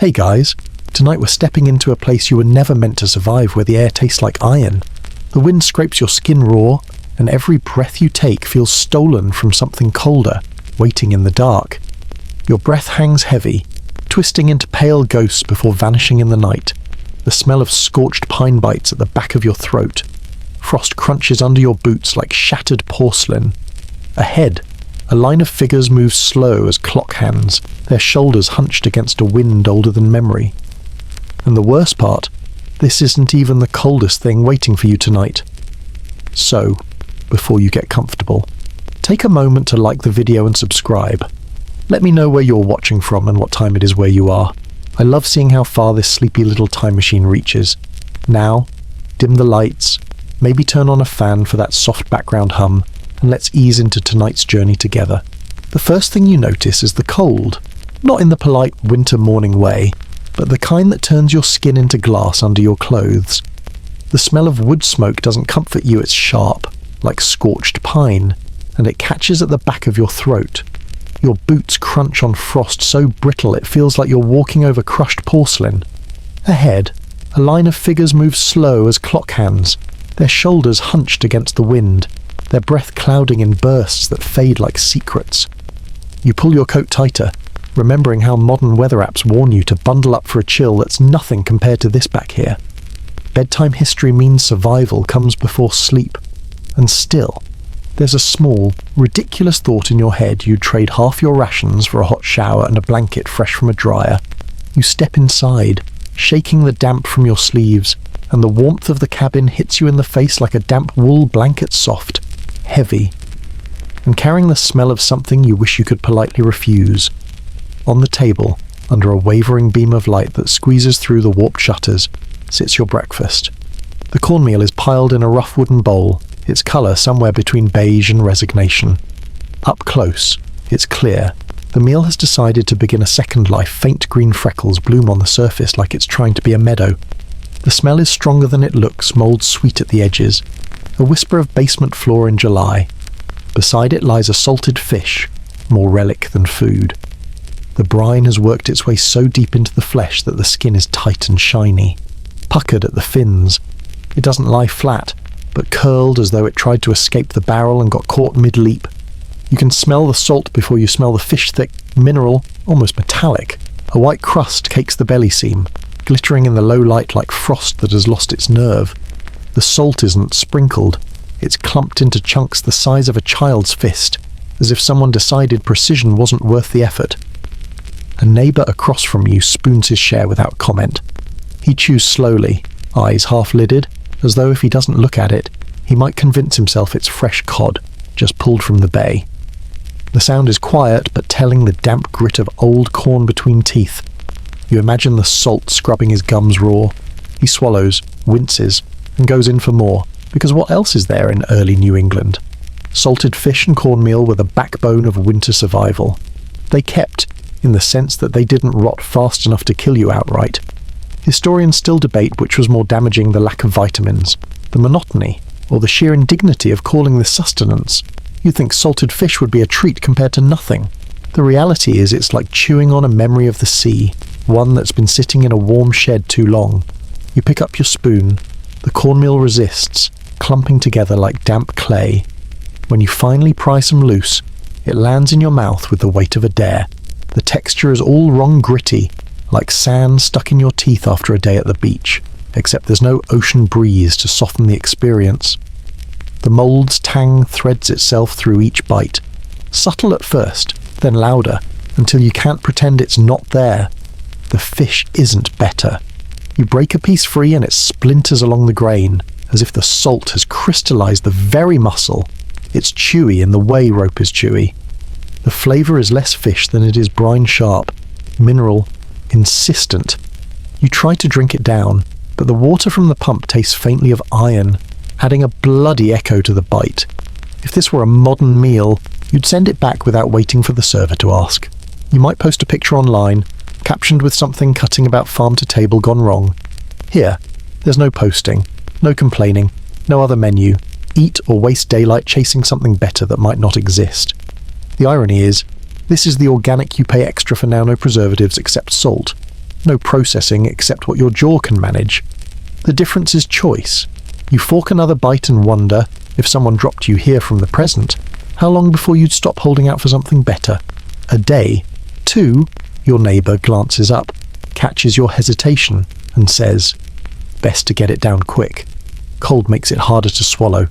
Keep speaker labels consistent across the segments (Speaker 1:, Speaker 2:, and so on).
Speaker 1: Hey guys, tonight we're stepping into a place you were never meant to survive, where the air tastes like iron. The wind scrapes your skin raw, and every breath you take feels stolen from something colder, waiting in the dark. Your breath hangs heavy, twisting into pale ghosts before vanishing in the night. The smell of scorched pine bites at the back of your throat. Frost crunches under your boots like shattered porcelain. Ahead, a line of figures moves slow as clock hands, their shoulders hunched against a wind older than memory. And the worst part, this isn't even the coldest thing waiting for you tonight. So, before you get comfortable, take a moment to like the video and subscribe. Let me know where you're watching from and what time it is where you are. I love seeing how far this sleepy little time machine reaches. Now, dim the lights, maybe turn on a fan for that soft background hum, and let's ease into tonight's journey together. The first thing you notice is the cold, not in the polite winter morning way, but the kind that turns your skin into glass under your clothes. The smell of wood smoke doesn't comfort you, it's sharp, like scorched pine, and it catches at the back of your throat. Your boots crunch on frost so brittle it feels like you're walking over crushed porcelain. Ahead, a line of figures moves slow as clock hands, their shoulders hunched against the wind, their breath clouding in bursts that fade like secrets. You pull your coat tighter, remembering how modern weather apps warn you to bundle up for a chill that's nothing compared to this back here. Bedtime history means survival comes before sleep, and still, there's a small, ridiculous thought in your head you'd trade half your rations for a hot shower and a blanket fresh from a dryer. You step inside, shaking the damp from your sleeves, and the warmth of the cabin hits you in the face like a damp wool blanket, soft, heavy, and carrying the smell of something you wish you could politely refuse. On the table, under a wavering beam of light that squeezes through the warped shutters, sits your breakfast. The cornmeal is piled in a rough wooden bowl, its colour somewhere between beige and resignation. Up close, it's clear. The meal has decided to begin a second life. Faint green freckles bloom on the surface like it's trying to be a meadow. The smell is stronger than it looks, mould sweet at the edges. A whisper of basement floor in July. Beside it lies a salted fish, more relic than food. The brine has worked its way so deep into the flesh that the skin is tight and shiny, puckered at the fins. It doesn't lie flat, but curled as though it tried to escape the barrel and got caught mid-leap. You can smell the salt before you smell the fish, thick, mineral, almost metallic. A white crust cakes the belly seam, glittering in the low light like frost that has lost its nerve. The salt isn't sprinkled, it's clumped into chunks the size of a child's fist, as if someone decided precision wasn't worth the effort. A neighbour across from you spoons his share without comment. He chews slowly, eyes half-lidded, as though if he doesn't look at it, he might convince himself it's fresh cod, just pulled from the bay. The sound is quiet, but telling the damp grit of old corn between teeth. You imagine the salt scrubbing his gums raw. He swallows, winces, and goes in for more, because what else is there in early New England? Salted fish and cornmeal were the backbone of winter survival. They kept, in the sense that they didn't rot fast enough to kill you outright. Historians still debate which was more damaging, the lack of vitamins, the monotony, or the sheer indignity of calling this sustenance. You'd think salted fish would be a treat compared to nothing. The reality is it's like chewing on a memory of the sea, one that's been sitting in a warm shed too long. You pick up your spoon. The cornmeal resists, clumping together like damp clay. When you finally pry some loose, it lands in your mouth with the weight of a dare. The texture is all wrong gritty, like sand stuck in your teeth after a day at the beach, except there's no ocean breeze to soften the experience. The mould's tang threads itself through each bite, subtle at first, then louder, until you can't pretend it's not there. The fish isn't better. You break a piece free and it splinters along the grain, as if the salt has crystallized the very muscle. It's chewy in the way rope is chewy. The flavour is less fish than it is brine sharp, mineral, insistent. You try to drink it down, but the water from the pump tastes faintly of iron, adding a bloody echo to the bite. If this were a modern meal, you'd send it back without waiting for the server to ask. You might post a picture online, captioned with something cutting about farm to table gone wrong. Here, there's no posting, no complaining, no other menu. Eat or waste daylight chasing something better that might not exist. The irony is, this is the organic you pay extra for, now no preservatives except salt. No processing except what your jaw can manage. The difference is choice. You fork another bite and wonder, if someone dropped you here from the present, how long before you'd stop holding out for something better? A day. 2, your neighbour glances up, catches your hesitation, and says, "Best to get it down quick. Cold makes it harder to swallow."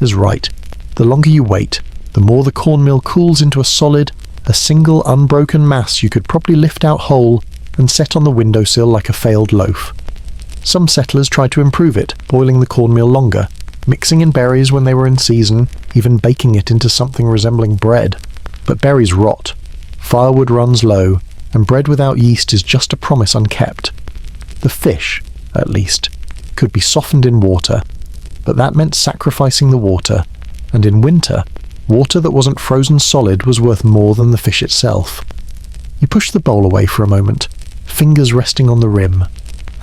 Speaker 1: Is right. The longer you wait, the more the cornmeal cools into a solid, a single unbroken mass you could probably lift out whole and set on the windowsill like a failed loaf. Some settlers tried to improve it, boiling the cornmeal longer, mixing in berries when they were in season, even baking it into something resembling bread. But berries rot, firewood runs low, and bread without yeast is just a promise unkept. The fish, at least, could be softened in water, but that meant sacrificing the water, and in winter, water that wasn't frozen solid was worth more than the fish itself. You push the bowl away for a moment, fingers resting on the rim.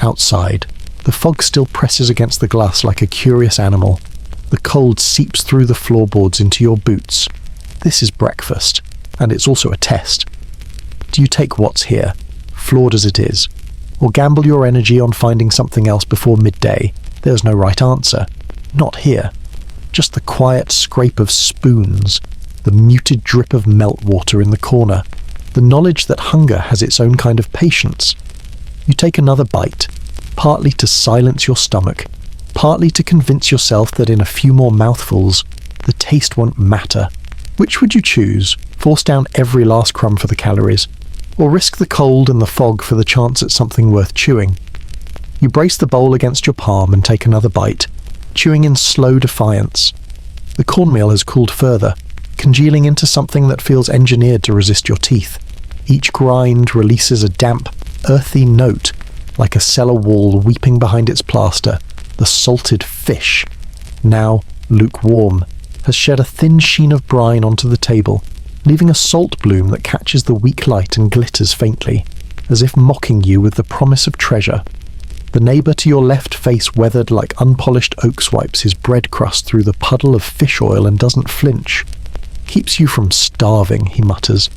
Speaker 1: Outside, the fog still presses against the glass like a curious animal. The cold seeps through the floorboards into your boots. This is breakfast, and it's also a test. Do you take what's here, flawed as it is, or gamble your energy on finding something else before midday? There's no right answer. Not here. Just the quiet scrape of spoons, the muted drip of meltwater in the corner, the knowledge that hunger has its own kind of patience. You take another bite, partly to silence your stomach, partly to convince yourself that in a few more mouthfuls, the taste won't matter. Which would you choose? Force down every last crumb for the calories, or risk the cold and the fog for the chance at something worth chewing? You brace the bowl against your palm and take another bite, chewing in slow defiance. The cornmeal has cooled further, congealing into something that feels engineered to resist your teeth. Each grind releases a damp, earthy note, like a cellar wall weeping behind its plaster. The salted fish, now lukewarm, has shed a thin sheen of brine onto the table, leaving a salt bloom that catches the weak light and glitters faintly, as if mocking you with the promise of treasure. The neighbour to your left face, weathered like unpolished oak, swipes his bread crust through the puddle of fish oil and doesn't flinch. "Keeps you from starving," he mutters,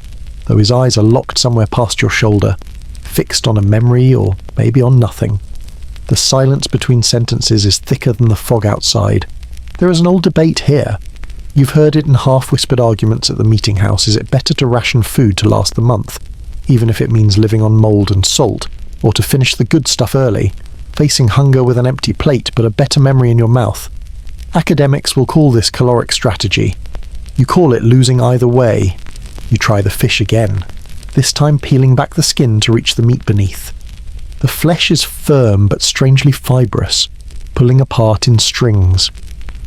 Speaker 1: though his eyes are locked somewhere past your shoulder, fixed on a memory or maybe on nothing. The silence between sentences is thicker than the fog outside. There is an old debate here. You've heard it in half-whispered arguments at the meeting house. Is it better to ration food to last the month, even if it means living on mould and salt, or to finish the good stuff early, facing hunger with an empty plate but a better memory in your mouth? Academics will call this caloric strategy. You call it losing either way. You try the fish again, this time peeling back the skin to reach the meat beneath. The flesh is firm but strangely fibrous, pulling apart in strings.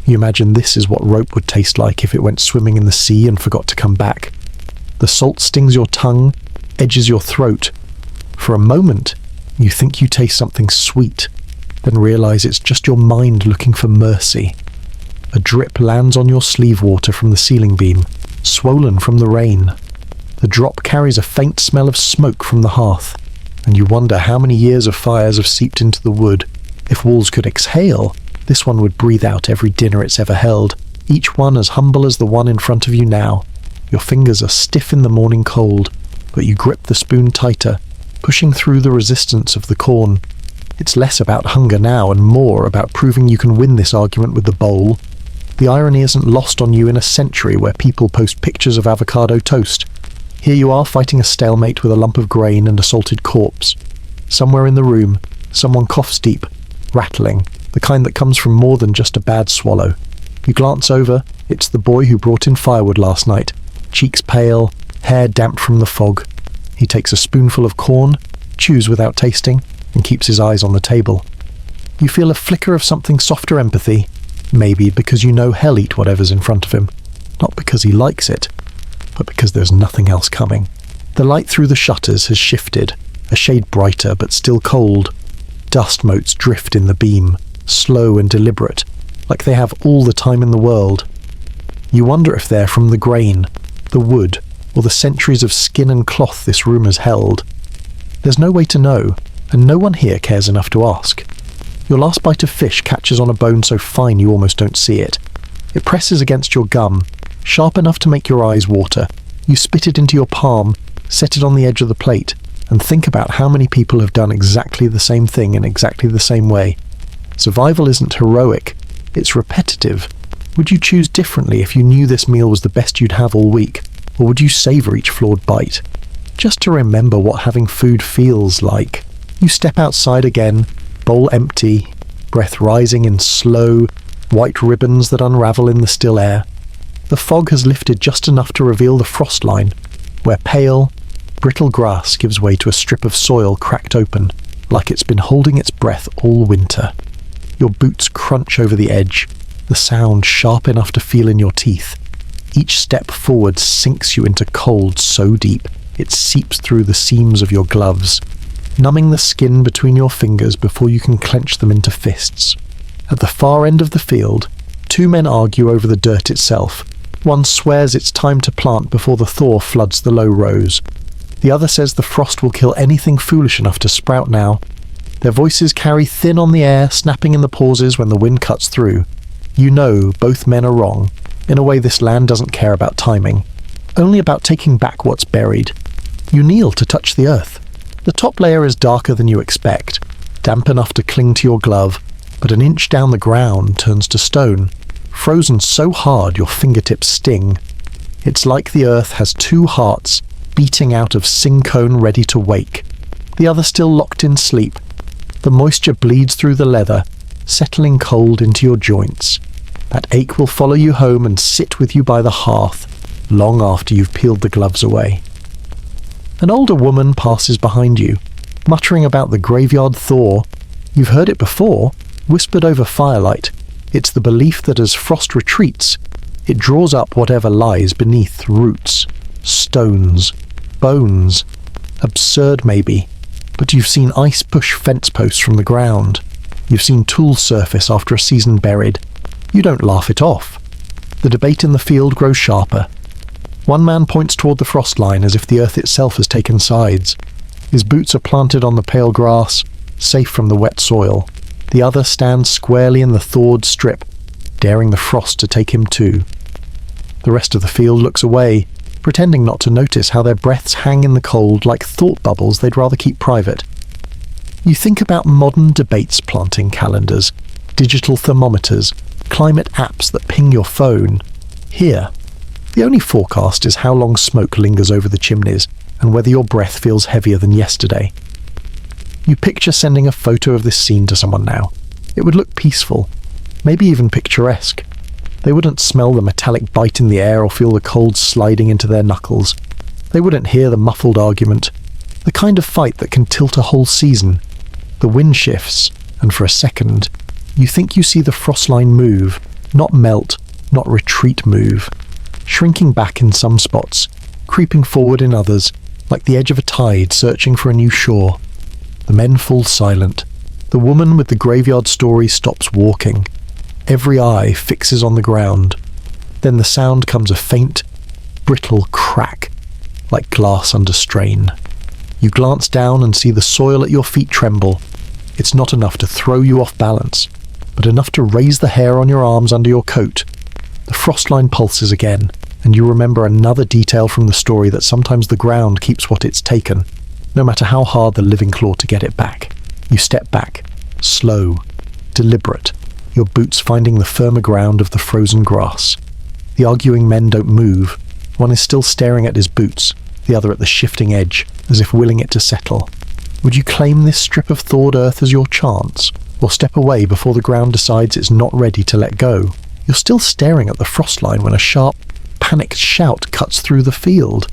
Speaker 1: You imagine this is what rope would taste like if it went swimming in the sea and forgot to come back. The salt stings your tongue, edges your throat. For a moment, you think you taste something sweet, then realise it's just your mind looking for mercy. A drip lands on your sleeve water from the ceiling beam, swollen from the rain. The drop carries a faint smell of smoke from the hearth, and you wonder how many years of fires have seeped into the wood. If walls could exhale, this one would breathe out every dinner it's ever held, each one as humble as the one in front of you now. Your fingers are stiff in the morning cold, but you grip the spoon tighter, pushing through the resistance of the corn. It's less about hunger now and more about proving you can win this argument with the bowl. The irony isn't lost on you in a century where people post pictures of avocado toast. Here you are fighting a stalemate with a lump of grain and a salted corpse. Somewhere in the room, someone coughs deep, rattling, the kind that comes from more than just a bad swallow. You glance over, it's the boy who brought in firewood last night, cheeks pale, hair damp from the fog. He takes a spoonful of corn, chews without tasting, and keeps his eyes on the table. You feel a flicker of something softer empathy, maybe because you know he'll eat whatever's in front of him, not because he likes it, but because there's nothing else coming. The light through the shutters has shifted, a shade brighter but still cold. Dust motes drift in the beam, slow and deliberate, like they have all the time in the world. You wonder if they're from the grain, the wood, or the centuries of skin and cloth this room has held. There's no way to know, and no one here cares enough to ask. Your last bite of fish catches on a bone so fine you almost don't see it. It presses against your gum, sharp enough to make your eyes water. You spit it into your palm, set it on the edge of the plate, and think about how many people have done exactly the same thing in exactly the same way. Survival isn't heroic, it's repetitive. Would you choose differently if you knew this meal was the best you'd have all week, or would you savour each flawed bite? Just to remember what having food feels like. You step outside again, bowl empty, breath rising in slow, white ribbons that unravel in the still air. The fog has lifted just enough to reveal the frost line, where pale, brittle grass gives way to a strip of soil cracked open, like it's been holding its breath all winter. Your boots crunch over the edge, the sound sharp enough to feel in your teeth. Each step forward sinks you into cold so deep, it seeps through the seams of your gloves, numbing the skin between your fingers before you can clench them into fists. At the far end of the field, two men argue over the dirt itself. One swears it's time to plant before the thaw floods the low rows. The other says the frost will kill anything foolish enough to sprout now. Their voices carry thin on the air, snapping in the pauses when the wind cuts through. You know both men are wrong. In a way, this land doesn't care about timing, only about taking back what's buried. You kneel to touch the earth. The top layer is darker than you expect, damp enough to cling to your glove, but an inch down the ground turns to stone, frozen so hard your fingertips sting. It's like the earth has two hearts, beating out of sincone ready to wake, the other still locked in sleep. The moisture bleeds through the leather, settling cold into your joints. That ache will follow you home and sit with you by the hearth, long after you've peeled the gloves away. An older woman passes behind you, muttering about the graveyard thaw. You've heard it before, whispered over firelight. It's the belief that as frost retreats, it draws up whatever lies beneath: roots, stones, bones. Absurd maybe, but you've seen ice push fence posts from the ground. You've seen tools surface after a season buried. You don't laugh it off. The debate in the field grows sharper. One man points toward the frost line as if the earth itself has taken sides. His boots are planted on the pale grass, safe from the wet soil. The other stands squarely in the thawed strip, daring the frost to take him too. The rest of the field looks away, pretending not to notice how their breaths hang in the cold like thought bubbles they'd rather keep private. You think about modern debates planting calendars, digital thermometers, climate apps that ping your phone. Here, the only forecast is how long smoke lingers over the chimneys and whether your breath feels heavier than yesterday. You picture sending a photo of this scene to someone now. It would look peaceful, maybe even picturesque. They wouldn't smell the metallic bite in the air or feel the cold sliding into their knuckles. They wouldn't hear the muffled argument, the kind of fight that can tilt a whole season. The wind shifts, and for a second, you think you see the frost line move, not melt, not retreat move, shrinking back in some spots, creeping forward in others, like the edge of a tide searching for a new shore. The men fall silent. The woman with the graveyard story stops walking. Every eye fixes on the ground. Then the sound comes a faint, brittle crack, like glass under strain. You glance down and see the soil at your feet tremble. It's not enough to throw you off balance, but enough to raise the hair on your arms under your coat. The frost line pulses again, and you remember another detail from the story that sometimes the ground keeps what it's taken, no matter how hard the living claw to get it back. You step back, slow, deliberate, your boots finding the firmer ground of the frozen grass. The arguing men don't move. One is still staring at his boots, the other at the shifting edge, as if willing it to settle. Would you claim this strip of thawed earth as your chance, or step away before the ground decides it's not ready to let go? You're still staring at the frost line when a sharp, panicked shout cuts through the field.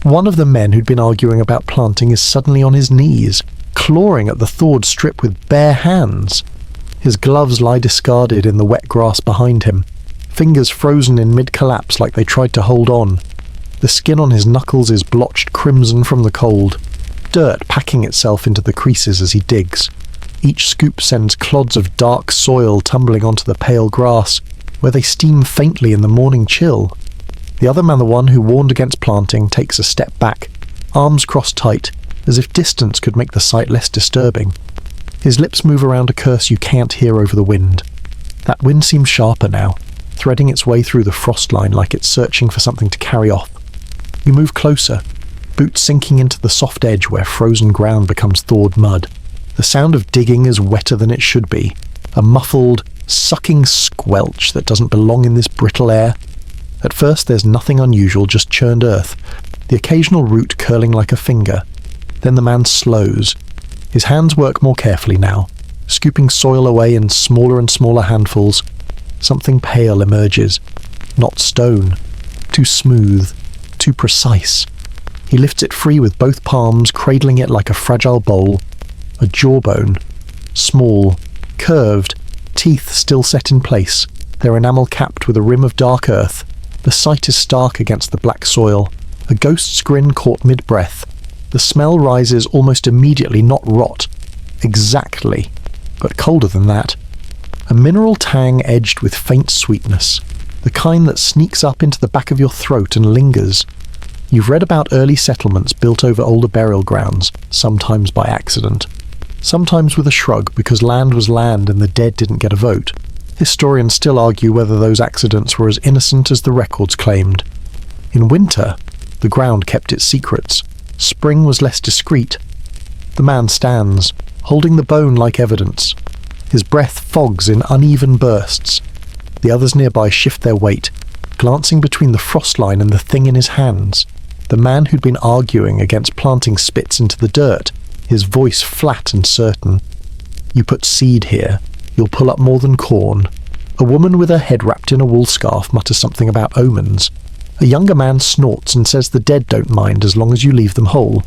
Speaker 1: One of the men who'd been arguing about planting is suddenly on his knees, clawing at the thawed strip with bare hands. His gloves lie discarded in the wet grass behind him, fingers frozen in mid-collapse like they tried to hold on. The skin on his knuckles is blotched crimson from the cold, dirt packing itself into the creases as he digs. Each scoop sends clods of dark soil tumbling onto the pale grass, where they steam faintly in the morning chill. The other man, the one who warned against planting, takes a step back, arms crossed tight, as if distance could make the sight less disturbing. His lips move around a curse you can't hear over the wind. That wind seems sharper now, threading its way through the frost line like it's searching for something to carry off. You move closer, boots sinking into the soft edge where frozen ground becomes thawed mud. The sound of digging is wetter than it should be, a muffled, sucking squelch that doesn't belong in this brittle air. At first there's nothing unusual, just churned earth, the occasional root curling like a finger. Then the man slows. His hands work more carefully now, scooping soil away in smaller and smaller handfuls. Something pale emerges. Not stone. Too smooth. Too precise. He lifts it free with both palms, cradling it like a fragile bowl. A jawbone. Small. Curved. Teeth still set in place. Their enamel capped with a rim of dark earth. The sight is stark against the black soil. A ghost's grin caught mid-breath. The smell rises almost immediately, not rot. Exactly. But colder than that. A mineral tang edged with faint sweetness. The kind that sneaks up into the back of your throat and lingers. You've read about early settlements built over older burial grounds, sometimes by accident. Sometimes with a shrug because land was land and the dead didn't get a vote. Historians still argue whether those accidents were as innocent as the records claimed. In winter, the ground kept its secrets. Spring was less discreet. The man stands, holding the bone like evidence. His breath fogs in uneven bursts. The others nearby shift their weight, glancing between the frost line and the thing in his hands. The man who'd been arguing against planting spits into the dirt, his voice flat and certain. You put seed here, you'll pull up more than corn. A woman with her head wrapped in a wool scarf mutters something about omens. A younger man snorts and says the dead don't mind as long as you leave them whole.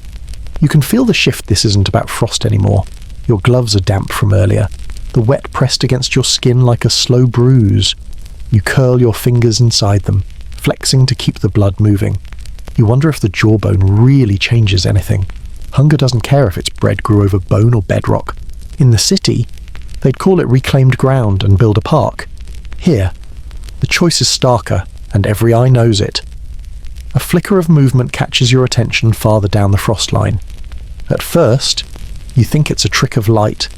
Speaker 1: You can feel the shift. This isn't about frost anymore. Your gloves are damp from earlier, the wet pressed against your skin like a slow bruise. You curl your fingers inside them, flexing to keep the blood moving. You wonder if the jawbone really changes anything. Hunger doesn't care if its bread grew over bone or bedrock. In the city, they'd call it reclaimed ground and build a park. Here, the choice is starker, and every eye knows it. A flicker of movement catches your attention farther down the frost line. At first, you think it's a trick of light.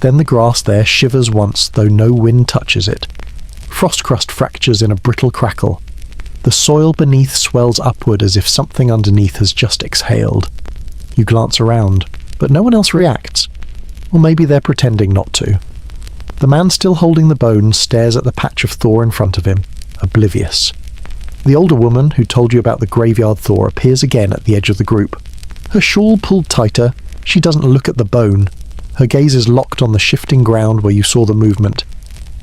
Speaker 1: Then the grass there shivers once, though no wind touches it. Frost crust fractures in a brittle crackle. The soil beneath swells upward as if something underneath has just exhaled. You glance around, but no one else reacts. Or maybe they're pretending not to. The man still holding the bone stares at the patch of thaw in front of him, oblivious. The older woman who told you about the graveyard thaw appears again at the edge of the group. Her shawl pulled tighter, she doesn't look at the bone. Her gaze is locked on the shifting ground where you saw the movement.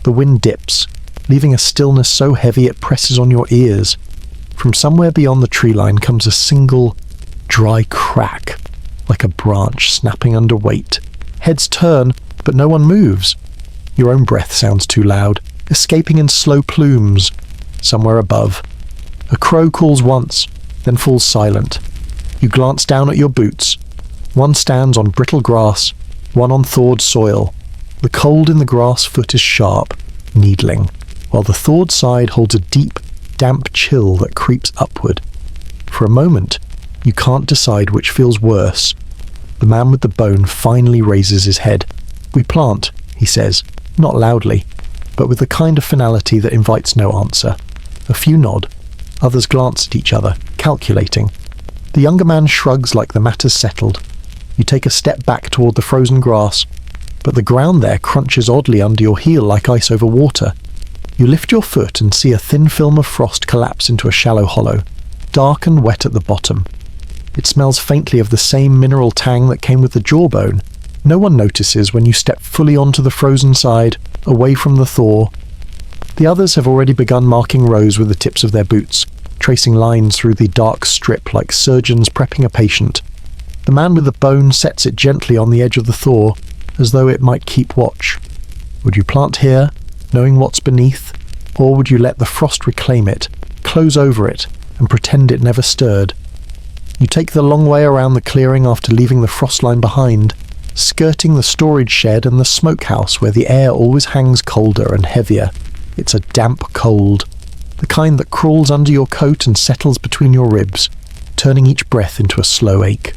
Speaker 1: The wind dips, leaving a stillness so heavy it presses on your ears. From somewhere beyond the tree line comes a single, dry crack, like a branch snapping under weight. Heads turn, but no one moves. Your own breath sounds too loud, escaping in slow plumes. Somewhere above, a crow calls once, then falls silent. You glance down at your boots. One stands on brittle grass, one on thawed soil. The cold in the grass foot is sharp, needling, while the thawed side holds a deep, damp chill that creeps upward. For a moment, you can't decide which feels worse. The man with the bone finally raises his head. "We plant," he says, not loudly, but with the kind of finality that invites no answer. A few nod. Others glance at each other, calculating. The younger man shrugs like the matter's settled. You take a step back toward the frozen grass, but the ground there crunches oddly under your heel like ice over water. You lift your foot and see a thin film of frost collapse into a shallow hollow, dark and wet at the bottom. It smells faintly of the same mineral tang that came with the jawbone. No one notices when you step fully onto the frozen side, away from the thaw. The others have already begun marking rows with the tips of their boots, tracing lines through the dark strip like surgeons prepping a patient. The man with the bone sets it gently on the edge of the thaw, as though it might keep watch. Would you plant here, knowing what's beneath, or would you let the frost reclaim it, close over it, and pretend it never stirred? You take the long way around the clearing after leaving the frost line behind, skirting the storage shed and the smokehouse where the air always hangs colder and heavier. It's a damp cold, the kind that crawls under your coat and settles between your ribs, turning each breath into a slow ache.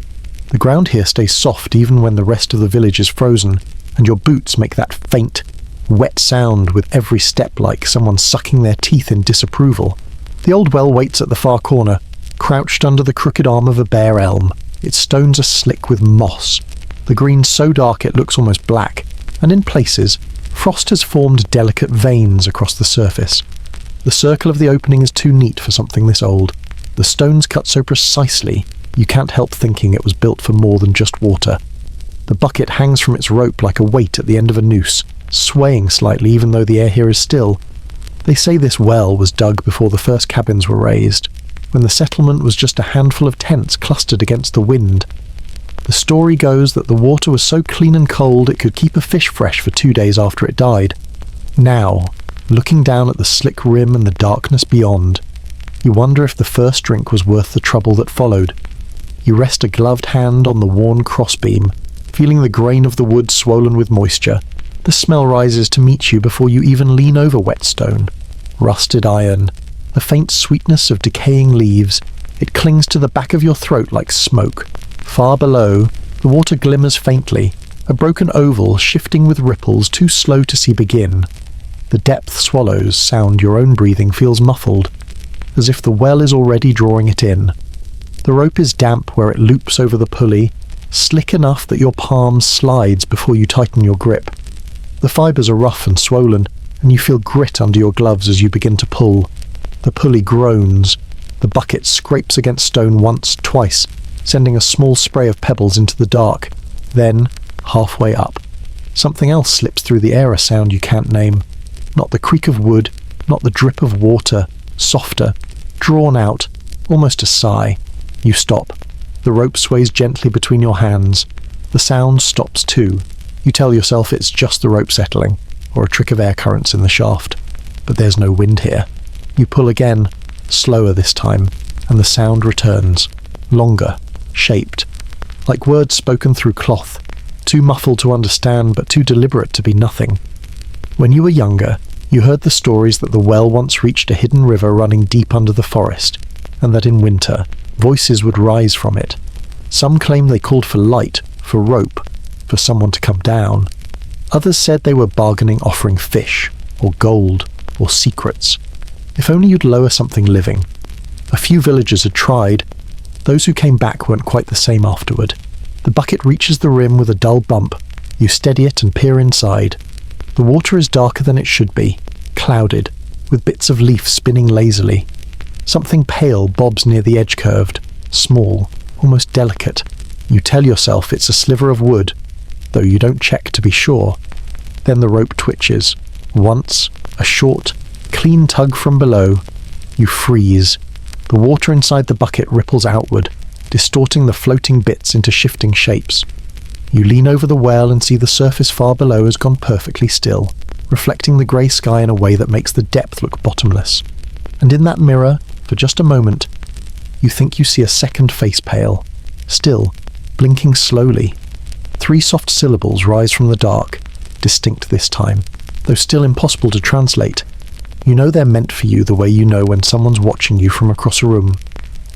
Speaker 1: The ground here stays soft even when the rest of the village is frozen, and your boots make that faint, wet sound with every step like someone sucking their teeth in disapproval. The old well waits at the far corner, Crouched under the crooked arm of a bare elm, its stones are slick with moss. The green's so dark it looks almost black, and in places, frost has formed delicate veins across the surface. The circle of the opening is too neat for something this old. The stones cut so precisely, you can't help thinking it was built for more than just water. The bucket hangs from its rope like a weight at the end of a noose, swaying slightly even though the air here is still. They say this well was dug before the first cabins were raised, when the settlement was just a handful of tents clustered against the wind. The story goes that the water was so clean and cold it could keep a fish fresh for 2 days after it died. Now, looking down at the slick rim and the darkness beyond, you wonder if the first drink was worth the trouble that followed. You rest a gloved hand on the worn crossbeam, feeling the grain of the wood swollen with moisture. The smell rises to meet you before you even lean over whetstone. Rusted iron, the faint sweetness of decaying leaves, it clings to the back of your throat like smoke. Far below, the water glimmers faintly, a broken oval shifting with ripples too slow to see begin. The depth swallows sound your own breathing feels muffled, as if the well is already drawing it in. The rope is damp where it loops over the pulley, slick enough that your palm slides before you tighten your grip. The fibres are rough and swollen, and you feel grit under your gloves as you begin to pull. The pulley groans. The bucket scrapes against stone once, twice, sending a small spray of pebbles into the dark. Then, halfway up, something else slips through the air, a sound you can't name. Not the creak of wood, not the drip of water, softer, drawn out, almost a sigh. You stop. The rope sways gently between your hands. The sound stops too. You tell yourself it's just the rope settling, or a trick of air currents in the shaft. But there's no wind here. You pull again, slower this time, and the sound returns. Longer, shaped, like words spoken through cloth, too muffled to understand but too deliberate to be nothing. When you were younger, you heard the stories that the well once reached a hidden river running deep under the forest, and that in winter, voices would rise from it. Some claimed they called for light, for rope, for someone to come down. Others said they were bargaining, offering fish, or gold, or secrets. If only you'd lower something living. A few villagers had tried. Those who came back weren't quite the same afterward. The bucket reaches the rim with a dull bump. You steady it and peer inside. The water is darker than it should be, clouded, with bits of leaf spinning lazily. Something pale bobs near the edge curved, small, almost delicate. You tell yourself it's a sliver of wood, though you don't check to be sure. Then the rope twitches. Once, a short, clean tug from below. You freeze. The water inside the bucket ripples outward, distorting the floating bits into shifting shapes. You lean over the well and see the surface far below has gone perfectly still, reflecting the grey sky in a way that makes the depth look bottomless. And in that mirror, for just a moment, you think you see a second face pale, still, blinking slowly. 3 soft syllables rise from the dark, distinct this time, though still impossible to translate. You know they're meant for you the way you know when someone's watching you from across a room.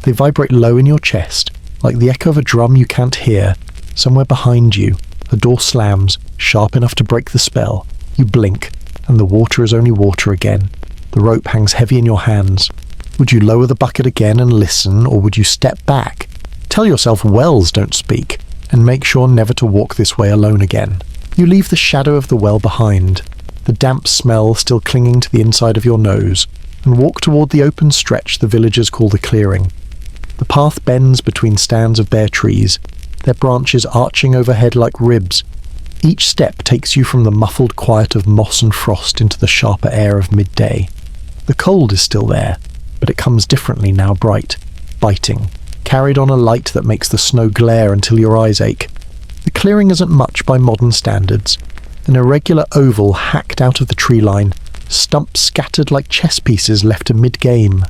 Speaker 1: They vibrate low in your chest, like the echo of a drum you can't hear. Somewhere behind you, the door slams, sharp enough to break the spell. You blink, and the water is only water again. The rope hangs heavy in your hands. Would you lower the bucket again and listen, or would you step back? Tell yourself wells don't speak, and make sure never to walk this way alone again. You leave the shadow of the well behind, the damp smell still clinging to the inside of your nose, and walk toward the open stretch the villagers call the clearing. The path bends between stands of bare trees, their branches arching overhead like ribs. Each step takes you from the muffled quiet of moss and frost into the sharper air of midday. The cold is still there, but it comes differently now, bright, biting, carried on a light that makes the snow glare until your eyes ache. The clearing isn't much by modern standards, an irregular oval hacked out of the tree line, stumps scattered like chess pieces left mid-game.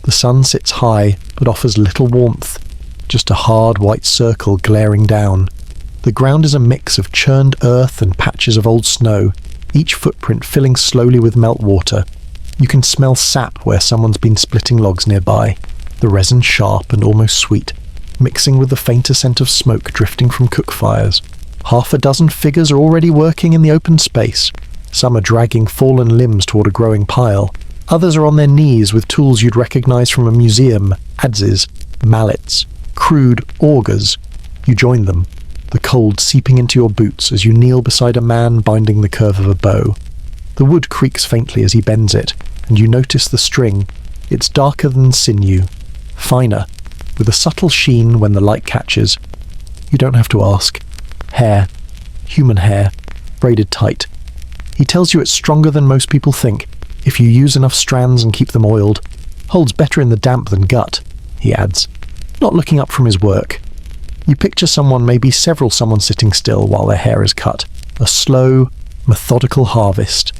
Speaker 1: The sun sits high, but offers little warmth, just a hard white circle glaring down. The ground is a mix of churned earth and patches of old snow, each footprint filling slowly with meltwater. You can smell sap where someone's been splitting logs nearby, the resin sharp and almost sweet, mixing with the fainter scent of smoke drifting from cook fires. 6 figures are already working in the open space. Some are dragging fallen limbs toward a growing pile. Others are on their knees with tools you'd recognize from a museum: adzes, mallets, crude augers. You join them, the cold seeping into your boots as you kneel beside a man binding the curve of a bow. The wood creaks faintly as he bends it, and you notice the string. It's darker than sinew, finer, with a subtle sheen when the light catches. You don't have to ask. Hair. Human hair. Braided tight. He tells you it's stronger than most people think, if you use enough strands and keep them oiled. Holds better in the damp than gut, he adds, not looking up from his work. You picture someone, maybe several someone sitting still while their hair is cut. A slow, methodical harvest.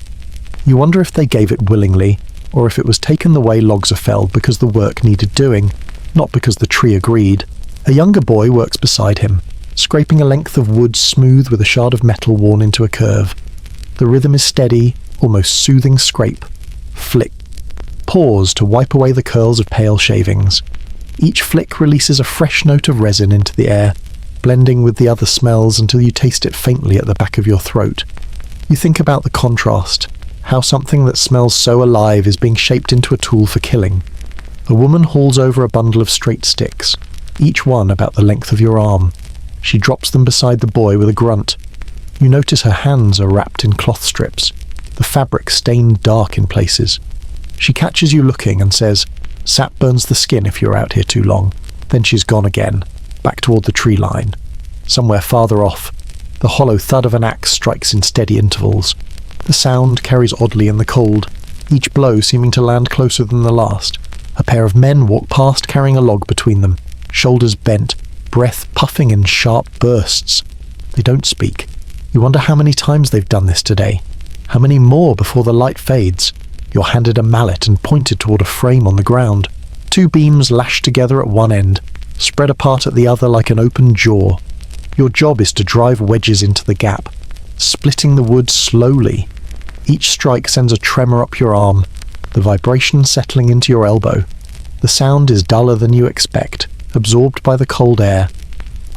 Speaker 1: You wonder if they gave it willingly, or if it was taken the way logs are felled because the work needed doing, not because the tree agreed. A younger boy works beside him, scraping a length of wood smooth with a shard of metal worn into a curve. The rhythm is steady, almost soothing scrape. Flick. Pause to wipe away the curls of pale shavings. Each flick releases a fresh note of resin into the air, blending with the other smells until you taste it faintly at the back of your throat. You think about the contrast, how something that smells so alive is being shaped into a tool for killing. A woman hauls over a bundle of straight sticks, each one about the length of your arm. She drops them beside the boy with a grunt. You notice her hands are wrapped in cloth strips, the fabric stained dark in places. She catches you looking and says, "Sap burns the skin if you're out here too long." Then she's gone again, back toward the tree line. Somewhere farther off, the hollow thud of an axe strikes in steady intervals. The sound carries oddly in the cold, each blow seeming to land closer than the last. A pair of men walk past carrying a log between them, shoulders bent, breath puffing in sharp bursts. They don't speak. You wonder how many times they've done this today. How many more before the light fades? You're handed a mallet and pointed toward a frame on the ground. Two beams lashed together at one end, spread apart at the other like an open jaw. Your job is to drive wedges into the gap, splitting the wood slowly. Each strike sends a tremor up your arm, the vibration settling into your elbow. The sound is duller than you expect, absorbed by the cold air.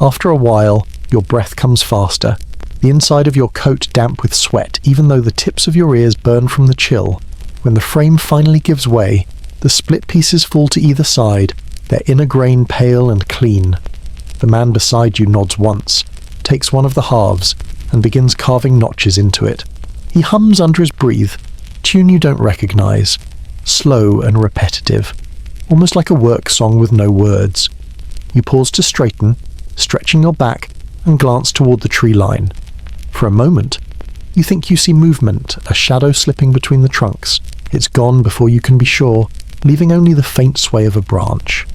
Speaker 1: After a while, your breath comes faster, the inside of your coat damp with sweat, even though the tips of your ears burn from the chill. When the frame finally gives way, the split pieces fall to either side, their inner grain pale and clean. The man beside you nods once, takes one of the halves, and begins carving notches into it. He hums under his breath, tune you don't recognize, slow and repetitive, almost like a work song with no words. You pause to straighten, stretching your back, and glance toward the tree line. For a moment, you think you see movement, a shadow slipping between the trunks. It's gone before you can be sure, leaving only the faint sway of a branch.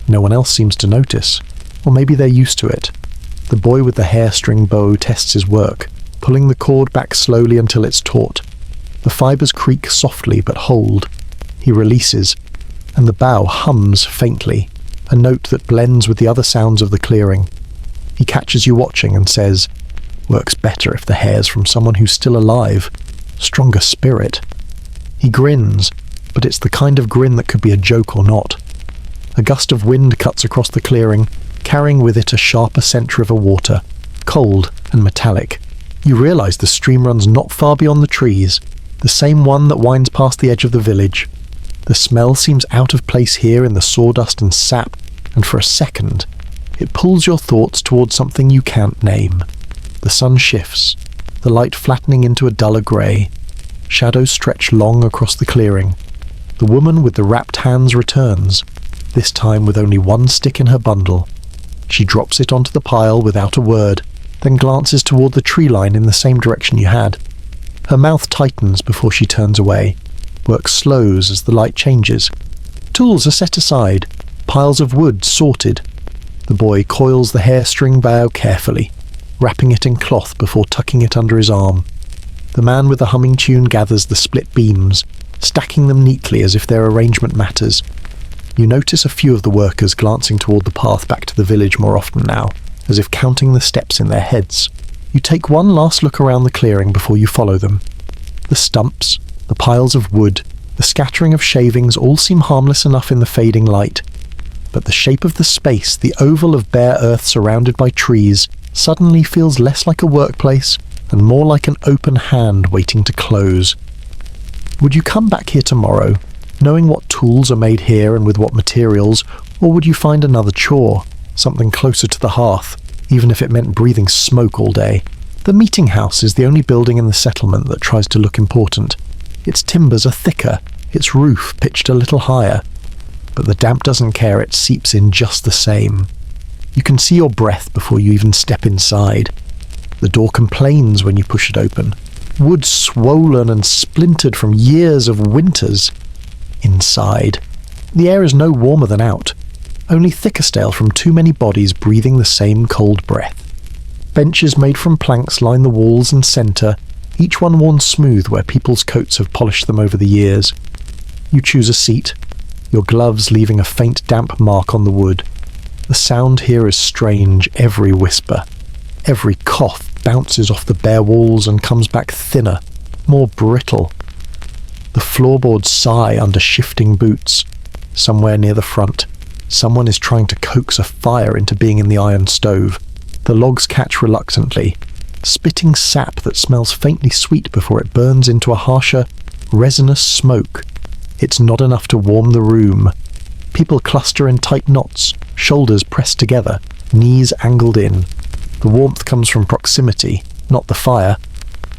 Speaker 1: No one else seems to notice, or maybe they're used to it. The boy with the hair-string bow tests his work, pulling the cord back slowly until it's taut. The fibers creak softly but hold. He releases, and the bow hums faintly, a note that blends with the other sounds of the clearing. He catches you watching and says, "Works better if the hair's from someone who's still alive. Stronger spirit." He grins, but it's the kind of grin that could be a joke or not. A gust of wind cuts across the clearing, carrying with it a sharper scent river water, cold and metallic. You realize the stream runs not far beyond the trees, the same one that winds past the edge of the village. The smell seems out of place here in the sawdust and sap, and for a second, it pulls your thoughts towards something you can't name. The sun shifts, the light flattening into a duller grey. Shadows stretch long across the clearing. The woman with the wrapped hands returns, this time with only one stick in her bundle. She drops it onto the pile without a word, then glances toward the tree line in the same direction you had. Her mouth tightens before she turns away. Work slows as the light changes. Tools are set aside, piles of wood sorted. The boy coils the hair-string bow carefully, wrapping it in cloth before tucking it under his arm. The man with the humming tune gathers the split beams, stacking them neatly as if their arrangement matters. You notice a few of the workers glancing toward the path back to the village more often now, as if counting the steps in their heads. You take one last look around the clearing before you follow them. The stumps, the piles of wood, the scattering of shavings all seem harmless enough in the fading light. But the shape of the space, the oval of bare earth surrounded by trees, suddenly feels less like a workplace and more like an open hand waiting to close. Would you come back here tomorrow, knowing what tools are made here and with what materials, or would you find another chore, something closer to the hearth, even if it meant breathing smoke all day? The meeting house is the only building in the settlement that tries to look important. Its timbers are thicker, its roof pitched a little higher, but the damp doesn't care, it seeps in just the same. You can see your breath before you even step inside. The door complains when you push it open. Wood swollen and splintered from years of winters. Inside, the air is no warmer than out, only thicker stale from too many bodies breathing the same cold breath. Benches made from planks line the walls and centre, each one worn smooth where people's coats have polished them over the years. You choose a seat, your gloves leaving a faint damp mark on the wood. The sound here is strange, every whisper. Every cough bounces off the bare walls and comes back thinner, more brittle. The floorboards sigh under shifting boots. Somewhere near the front, someone is trying to coax a fire into being in the iron stove. The logs catch reluctantly, spitting sap that smells faintly sweet before it burns into a harsher, resinous smoke. It's not enough to warm the room. People cluster in tight knots, shoulders pressed together, knees angled in. The warmth comes from proximity, not the fire.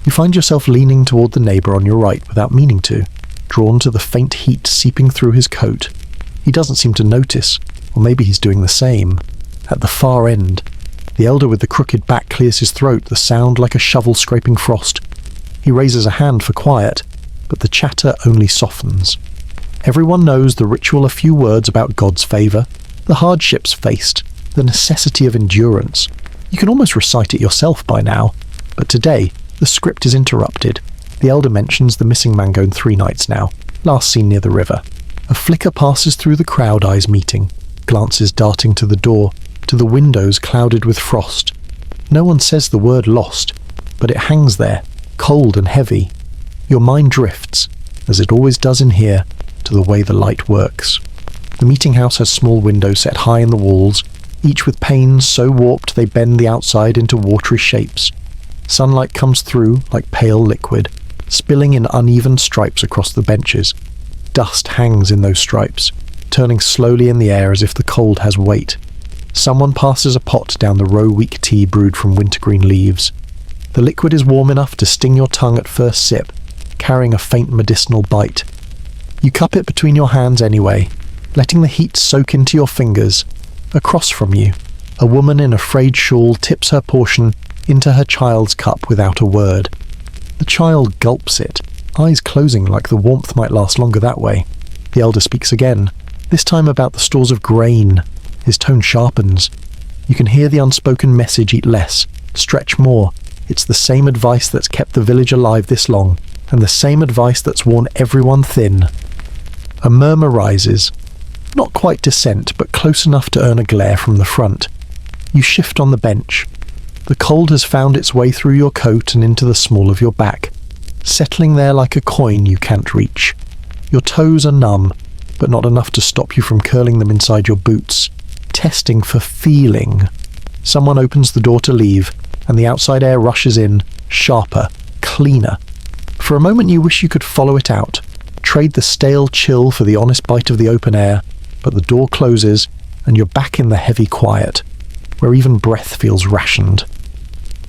Speaker 1: You find yourself leaning toward the neighbour on your right without meaning to, drawn to the faint heat seeping through his coat. He doesn't seem to notice, or maybe he's doing the same. At the far end, the elder with the crooked back clears his throat, the sound like a shovel scraping frost. He raises a hand for quiet, but the chatter only softens. Everyone knows the ritual, a few words about God's favour, the hardships faced, the necessity of endurance. You can almost recite it yourself by now, but today the script is interrupted. The elder mentions the missing man gone 3 nights now, last seen near the river. A flicker passes through the crowd eyes meeting, glances darting to the door, to the windows clouded with frost. No one says the word lost, but it hangs there, cold and heavy. Your mind drifts, as it always does in here, to the way the light works. The meeting house has small windows set high in the walls, each with panes so warped they bend the outside into watery shapes. Sunlight comes through like pale liquid, spilling in uneven stripes across the benches. Dust hangs in those stripes, turning slowly in the air as if the cold has weight. Someone passes a pot down the row-week tea brewed from wintergreen leaves. The liquid is warm enough to sting your tongue at first sip, carrying a faint medicinal bite. You cup it between your hands anyway, letting the heat soak into your fingers. Across from you, a woman in a frayed shawl tips her portion into her child's cup without a word. The child gulps it, eyes closing like the warmth might last longer that way. The elder speaks again, this time about the stores of grain. His tone sharpens. You can hear the unspoken message: eat less, stretch more. It's the same advice that's kept the village alive this long, and the same advice that's worn everyone thin. A murmur rises. Not quite dissent, but close enough to earn a glare from the front. You shift on the bench. The cold has found its way through your coat and into the small of your back, settling there like a coin you can't reach. Your toes are numb, but not enough to stop you from curling them inside your boots, testing for feeling. Someone opens the door to leave, and the outside air rushes in, sharper, cleaner. For a moment you wish you could follow it out, trade the stale chill for the honest bite of the open air, but the door closes, and you're back in the heavy quiet, where even breath feels rationed.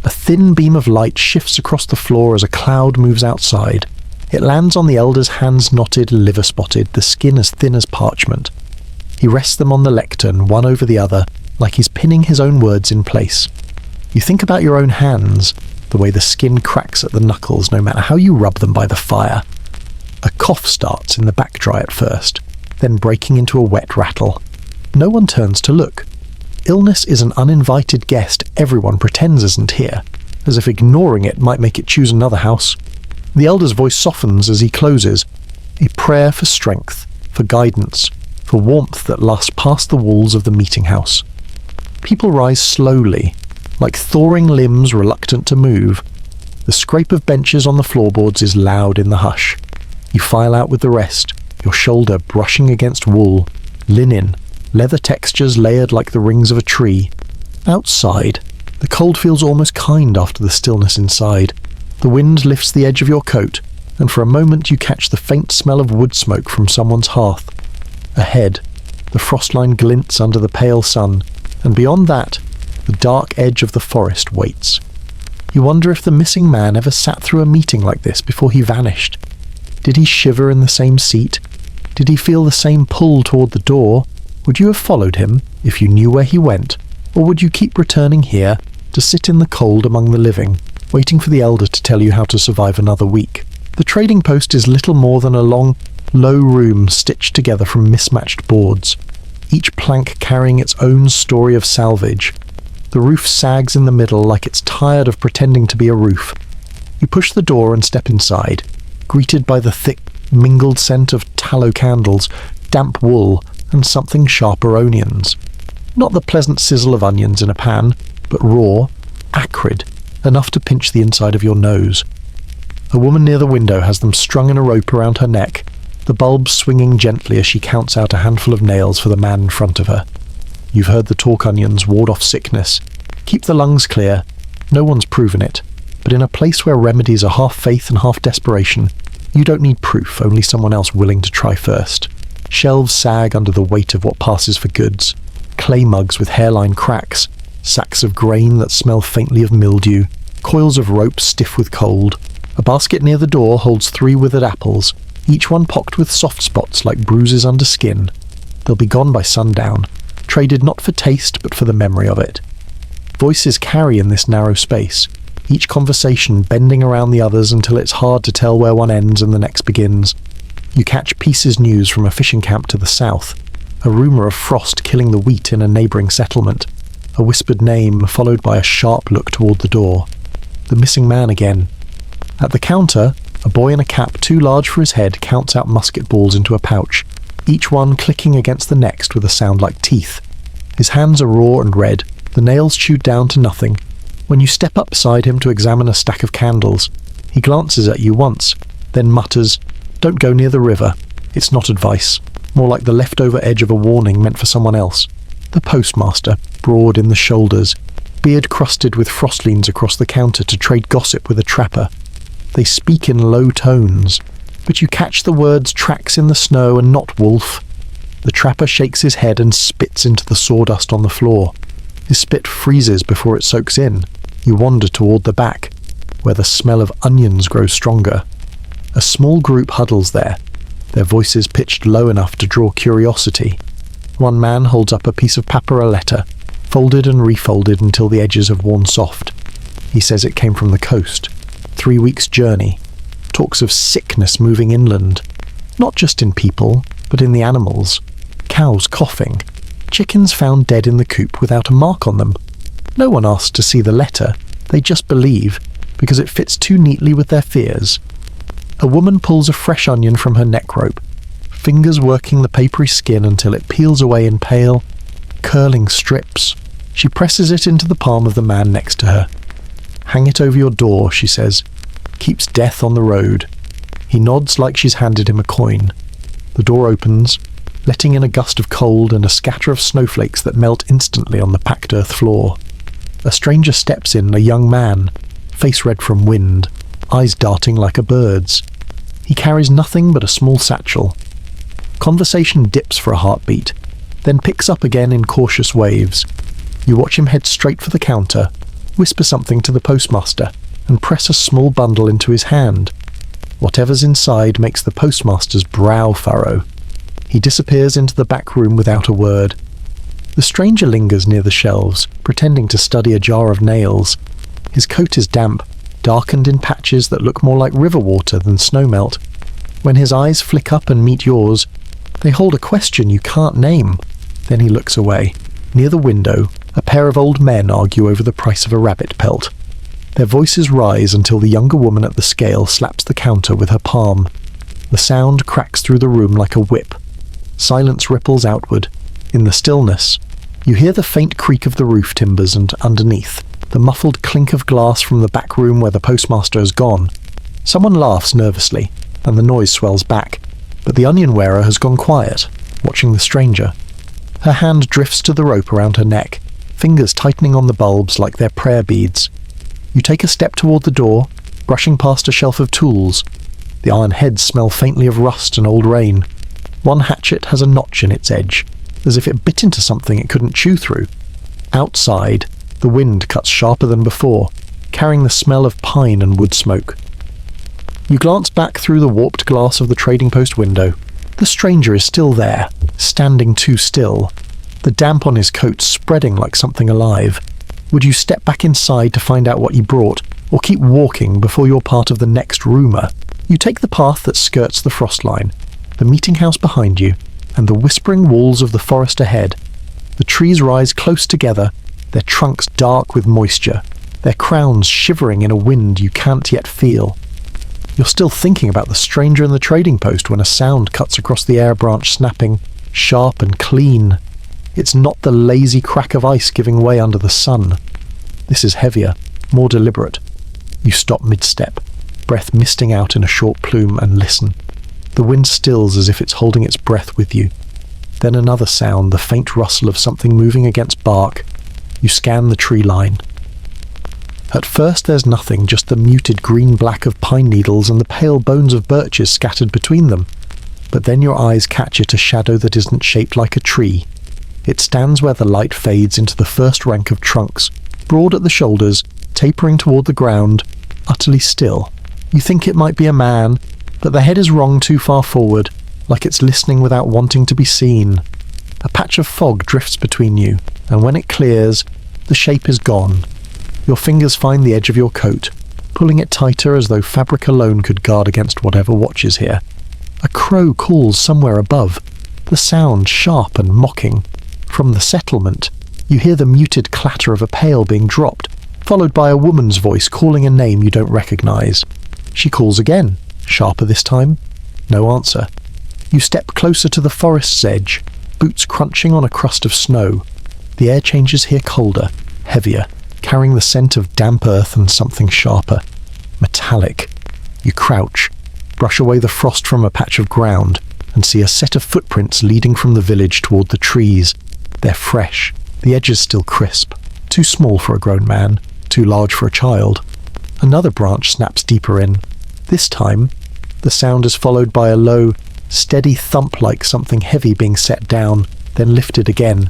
Speaker 1: A thin beam of light shifts across the floor as a cloud moves outside. It lands on the elder's hands knotted, liver spotted, the skin as thin as parchment. He rests them on the lectern, one over the other, like he's pinning his own words in place. You think about your own hands, the way the skin cracks at the knuckles no matter how you rub them by the fire. A cough starts in the back dry at first, then breaking into a wet rattle. No one turns to look. Illness is an uninvited guest everyone pretends isn't here, as if ignoring it might make it choose another house. The elder's voice softens as he closes, a prayer for strength, for guidance, for warmth that lasts past the walls of the meeting house. People rise slowly, like thawing limbs reluctant to move. The scrape of benches on the floorboards is loud in the hush. You file out with the rest, your shoulder brushing against wool, linen, leather textures layered like the rings of a tree. Outside, the cold feels almost kind after the stillness inside. The wind lifts the edge of your coat, and for a moment you catch the faint smell of wood smoke from someone's hearth. Ahead, the frost line glints under the pale sun, and beyond that, the dark edge of the forest waits. You wonder if the missing man ever sat through a meeting like this before he vanished. Did he shiver in the same seat? Did he feel the same pull toward the door? Would you have followed him if you knew where he went, or would you keep returning here to sit in the cold among the living, waiting for the elder to tell you how to survive another week? The trading post is little more than a long, low room stitched together from mismatched boards, each plank carrying its own story of salvage. The roof sags in the middle like it's tired of pretending to be a roof. You push the door and step inside, greeted by the thick, mingled scent of tallow candles, damp wool, and something sharper onions. Not the pleasant sizzle of onions in a pan, but raw, acrid, enough to pinch the inside of your nose. A woman near the window has them strung in a rope around her neck, the bulbs swinging gently as she counts out a handful of nails for the man in front of her. You've heard the talk onions ward off sickness. Keep the lungs clear. No one's proven it. But in a place where remedies are half faith and half desperation, you don't need proof, only someone else willing to try first. Shelves sag under the weight of what passes for goods. Clay mugs with hairline cracks, sacks of grain that smell faintly of mildew, coils of rope stiff with cold. A basket near the door holds 3 withered apples, each one pocked with soft spots like bruises under skin. They'll be gone by sundown, traded not for taste but for the memory of it. Voices carry in this narrow space, each conversation bending around the others until it's hard to tell where one ends and the next begins. You catch pieces news from a fishing camp to the south, a rumour of frost killing the wheat in a neighbouring settlement, a whispered name followed by a sharp look toward the door. The missing man again. At the counter, a boy in a cap too large for his head counts out musket balls into a pouch, each one clicking against the next with a sound like teeth. His hands are raw and red, the nails chewed down to nothing. When you step up beside him to examine a stack of candles, he glances at you once, then mutters, "Don't go near the river." It's not advice, more like the leftover edge of a warning meant for someone else. The postmaster, broad in the shoulders, beard crusted with frost leans across the counter to trade gossip with a trapper. They speak in low tones, but you catch the words tracks in the snow and not wolf. The trapper shakes his head and spits into the sawdust on the floor. His spit freezes before it soaks in. You wander toward the back, where the smell of onions grows stronger. A small group huddles there, their voices pitched low enough to draw curiosity. One man holds up a piece of paperoletta, folded and refolded until the edges have worn soft. He says it came from the coast. 3 weeks' journey. Talks of sickness moving inland. Not just in people, but in the animals. Cows coughing. Chickens found dead in the coop without a mark on them. No one asks to see the letter. They just believe, because it fits too neatly with their fears. A woman pulls a fresh onion from her neck rope, fingers working the papery skin until it peels away in pale, curling strips. She presses it into the palm of the man next to her. "Hang it over your door," she says. "Keeps death on the road." He nods like she's handed him a coin. The door opens, letting in a gust of cold and a scatter of snowflakes that melt instantly on the packed earth floor. A stranger steps in, a young man, face red from wind, eyes darting like a bird's. He carries nothing but a small satchel. Conversation dips for a heartbeat, then picks up again in cautious waves. You watch him head straight for the counter, whisper something to the postmaster, and press a small bundle into his hand. Whatever's inside makes the postmaster's brow furrow. He disappears into the back room without a word. The stranger lingers near the shelves, pretending to study a jar of nails. His coat is damp, darkened in patches that look more like river water than snowmelt. When his eyes flick up and meet yours, they hold a question you can't name. Then he looks away. Near the window, a pair of old men argue over the price of a rabbit pelt. Their voices rise until the younger woman at the scale slaps the counter with her palm. The sound cracks through the room like a whip. Silence ripples outward. In the stillness, you hear the faint creak of the roof timbers and, underneath, the muffled clink of glass from the back room where the postmaster has gone. Someone laughs nervously, and the noise swells back, but the onion wearer has gone quiet, watching the stranger. Her hand drifts to the rope around her neck, fingers tightening on the bulbs like they're prayer beads. You take a step toward the door, brushing past a shelf of tools. The iron heads smell faintly of rust and old rain. One hatchet has a notch in its edge, as if it bit into something it couldn't chew through. Outside, the wind cuts sharper than before, carrying the smell of pine and wood smoke. You glance back through the warped glass of the trading post window. The stranger is still there, standing too still, the damp on his coat spreading like something alive. Would you step back inside to find out what he brought, or keep walking before you're part of the next rumour? You take the path that skirts the frost line, the meeting house behind you, and the whispering walls of the forest ahead. The trees rise close together, their trunks dark with moisture, their crowns shivering in a wind you can't yet feel. You're still thinking about the stranger in the trading post when a sound cuts across the air branch, snapping, sharp and clean. It's not the lazy crack of ice giving way under the sun. This is heavier, more deliberate. You stop mid-step, breath misting out in a short plume, and listen. The wind stills as if it's holding its breath with you. Then another sound, the faint rustle of something moving against bark. You scan the tree line. At first there's nothing, just the muted green-black of pine needles and the pale bones of birches scattered between them. But then your eyes catch it, a shadow that isn't shaped like a tree. It stands where the light fades into the first rank of trunks, broad at the shoulders, tapering toward the ground, utterly still. You think it might be a man, but the head is wrong too far forward, like it's listening without wanting to be seen. A patch of fog drifts between you, and when it clears, the shape is gone. Your fingers find the edge of your coat, pulling it tighter as though fabric alone could guard against whatever watches here. A crow calls somewhere above, the sound sharp and mocking. From the settlement, you hear the muted clatter of a pail being dropped, followed by a woman's voice calling a name you don't recognize. She calls again, sharper this time. No answer. You step closer to the forest's edge, boots crunching on a crust of snow. The air changes here colder, heavier, carrying the scent of damp earth and something sharper. Metallic. You crouch, brush away the frost from a patch of ground, and see a set of footprints leading from the village toward the trees. They're fresh, the edges still crisp, too small for a grown man, too large for a child. Another branch snaps deeper in. This time, the sound is followed by a low, steady thump like something heavy being set down, then lifted again.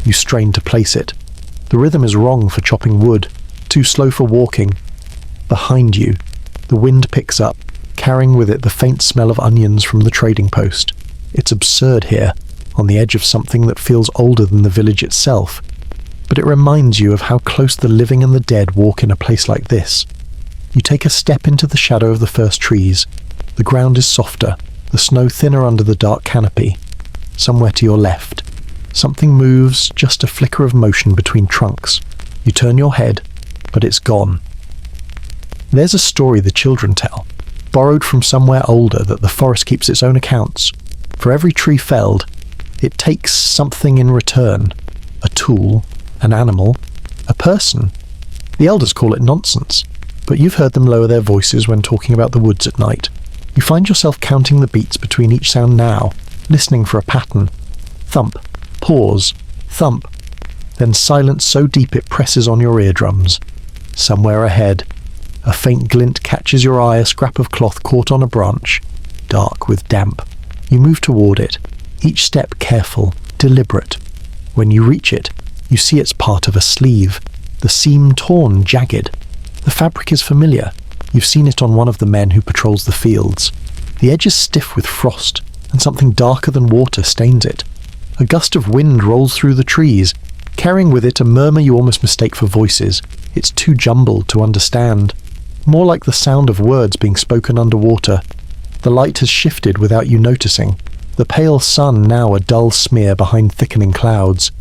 Speaker 1: You strain to place it. The rhythm is wrong for chopping wood, too slow for walking. Behind you, the wind picks up, carrying with it the faint smell of onions from the trading post. It's absurd here, on the edge of something that feels older than the village itself, but it reminds you of how close the living and the dead walk in a place like this. You take a step into the shadow of the first trees. The ground is softer, the snow thinner under the dark canopy. Somewhere to your left, something moves, just a flicker of motion between trunks. You turn your head, but it's gone. There's a story the children tell, borrowed from somewhere older, that the forest keeps its own accounts. For every tree felled, it takes something in return. A tool, an animal, a person. The elders call it nonsense, but you've heard them lower their voices when talking about the woods at night. You find yourself counting the beats between each sound now, listening for a pattern. Thump, pause, thump, then silence so deep it presses on your eardrums. Somewhere ahead, a faint glint catches your eye, a scrap of cloth caught on a branch, dark with damp. You move toward it, each step careful, deliberate. When you reach it, you see it's part of a sleeve, the seam torn, jagged. The fabric is familiar. You've seen it on one of the men who patrols the fields. The edge is stiff with frost, and something darker than water stains it. A gust of wind rolls through the trees, carrying with it a murmur you almost mistake for voices. It's too jumbled to understand. More like the sound of words being spoken underwater. The light has shifted without you noticing. The pale sun now a dull smear behind thickening clouds.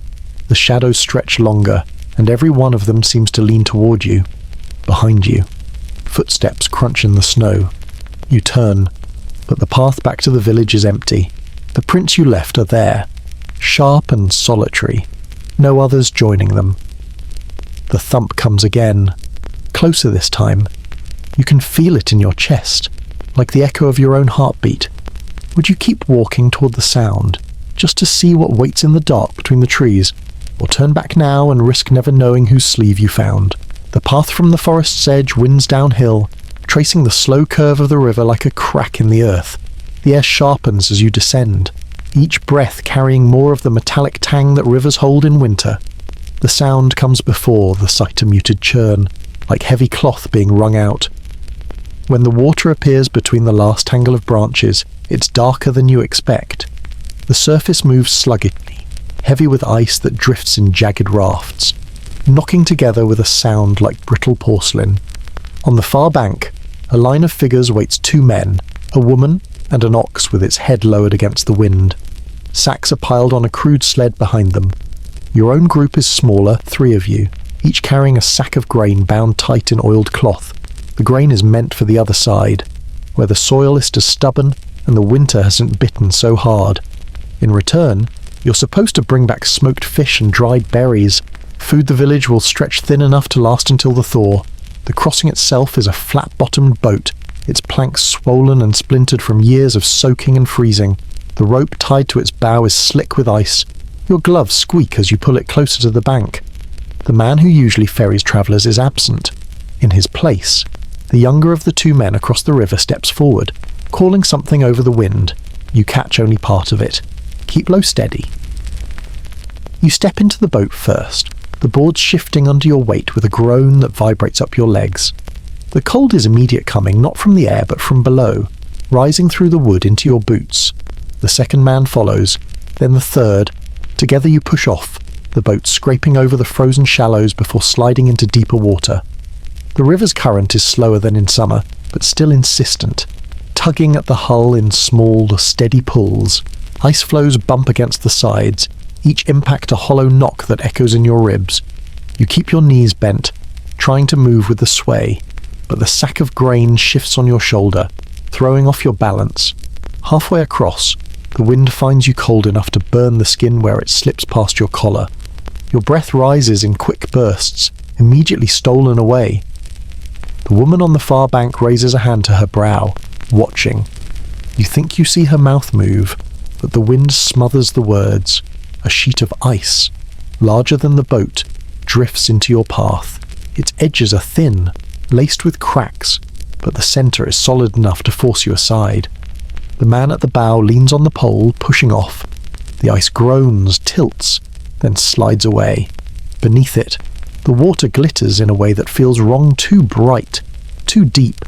Speaker 1: The shadows stretch longer, and every one of them seems to lean toward you. Behind you, footsteps crunch in the snow. You turn, but the path back to the village is empty. The prints you left are there, sharp and solitary, no others joining them. The thump comes again, closer this time. You can feel it in your chest, like the echo of your own heartbeat. Would you keep walking toward the sound, just to see what waits in the dark between the trees, or turn back now and risk never knowing whose sleeve you found? The path from the forest's edge winds downhill, tracing the slow curve of the river like a crack in the earth. The air sharpens as you descend, each breath carrying more of the metallic tang that rivers hold in winter. The sound comes before the sight a muted churn, like heavy cloth being wrung out. When the water appears between the last tangle of branches, it's darker than you expect. The surface moves sluggishly, heavy with ice that drifts in jagged rafts, knocking together with a sound like brittle porcelain. On the far bank, a line of figures waits 2 men, a woman and an ox with its head lowered against the wind. Sacks are piled on a crude sled behind them. Your own group is smaller, 3 of you, each carrying a sack of grain bound tight in oiled cloth. The grain is meant for the other side, where the soil is still stubborn and the winter hasn't bitten so hard. In return, you're supposed to bring back smoked fish and dried berries. Food the village will stretch thin enough to last until the thaw. The crossing itself is a flat-bottomed boat, its planks swollen and splintered from years of soaking and freezing. The rope tied to its bow is slick with ice. Your gloves squeak as you pull it closer to the bank. The man who usually ferries travellers is absent. In his place, the younger of the 2 men across the river steps forward, calling something over the wind. You catch only part of it. Keep low steady. You step into the boat first, the boards shifting under your weight with a groan that vibrates up your legs. The cold is immediate coming, not from the air but from below, rising through the wood into your boots. The second man follows, then the third. Together you push off, the boat scraping over the frozen shallows before sliding into deeper water. The river's current is slower than in summer, but still insistent, tugging at the hull in small, steady pulls. Ice floes bump against the sides, each impact a hollow knock that echoes in your ribs. You keep your knees bent, trying to move with the sway, but the sack of grain shifts on your shoulder, throwing off your balance. Halfway across, the wind finds you cold enough to burn the skin where it slips past your collar. Your breath rises in quick bursts, immediately stolen away. The woman on the far bank raises a hand to her brow, watching. You think you see her mouth move, but the wind smothers the words. A sheet of ice, larger than the boat, drifts into your path. Its edges are thin, laced with cracks, but the centre is solid enough to force you aside. The man at the bow leans on the pole, pushing off. The ice groans, tilts, then slides away. Beneath it, the water glitters in a way that feels wrong, too bright, too deep.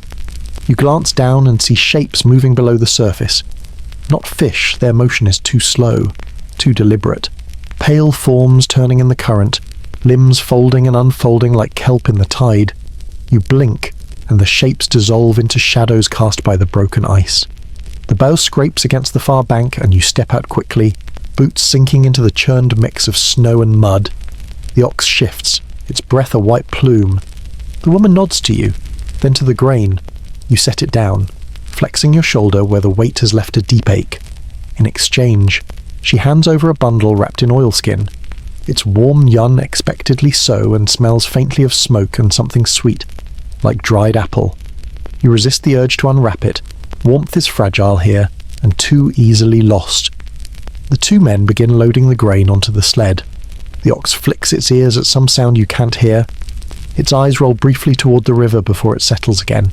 Speaker 1: You glance down and see shapes moving below the surface. Not fish, their motion is too slow, too deliberate. Pale forms turning in the current, limbs folding and unfolding like kelp in the tide. You blink, and the shapes dissolve into shadows cast by the broken ice. The bow scrapes against the far bank and you step out quickly, boots sinking into the churned mix of snow and mud. The ox shifts, its breath a white plume. The woman nods to you, then to the grain. You set it down, flexing your shoulder where the weight has left a deep ache. In exchange, she hands over a bundle wrapped in oilskin. It's warm yun expectedly so and smells faintly of smoke and something sweet, like dried apple. You resist the urge to unwrap it. Warmth is fragile here, and too easily lost. The 2 men begin loading the grain onto the sled. The ox flicks its ears at some sound you can't hear. Its eyes roll briefly toward the river before it settles again.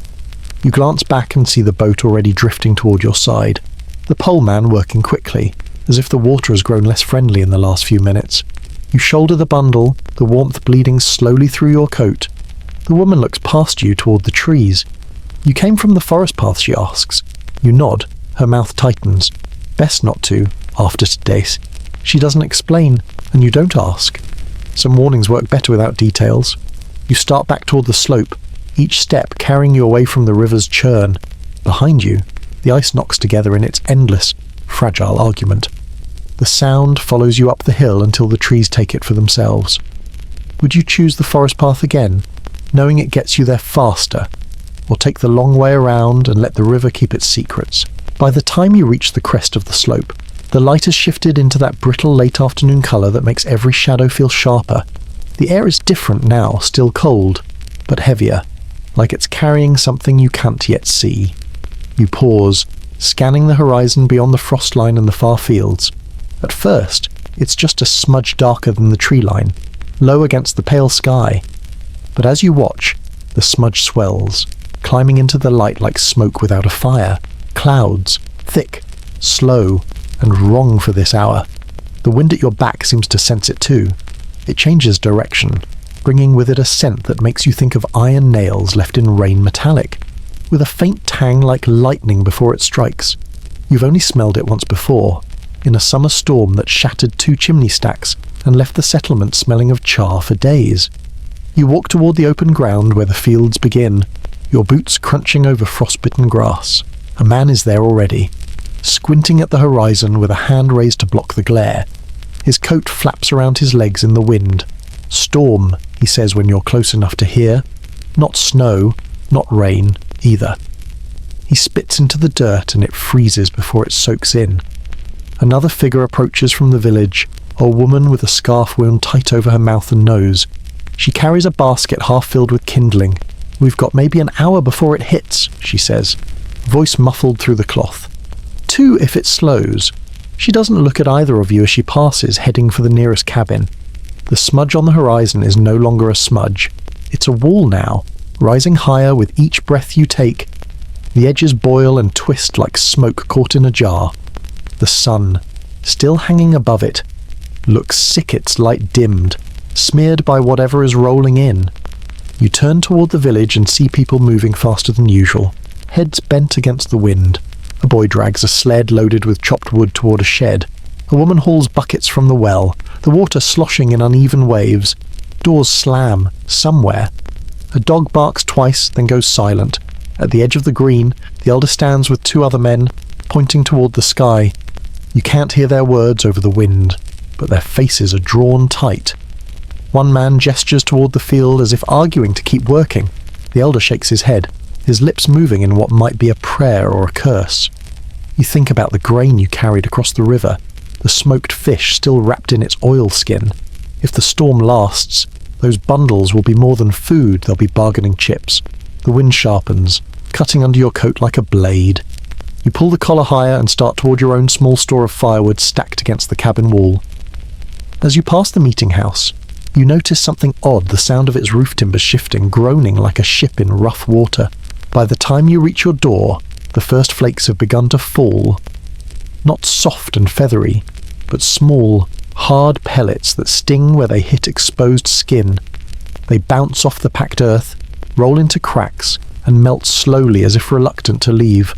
Speaker 1: You glance back and see the boat already drifting toward your side. The poleman working quickly, as if the water has grown less friendly in the last few minutes. You shoulder the bundle, the warmth bleeding slowly through your coat. The woman looks past you toward the trees. You came from the forest path, she asks. You nod, her mouth tightens. Best not to, after today. She doesn't explain, and you don't ask. Some warnings work better without details. You start back toward the slope, each step carrying you away from the river's churn. Behind you, the ice knocks together in its endless, fragile argument. The sound follows you up the hill until the trees take it for themselves. Would you choose the forest path again, knowing it gets you there faster, or take the long way around and let the river keep its secrets? By the time you reach the crest of the slope, the light has shifted into that brittle late afternoon colour that makes every shadow feel sharper. The air is different now, still cold, but heavier, like it's carrying something you can't yet see. You pause, scanning the horizon beyond the frost line and the far fields. At first, it's just a smudge darker than the tree line, low against the pale sky. But as you watch, the smudge swells, climbing into the light like smoke without a fire. Clouds, thick, slow, and wrong for this hour. The wind at your back seems to sense it too. It changes direction, bringing with it a scent that makes you think of iron nails left in rain metallic, with a faint tang like lightning before it strikes. You've only smelled it once before, in a summer storm that shattered 2 chimney stacks and left the settlement smelling of char for days. You walk toward the open ground where the fields begin, your boots crunching over frostbitten grass. A man is there already, squinting at the horizon with a hand raised to block the glare. His coat flaps around his legs in the wind. Storm, he says when you're close enough to hear. Not snow, not rain, either. He spits into the dirt and it freezes before it soaks in. Another figure approaches from the village, a woman with a scarf wound tight over her mouth and nose. She carries a basket half filled with kindling. "We've got maybe an hour before it hits," she says, voice muffled through the cloth. 2 if it slows. She doesn't look at either of you as she passes, heading for the nearest cabin. The smudge on the horizon is no longer a smudge. It's a wall now, rising higher with each breath you take. The edges boil and twist like smoke caught in a jar. The sun, still hanging above it, looks sick, its light dimmed, smeared by whatever is rolling in. You turn toward the village and see people moving faster than usual, heads bent against the wind. A boy drags a sled loaded with chopped wood toward a shed. A woman hauls buckets from the well, the water sloshing in uneven waves. Doors slam, somewhere. A dog barks twice, then goes silent. At the edge of the green, the elder stands with 2 other men, pointing toward the sky. You can't hear their words over the wind, but their faces are drawn tight. One man gestures toward the field as if arguing to keep working. The elder shakes his head, his lips moving in what might be a prayer or a curse. You think about the grain you carried across the river, the smoked fish still wrapped in its oil skin. If the storm lasts, those bundles will be more than food, they'll be bargaining chips. The wind sharpens, cutting under your coat like a blade. You pull the collar higher and start toward your own small store of firewood stacked against the cabin wall. As you pass the meeting house, you notice something odd, the sound of its roof timbers shifting, groaning like a ship in rough water. By the time you reach your door, the first flakes have begun to fall. Not soft and feathery, but small, hard pellets that sting where they hit exposed skin. They bounce off the packed earth, roll into cracks, and melt slowly as if reluctant to leave.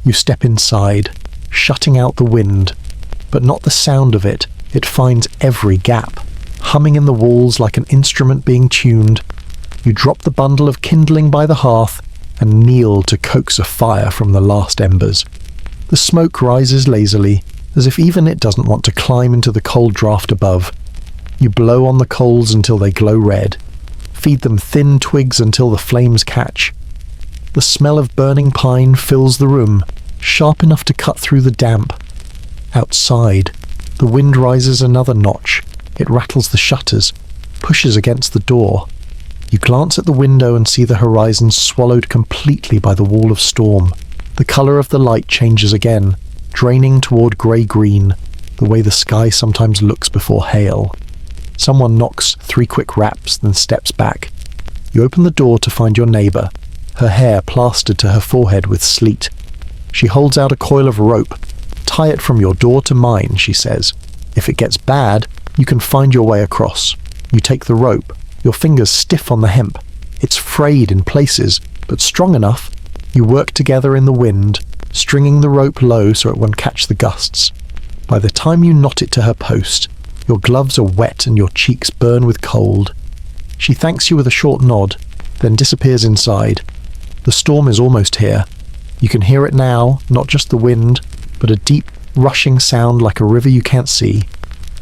Speaker 1: You step inside, shutting out the wind, but not the sound of it. It finds every gap, humming in the walls like an instrument being tuned. You drop the bundle of kindling by the hearth and kneel to coax a fire from the last embers. The smoke rises lazily, as if even it doesn't want to climb into the cold draft above. You blow on the coals until they glow red, feed them thin twigs until the flames catch. The smell of burning pine fills the room, sharp enough to cut through the damp. Outside, the wind rises another notch. It rattles the shutters, pushes against the door. You glance at the window and see the horizon swallowed completely by the wall of storm. The colour of the light changes again, draining toward grey-green, the way the sky sometimes looks before hail. Someone knocks 3 quick raps, then steps back. You open the door to find your neighbour, her hair plastered to her forehead with sleet. She holds out a coil of rope. "Tie it from your door to mine," she says. "If it gets bad, you can find your way across." You take the rope, your fingers stiff on the hemp. It's frayed in places, but strong enough. You work together in the wind, stringing the rope low so it won't catch the gusts. By the time you knot it to her post, your gloves are wet and your cheeks burn with cold. She thanks you with a short nod, then disappears inside. The storm is almost here. You can hear it now, not just the wind, but a deep, rushing sound like a river you can't see.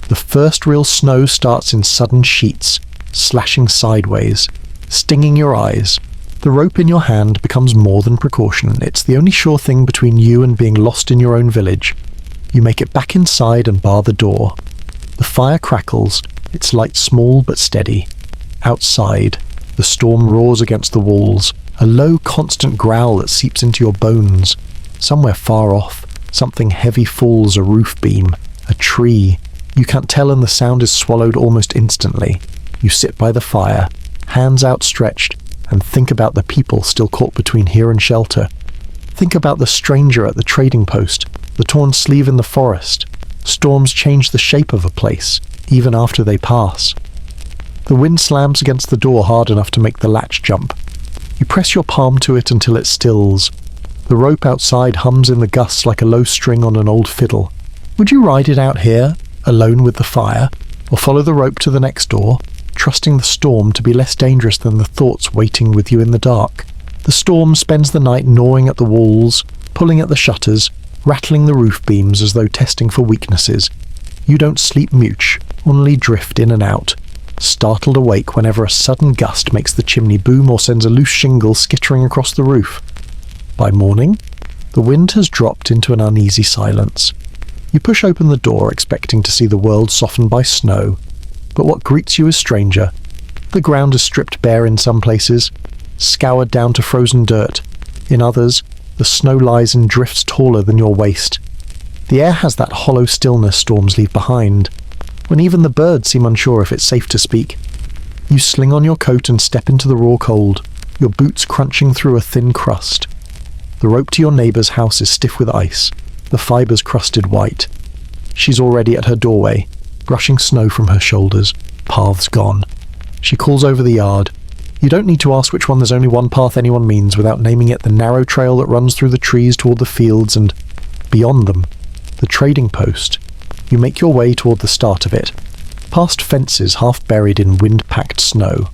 Speaker 1: The first real snow starts in sudden sheets, slashing sideways, stinging your eyes. The rope in your hand becomes more than precaution. It's the only sure thing between you and being lost in your own village. You make it back inside and bar the door. The fire crackles, its light small but steady. Outside, the storm roars against the walls, a low, constant growl that seeps into your bones. Somewhere far off, something heavy falls, a roof beam, a tree. You can't tell, and the sound is swallowed almost instantly. You sit by the fire, hands outstretched, and think about the people still caught between here and shelter. Think about the stranger at the trading post, the torn sleeve in the forest. Storms change the shape of a place, even after they pass. The wind slams against the door hard enough to make the latch jump. You press your palm to it until it stills. The rope outside hums in the gusts like a low string on an old fiddle. Would you ride it out here, alone with the fire, or follow the rope to the next door, trusting the storm to be less dangerous than the thoughts waiting with you in the dark? The storm spends the night gnawing at the walls, pulling at the shutters, rattling the roof beams as though testing for weaknesses. You don't sleep much, only drift in and out, startled awake whenever a sudden gust makes the chimney boom or sends a loose shingle skittering across the roof. By morning, the wind has dropped into an uneasy silence. You push open the door expecting to see the world softened by snow, but what greets you is stranger. The ground is stripped bare in some places, scoured down to frozen dirt. In others, the snow lies in drifts taller than your waist. The air has that hollow stillness storms leave behind, when even the birds seem unsure if it's safe to speak. You sling on your coat and step into the raw cold, your boots crunching through a thin crust. The rope to your neighbour's house is stiff with ice, the fibres crusted white. She's already at her doorway, brushing snow from her shoulders, paths gone. She calls over the yard. You don't need to ask which one. There's only one path anyone means without naming it: the narrow trail that runs through the trees toward the fields and, beyond them, the trading post. You make your way toward the start of it, past fences half buried in wind-packed snow.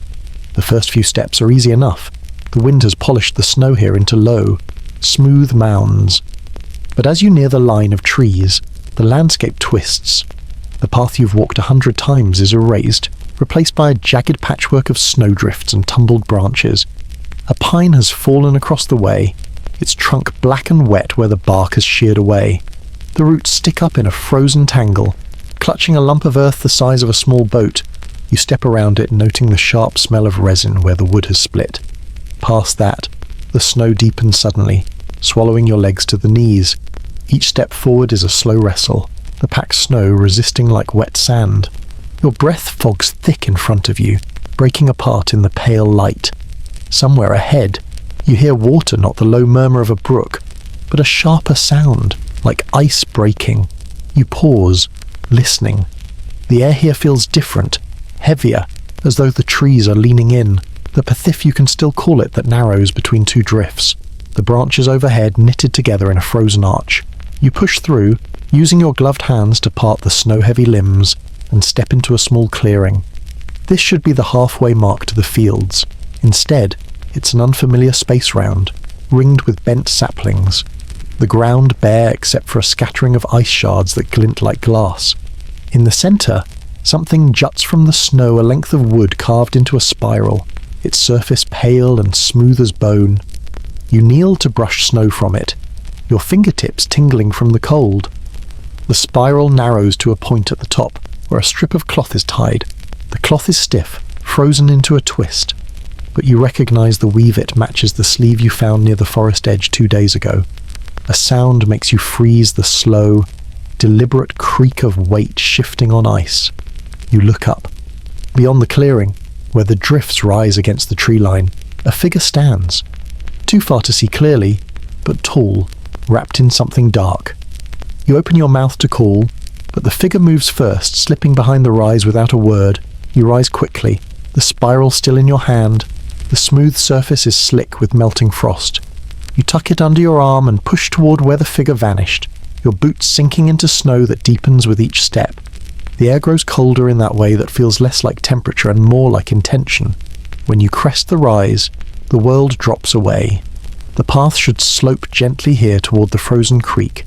Speaker 1: The first few steps are easy enough. The wind has polished the snow here into low, smooth mounds. But as you near the line of trees, the landscape twists. The path you've walked 100 times is erased, replaced by a jagged patchwork of snowdrifts and tumbled branches. A pine has fallen across the way, its trunk black and wet where the bark has sheared away. The roots stick up in a frozen tangle, clutching a lump of earth the size of a small boat. You step around it, noting the sharp smell of resin where the wood has split. Past that, the snow deepens suddenly, swallowing your legs to the knees. Each step forward is a slow wrestle, the packed snow resisting like wet sand. Your breath fogs thick in front of you, breaking apart in the pale light. Somewhere ahead, you hear water, not the low murmur of a brook, but a sharper sound, like ice breaking. You pause, listening. The air here feels different, heavier, as though the trees are leaning in. The pithith, you can still call it, that narrows between two drifts. The branches overhead knitted together in a frozen arch. You push through, using your gloved hands to part the snow-heavy limbs, and step into a small clearing. This should be the halfway mark to the fields. Instead, it's an unfamiliar space round, ringed with bent saplings. The ground bare except for a scattering of ice shards that glint like glass. In the centre, something juts from the snow, a length of wood carved into a spiral, its surface pale and smooth as bone. You kneel to brush snow from it, your fingertips tingling from the cold. The spiral narrows to a point at the top, where a strip of cloth is tied. The cloth is stiff, frozen into a twist, but you recognise the weave it matches the sleeve you found near the forest edge 2 days ago. A sound makes you freeze, the slow, deliberate creak of weight shifting on ice. You look up. Beyond the clearing, where the drifts rise against the tree line, a figure stands. Too far to see clearly, but tall, wrapped in something dark. You open your mouth to call, but the figure moves first, slipping behind the rise without a word. You rise quickly, the spiral still in your hand. The smooth surface is slick with melting frost. You tuck it under your arm and push toward where the figure vanished, your boots sinking into snow that deepens with each step. The air grows colder in that way that feels less like temperature and more like intention. When you crest the rise, the world drops away. The path should slope gently here toward the frozen creek,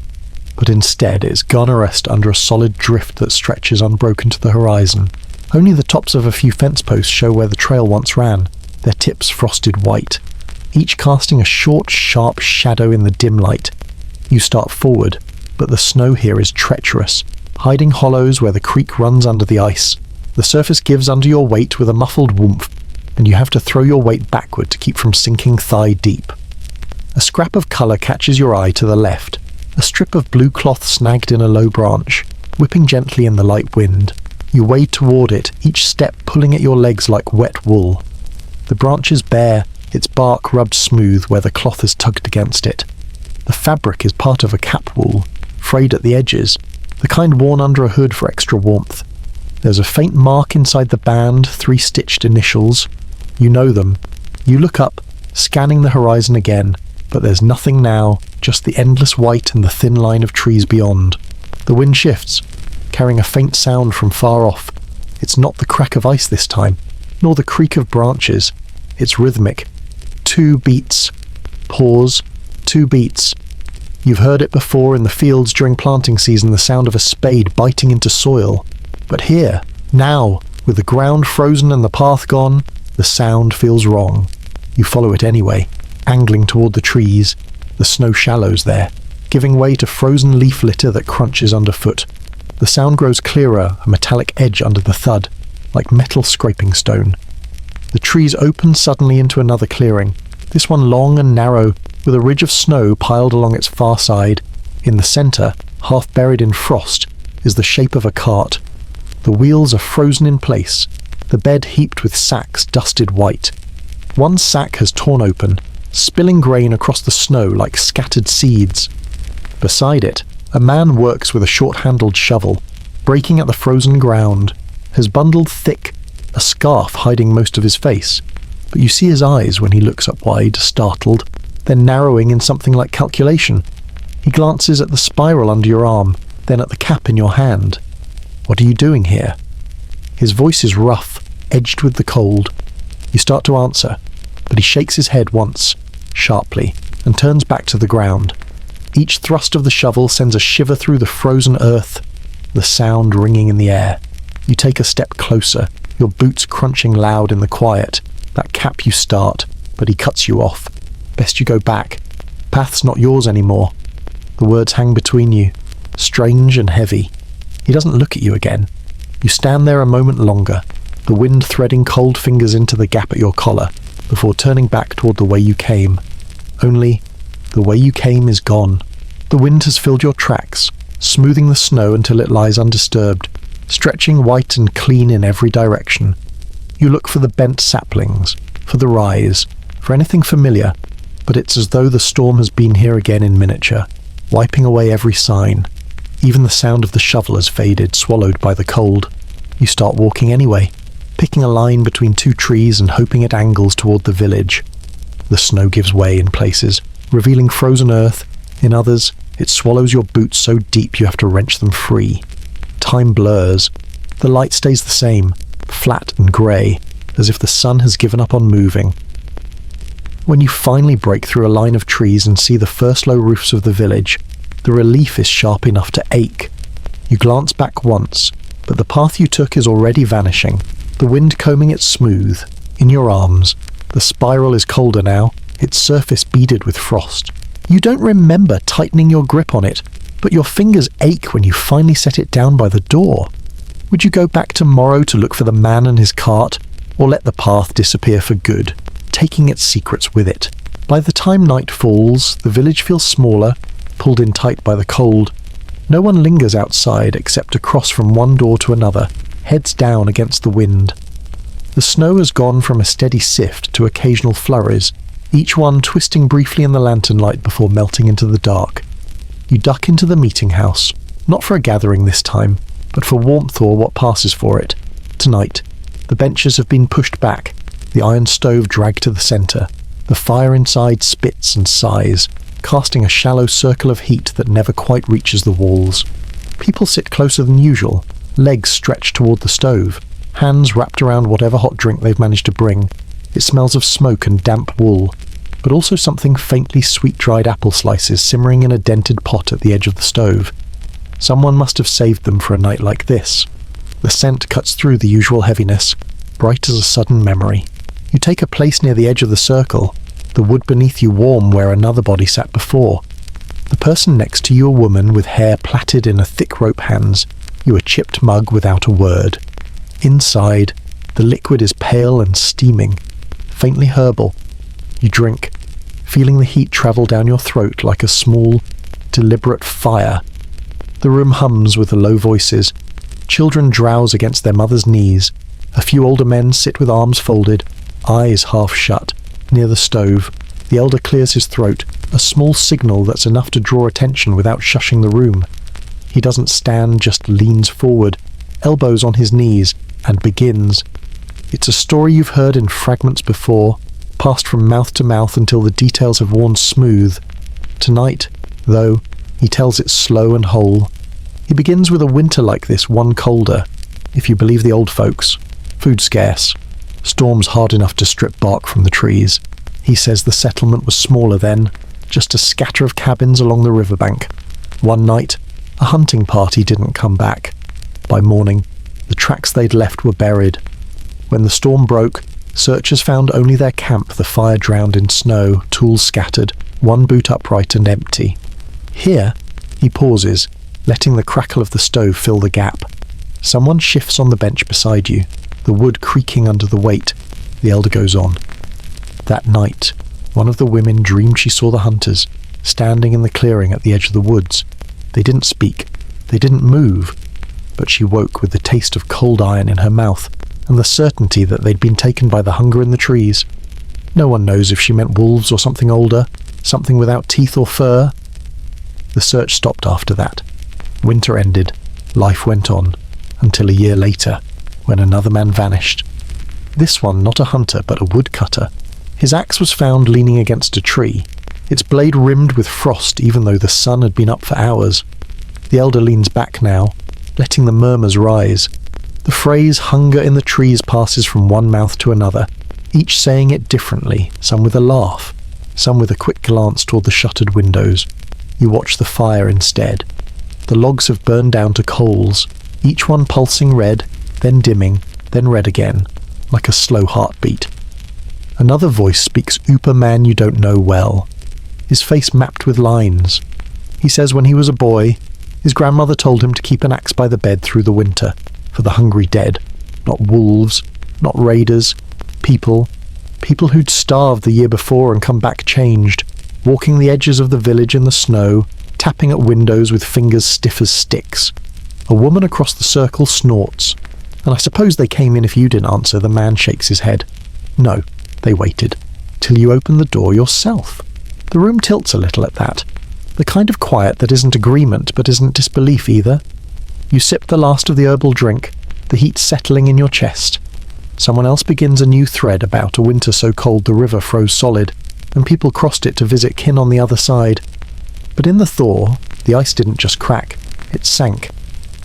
Speaker 1: but instead it's gone to rest under a solid drift that stretches unbroken to the horizon. Only the tops of a few fence posts show where the trail once ran, their tips frosted white, each casting a short, sharp shadow in the dim light. You start forward, but the snow here is treacherous, hiding hollows where the creek runs under the ice. The surface gives under your weight with a muffled whoomph, and you have to throw your weight backward to keep from sinking thigh deep. A scrap of colour catches your eye to the left, a strip of blue cloth snagged in a low branch, whipping gently in the light wind. You wade toward it, each step pulling at your legs like wet wool. The branch is bare, its bark rubbed smooth where the cloth has tugged against it. The fabric is part of a cap wool, frayed at the edges, the kind worn under a hood for extra warmth. There's a faint mark inside the band, 3 stitched initials. You know them. You look up, scanning the horizon again, but there's nothing now, just the endless white and the thin line of trees beyond. The wind shifts, carrying a faint sound from far off. It's not the crack of ice this time, nor the creak of branches. It's rhythmic. 2 beats. Pause. 2 beats. You've heard it before in the fields during planting season, the sound of a spade biting into soil. But here, now, with the ground frozen and the path gone, the sound feels wrong. You follow it anyway, angling toward the trees, the snow shallows there, giving way to frozen leaf litter that crunches underfoot. The sound grows clearer, a metallic edge under the thud, like metal scraping stone. The trees open suddenly into another clearing, this one long and narrow, with a ridge of snow piled along its far side. In the centre, half buried in frost, is the shape of a cart. The wheels are frozen in place, the bed heaped with sacks dusted white. One sack has torn open, spilling grain across the snow like scattered seeds. Beside it, a man works with a short-handled shovel, breaking at the frozen ground, has bundled thick, a scarf hiding most of his face, but you see his eyes when he looks up wide, startled, then narrowing in something like calculation. He glances at the spiral under your arm, then at the cap in your hand. What are you doing here? His voice is rough, edged with the cold. You start to answer, but he shakes his head once, sharply, and turns back to the ground. Each thrust of the shovel sends a shiver through the frozen earth, the sound ringing in the air. You take a step closer, your boots crunching loud in the quiet. That cap you start, but he cuts you off. Best you go back. Path's not yours anymore. The words hang between you, strange and heavy. He doesn't look at you again. You stand there a moment longer, the wind threading cold fingers into the gap at your collar, before turning back toward the way you came. Only, the way you came is gone. The wind has filled your tracks, smoothing the snow until it lies undisturbed, stretching white and clean in every direction. You look for the bent saplings, for the rise, for anything familiar, but it's as though the storm has been here again in miniature, wiping away every sign. Even the sound of the shovel has faded, swallowed by the cold. You start walking anyway, picking a line between 2 trees and hoping it angles toward the village. The snow gives way in places, revealing frozen earth. In others, it swallows your boots so deep you have to wrench them free. Time blurs. The light stays the same, flat and grey, as if the sun has given up on moving. When you finally break through a line of trees and see the first low roofs of the village, the relief is sharp enough to ache. You glance back once, but the path you took is already vanishing, the wind combing it smooth, in your arms. The spiral is colder now, its surface beaded with frost. You don't remember tightening your grip on it, but your fingers ache when you finally set it down by the door. Would you go back tomorrow to look for the man and his cart, or let the path disappear for good, taking its secrets with it? By the time night falls, the village feels smaller, pulled in tight by the cold. No one lingers outside except to cross from one door to another, heads down against the wind. The snow has gone from a steady sift to occasional flurries, each one twisting briefly in the lantern light before melting into the dark. You duck into the meeting house, not for a gathering this time, but for warmth or what passes for it. Tonight, the benches have been pushed back, the iron stove dragged to the centre. The fire inside spits and sighs, casting a shallow circle of heat that never quite reaches the walls. People sit closer than usual, legs stretched toward the stove, hands wrapped around whatever hot drink they've managed to bring. It smells of smoke and damp wool, but also something faintly sweet-dried apple slices simmering in a dented pot at the edge of the stove. Someone must have saved them for a night like this. The scent cuts through the usual heaviness, bright as a sudden memory. You take a place near the edge of the circle, the wood beneath you warm where another body sat before. The person next to you a woman with hair plaited in a thick rope hands, you a chipped mug without a word. Inside, the liquid is pale and steaming, faintly herbal. You drink, feeling the heat travel down your throat like a small, deliberate fire. The room hums with the low voices. Children drowse against their mothers' knees. A few older men sit with arms folded, eyes half shut, Near the stove, the elder clears his throat, a small signal that's enough to draw attention without shushing the room. He doesn't stand, just leans forward, elbows on his knees, and begins. It's a story you've heard in fragments before, passed from mouth to mouth until the details have worn smooth. Tonight, though, he tells it slow and whole. He begins with a winter like this, one colder. If you believe the old folks, food scarce, storms hard enough to strip bark from the trees. He says the settlement was smaller then, just a scatter of cabins along the riverbank. One night, a hunting party didn't come back. By morning, the tracks they'd left were buried. When the storm broke, searchers found only their camp, the fire drowned in snow, tools scattered, one boot upright and empty. Here, he pauses, letting the crackle of the stove fill the gap. Someone shifts on the bench beside you, the wood creaking under the weight. The elder goes on. That night, one of the women dreamed she saw the hunters, standing in the clearing at the edge of the woods. They didn't speak, they didn't move, but she woke with the taste of cold iron in her mouth, and the certainty that they'd been taken by the hunger in the trees. No one knows if she meant wolves or something older, something without teeth or fur. The search stopped after that. Winter ended, life went on, until a year later, when another man vanished. This one not a hunter, but a woodcutter. His axe was found leaning against a tree, its blade rimmed with frost even though the sun had been up for hours. The elder leans back now, letting the murmurs rise. The phrase hunger in the trees passes from one mouth to another, each saying it differently, some with a laugh, some with a quick glance toward the shuttered windows. You watch the fire instead. The logs have burned down to coals, each one pulsing red, then dimming, then red again, like a slow heartbeat. Another voice speaks Ooper man you don't know well, his face mapped with lines. He says when he was a boy, his grandmother told him to keep an axe by the bed through the winter, for the hungry dead, not wolves, not raiders, people who'd starved the year before and come back changed, walking the edges of the village in the snow, tapping at windows with fingers stiff as sticks. A woman across the circle snorts, and I suppose they came in if you didn't answer. The man shakes his head. No, they waited, till you open the door yourself. The room tilts a little at that, the kind of quiet that isn't agreement but isn't disbelief either. You sip the last of the herbal drink, the heat settling in your chest. Someone else begins a new thread about a winter so cold the river froze solid, and people crossed it to visit kin on the other side. But in the thaw, the ice didn't just crack, it sank,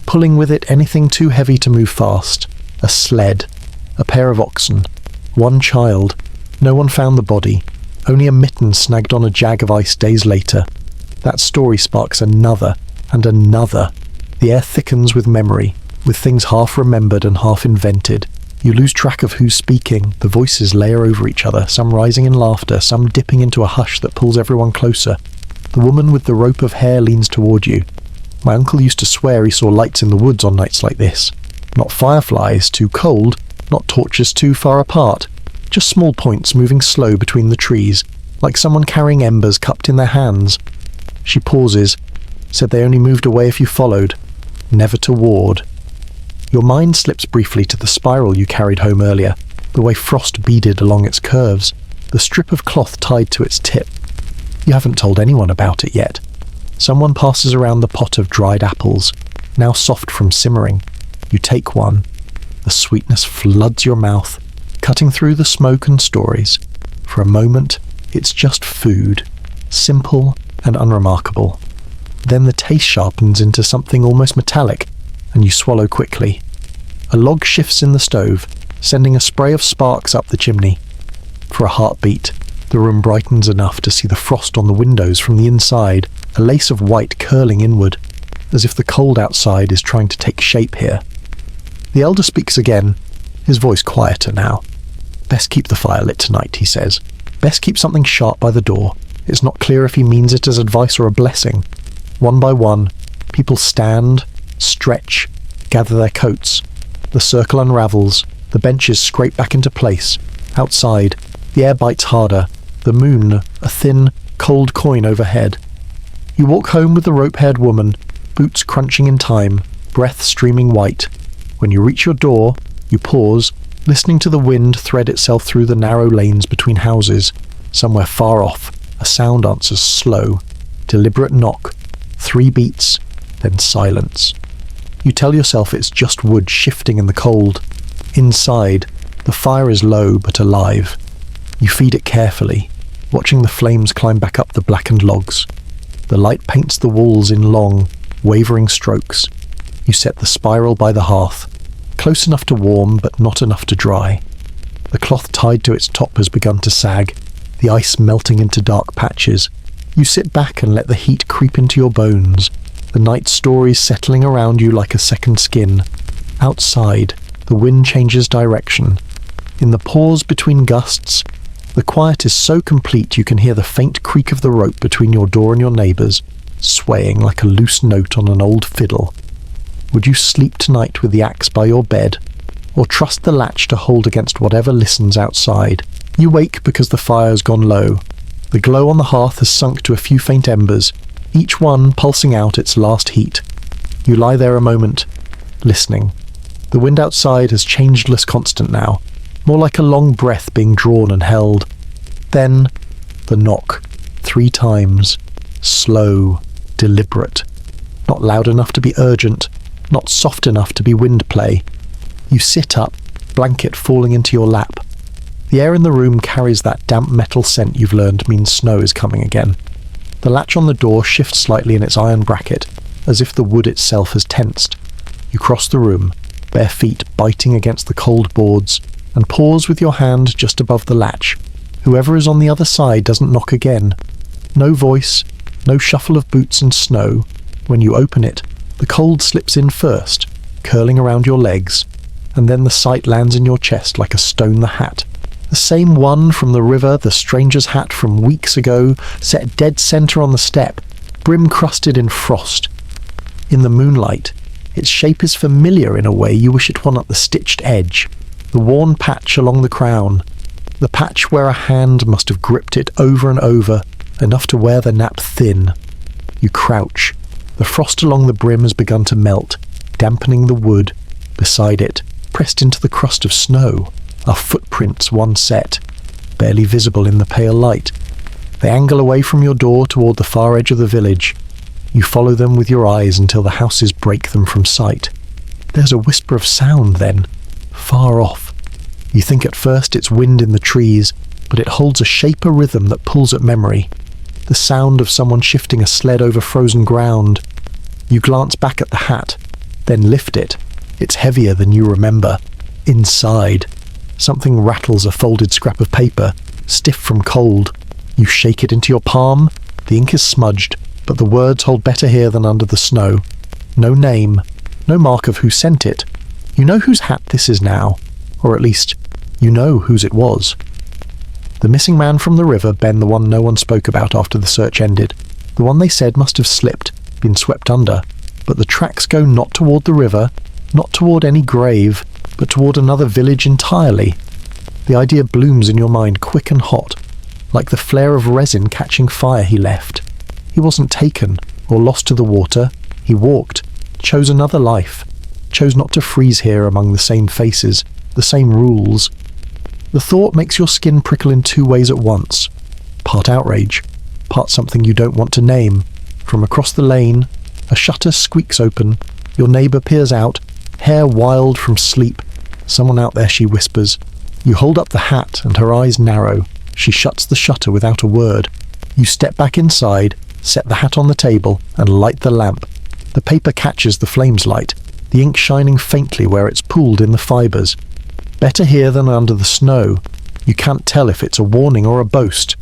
Speaker 1: pulling with it anything too heavy to move fast. A sled, a pair of oxen, one child. No one found the body, only a mitten snagged on a jag of ice days later. That story sparks another, and another. The air thickens with memory, with things half remembered and half invented. You lose track of who's speaking, the voices layer over each other, some rising in laughter, some dipping into a hush that pulls everyone closer. The woman with the rope of hair leans toward you. My uncle used to swear he saw lights in the woods on nights like this. Not fireflies too cold, not torches too far apart, just small points moving slow between the trees, like someone carrying embers cupped in their hands. She pauses, said they only moved away if you followed, never to ward. Your mind slips briefly to the spiral you carried home earlier, the way frost beaded along its curves, the strip of cloth tied to its tip. You haven't told anyone about it yet. Someone passes around the pot of dried apples, now soft from simmering. You take one. The sweetness floods your mouth, cutting through the smoke and stories. For a moment, it's just food, simple and unremarkable. Then the taste sharpens into something almost metallic, and you swallow quickly. A log shifts in the stove, sending a spray of sparks up the chimney. For a heartbeat, the room brightens enough to see the frost on the windows from the inside, a lace of white curling inward, as if the cold outside is trying to take shape here. The elder speaks again, his voice quieter now. Best keep the fire lit tonight, he says. Best keep something sharp by the door. It's not clear if he means it as advice or a blessing. One by one, people stand, stretch, gather their coats. The circle unravels, the benches scrape back into place. Outside, the air bites harder, the moon, a thin, cold coin overhead. You walk home with the rope-haired woman, boots crunching in time, breath streaming white. When you reach your door, you pause, listening to the wind thread itself through the narrow lanes between houses. Somewhere far off, a sound answers slow, deliberate knock, 3 beats, then silence. You tell yourself it's just wood shifting in the cold. Inside, the fire is low but alive. You feed it carefully, watching the flames climb back up the blackened logs. The light paints the walls in long, wavering strokes. You set the spiral by the hearth, close enough to warm but not enough to dry. The cloth tied to its top has begun to sag, the ice melting into dark patches. You sit back and let the heat creep into your bones, the night stories settling around you like a second skin. Outside, the wind changes direction. In the pause between gusts, the quiet is so complete you can hear the faint creak of the rope between your door and your neighbour's, swaying like a loose note on an old fiddle. Would you sleep tonight with the axe by your bed, or trust the latch to hold against whatever listens outside? You wake because the fire's gone low. The glow on the hearth has sunk to a few faint embers, each one pulsing out its last heat. You lie there a moment, listening. The wind outside has changeless constant now, more like a long breath being drawn and held. Then, the knock, 3 times, slow, deliberate, not loud enough to be urgent, not soft enough to be wind play. You sit up, blanket falling into your lap. The air in the room carries that damp metal scent you've learned means snow is coming again. The latch on the door shifts slightly in its iron bracket, as if the wood itself has tensed. You cross the room, bare feet biting against the cold boards, and pause with your hand just above the latch. Whoever is on the other side doesn't knock again. No voice, no shuffle of boots and snow. When you open it, the cold slips in first, curling around your legs, and then the sight lands in your chest like a stone the hat. The same one from the river, the stranger's hat from weeks ago, set dead centre on the step, brim crusted in frost. In the moonlight, its shape is familiar in a way you wish it won at the stitched edge, the worn patch along the crown, the patch where a hand must have gripped it over and over, enough to wear the nap thin. You crouch. The frost along the brim has begun to melt, dampening the wood. Beside it, pressed into the crust of snow, are footprints one set, barely visible in the pale light. They angle away from your door toward the far edge of the village. You follow them with your eyes until the houses break them from sight. There's a whisper of sound then, far off. You think at first it's wind in the trees, but it holds a shape, a rhythm that pulls at memory. The sound of someone shifting a sled over frozen ground. You glance back at the hat, then lift it. It's heavier than you remember. Inside, something rattles a folded scrap of paper, stiff from cold. You shake it into your palm. The ink is smudged, but the words hold better here than under the snow. No name, no mark of who sent it. You know whose hat this is now, or at least, you know whose it was. The missing man from the river, Ben, the one no one spoke about after the search ended. The one they said must have slipped, been swept under. But the tracks go not toward the river, not toward any grave, but toward another village entirely. The idea blooms in your mind quick and hot, like the flare of resin catching fire he left. He wasn't taken or lost to the water. He walked, chose another life, chose not to freeze here among the same faces, the same rules. The thought makes your skin prickle in 2 ways at once. Part outrage, part something you don't want to name. From across the lane, a shutter squeaks open. Your neighbour peers out, hair wild from sleep. Someone out there, she whispers. You hold up the hat and her eyes narrow. She shuts the shutter without a word. You step back inside, set the hat on the table, and light the lamp. The paper catches the flame's light, the ink shining faintly where it's pooled in the fibres. Better here than under the snow. You can't tell if it's a warning or a boast.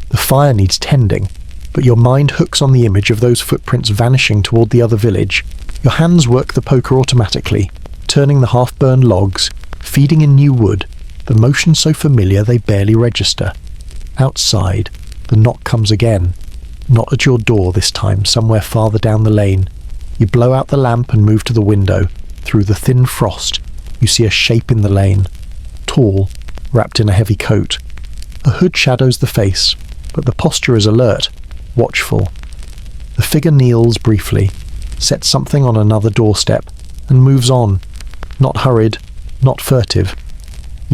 Speaker 1: The fire needs tending, but your mind hooks on the image of those footprints vanishing toward the other village. Your hands work the poker automatically, turning the half-burned logs, feeding in new wood, the motion so familiar they barely register. Outside, the knock comes again. Not at your door this time, somewhere farther down the lane. You blow out the lamp and move to the window. Through the thin frost, you see a shape in the lane. Tall, wrapped in a heavy coat. A hood shadows the face, but the posture is alert, watchful. The figure kneels briefly, sets something on another doorstep, and moves on. Not hurried, not furtive.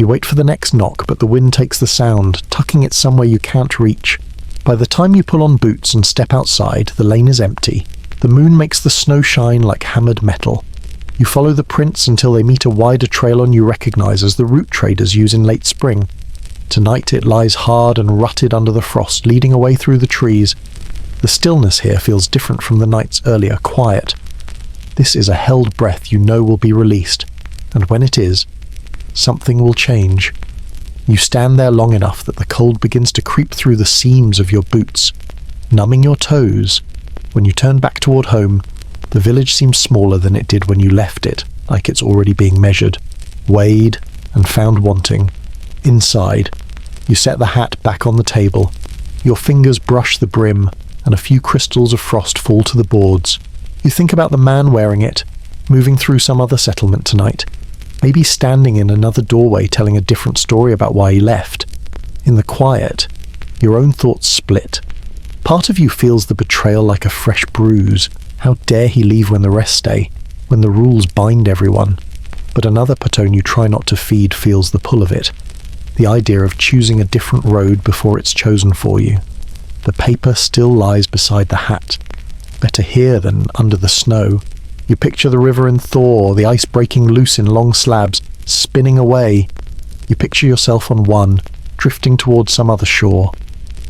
Speaker 1: You wait for the next knock, but the wind takes the sound, tucking it somewhere you can't reach. By the time you pull on boots and step outside, the lane is empty. The moon makes the snow shine like hammered metal. You follow the prints until they meet a wider trail you recognize as the route traders use in late spring. Tonight it lies hard and rutted under the frost, leading away through the trees. The stillness here feels different from the night's earlier quiet. This is a held breath you know will be released, and when it is, something will change. You stand there long enough that the cold begins to creep through the seams of your boots, numbing your toes. When you turn back toward home, the village seems smaller than it did when you left it, like it's already being measured, weighed, and found wanting. Inside, you set the hat back on the table. Your fingers brush the brim, and a few crystals of frost fall to the boards. You think about the man wearing it, moving through some other settlement tonight, maybe standing in another doorway telling a different story about why he left. In the quiet, your own thoughts split. Part of you feels the betrayal like a fresh bruise. How dare he leave when the rest stay, when the rules bind everyone? But another Patone you try not to feed feels the pull of it. The idea of choosing a different road before it's chosen for you. The paper still lies beside the hat. Better here than under the snow. You picture the river in thaw, the ice breaking loose in long slabs, spinning away. You picture yourself on one, drifting towards some other shore.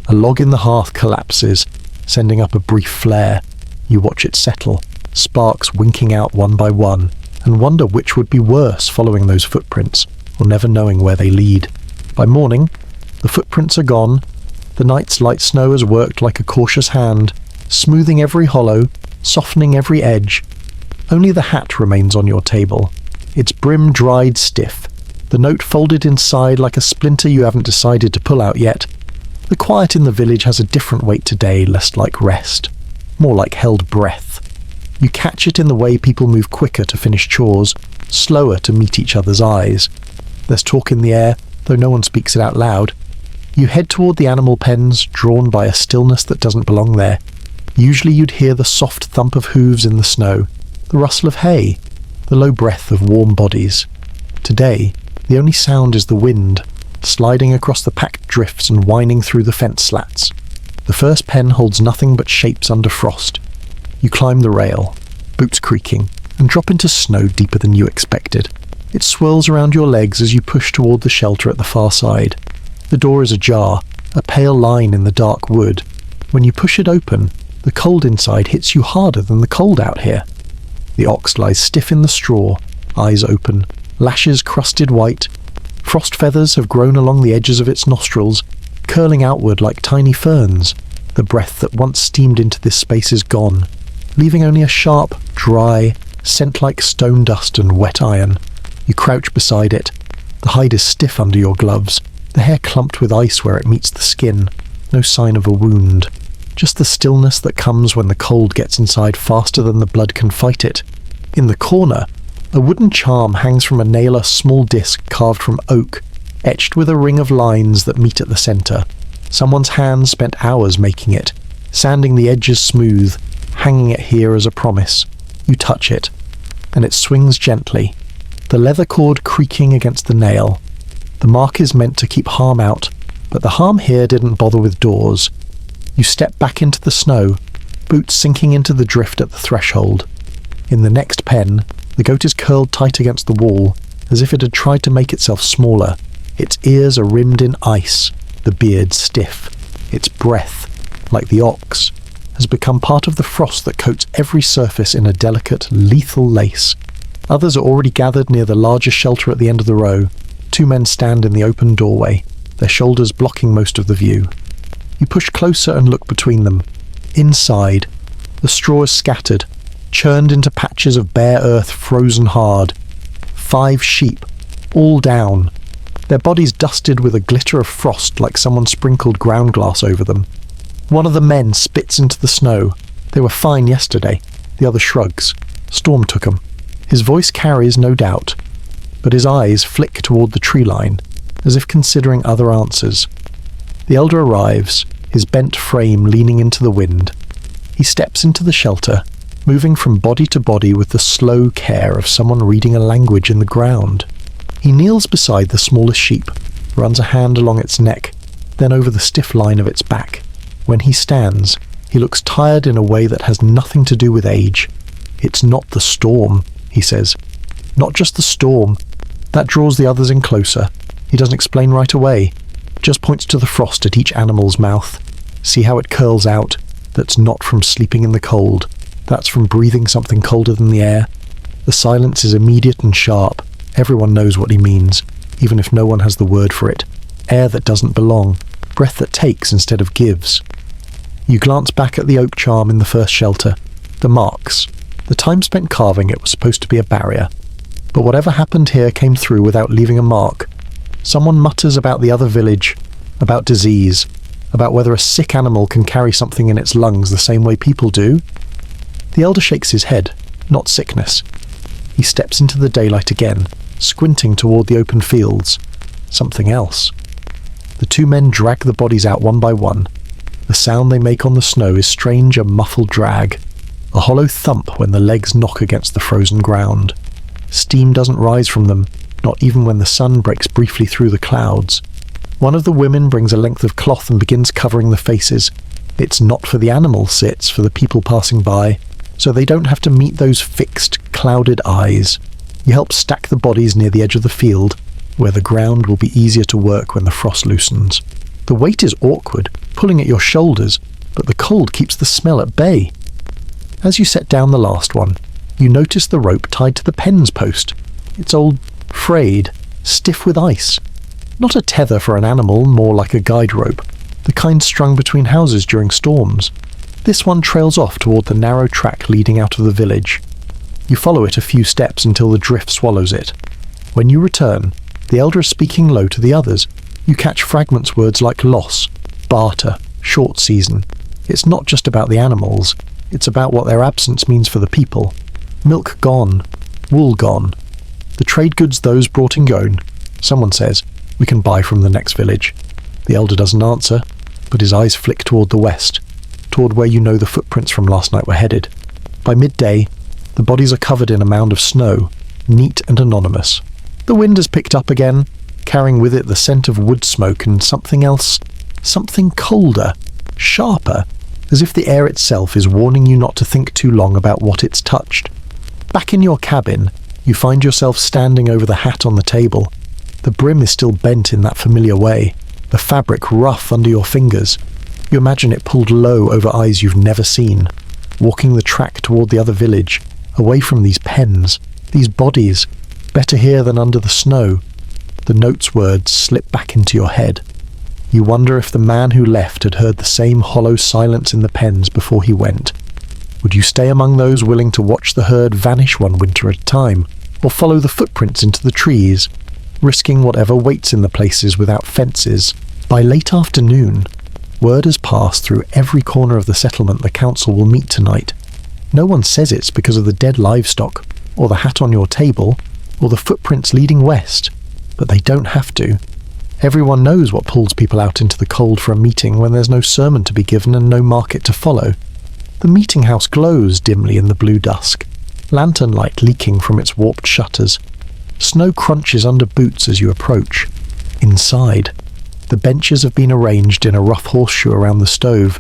Speaker 1: A log in the hearth collapses, sending up a brief flare. You watch it settle, sparks winking out one by one, and wonder which would be worse following those footprints, or never knowing where they lead. By morning, the footprints are gone. The night's light snow has worked like a cautious hand, smoothing every hollow, softening every edge. Only the hat remains on your table, its brim dried stiff, the note folded inside like a splinter you haven't decided to pull out yet. The quiet in the village has a different weight today, less like rest, more like held breath. You catch it in the way people move quicker to finish chores, slower to meet each other's eyes. There's talk in the air, though no one speaks it out loud. You head toward the animal pens, drawn by a stillness that doesn't belong there. Usually you'd hear the soft thump of hooves in the snow, the rustle of hay, the low breath of warm bodies. Today, the only sound is the wind, sliding across the packed drifts and whining through the fence slats. The first pen holds nothing but shapes under frost. You climb the rail, boots creaking, and drop into snow deeper than you expected. It swirls around your legs as you push toward the shelter at the far side. The door is ajar, a pale line in the dark wood. When you push it open, the cold inside hits you harder than the cold out here. The ox lies stiff in the straw, eyes open, lashes crusted white. Frost feathers have grown along the edges of its nostrils, curling outward like tiny ferns. The breath that once steamed into this space is gone, leaving only a sharp, dry, scent like stone dust and wet iron. You crouch beside it. The hide is stiff under your gloves, the hair clumped with ice where it meets the skin. No sign of a wound. Just the stillness that comes when the cold gets inside faster than the blood can fight it. In the corner, a wooden charm hangs from a nail, a small disc carved from oak, etched with a ring of lines that meet at the centre. Someone's hands spent hours making it, sanding the edges smooth, hanging it here as a promise. You touch it, and it swings gently, the leather cord creaking against the nail. The mark is meant to keep harm out, but the harm here didn't bother with doors. You step back into the snow, boots sinking into the drift at the threshold. In the next pen, the goat is curled tight against the wall, as if it had tried to make itself smaller. Its ears are rimmed in ice, the beard stiff. Its breath, like the ox, has become part of the frost that coats every surface in a delicate, lethal lace. Others are already gathered near the larger shelter at the end of the row. Two men stand in the open doorway, their shoulders blocking most of the view. You push closer and look between them. Inside, the straw is scattered, churned into patches of bare earth frozen hard. 5 sheep, all down, their bodies dusted with a glitter of frost like someone sprinkled ground glass over them. One of the men spits into the snow. They were fine yesterday. The other shrugs. Storm took 'em. His voice carries, no doubt, but his eyes flick toward the tree line, as if considering other answers. The elder arrives, his bent frame leaning into the wind. He steps into the shelter, moving from body to body with the slow care of someone reading a language in the ground. He kneels beside the smallest sheep, runs a hand along its neck, then over the stiff line of its back. When he stands, he looks tired in a way that has nothing to do with age. "It's not the storm," he says. "Not just the storm. That draws the others in closer." He doesn't explain right away, just points to the frost at each animal's mouth. "See how it curls out? That's not from sleeping in the cold. That's from breathing something colder than the air." The silence is immediate and sharp. Everyone knows what he means, even if no one has the word for it. Air that doesn't belong, breath that takes instead of gives. You glance back at the oak charm in the first shelter. The marks. The time spent carving it was supposed to be a barrier. But whatever happened here came through without leaving a mark. Someone mutters about the other village, about disease, about whether a sick animal can carry something in its lungs the same way people do. The elder shakes his head, not sickness. He steps into the daylight again, squinting toward the open fields. Something else. The two men drag the bodies out one by one. The sound they make on the snow is strange, a muffled drag. A hollow thump when the legs knock against the frozen ground. Steam doesn't rise from them, not even when the sun breaks briefly through the clouds. One of the women brings a length of cloth and begins covering the faces. It's not for the animals, it's for the people passing by, so they don't have to meet those fixed, clouded eyes. You help stack the bodies near the edge of the field, where the ground will be easier to work when the frost loosens. The weight is awkward, pulling at your shoulders, but the cold keeps the smell at bay. As you set down the last one, you notice the rope tied to the pens post. It's old, frayed, stiff with ice. Not a tether for an animal, more like a guide rope, the kind strung between houses during storms. This one trails off toward the narrow track leading out of the village. You follow it a few steps until the drift swallows it. When you return, the elder is speaking low to the others. You catch fragments words like loss, barter, short season. It's not just about the animals, it's about what their absence means for the people. Milk gone, wool gone. The trade goods those brought and gone. Someone says, "We can buy from the next village." The elder doesn't answer, but his eyes flick toward the west, toward where you know the footprints from last night were headed. By midday, the bodies are covered in a mound of snow, neat and anonymous. The wind has picked up again, carrying with it the scent of wood smoke and something else, something colder, sharper, as if the air itself is warning you not to think too long about what it's touched. Back in your cabin, you find yourself standing over the hat on the table. The brim is still bent in that familiar way, the fabric rough under your fingers. You imagine it pulled low over eyes you've never seen, walking the track toward the other village, away from these pens, these bodies, better here than under the snow. The note's words slip back into your head. You wonder if the man who left had heard the same hollow silence in the pens before he went. Would you stay among those willing to watch the herd vanish one winter at a time, or follow the footprints into the trees, risking whatever waits in the places without fences? By late afternoon, word has passed through every corner of the settlement the council will meet tonight. No one says it's because of the dead livestock, or the hat on your table, or the footprints leading west, but they don't have to. Everyone knows what pulls people out into the cold for a meeting when there's no sermon to be given and no market to follow. The meeting house glows dimly in the blue dusk, lantern light leaking from its warped shutters. Snow crunches under boots as you approach. Inside, the benches have been arranged in a rough horseshoe around the stove.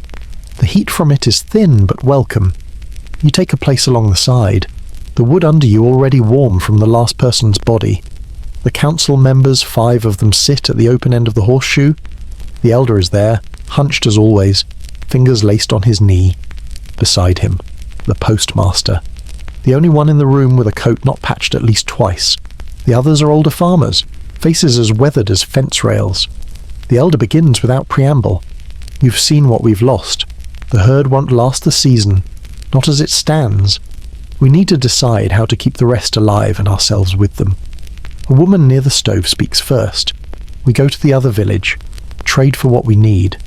Speaker 1: The heat from it is thin but welcome. You take a place along the side, the wood under you already warm from the last person's body. The council members, 5 of them, sit at the open end of the horseshoe. The elder is there, hunched as always, fingers laced on his knee. Beside him, the postmaster, the only one in the room with a coat not patched at least twice. The others are older farmers, faces as weathered as fence rails. The elder begins without preamble. You've seen what we've lost. The herd won't last the season, not as it stands. We need to decide how to keep the rest alive and ourselves with them. A woman near the stove speaks first. We go to the other village, trade for what we need.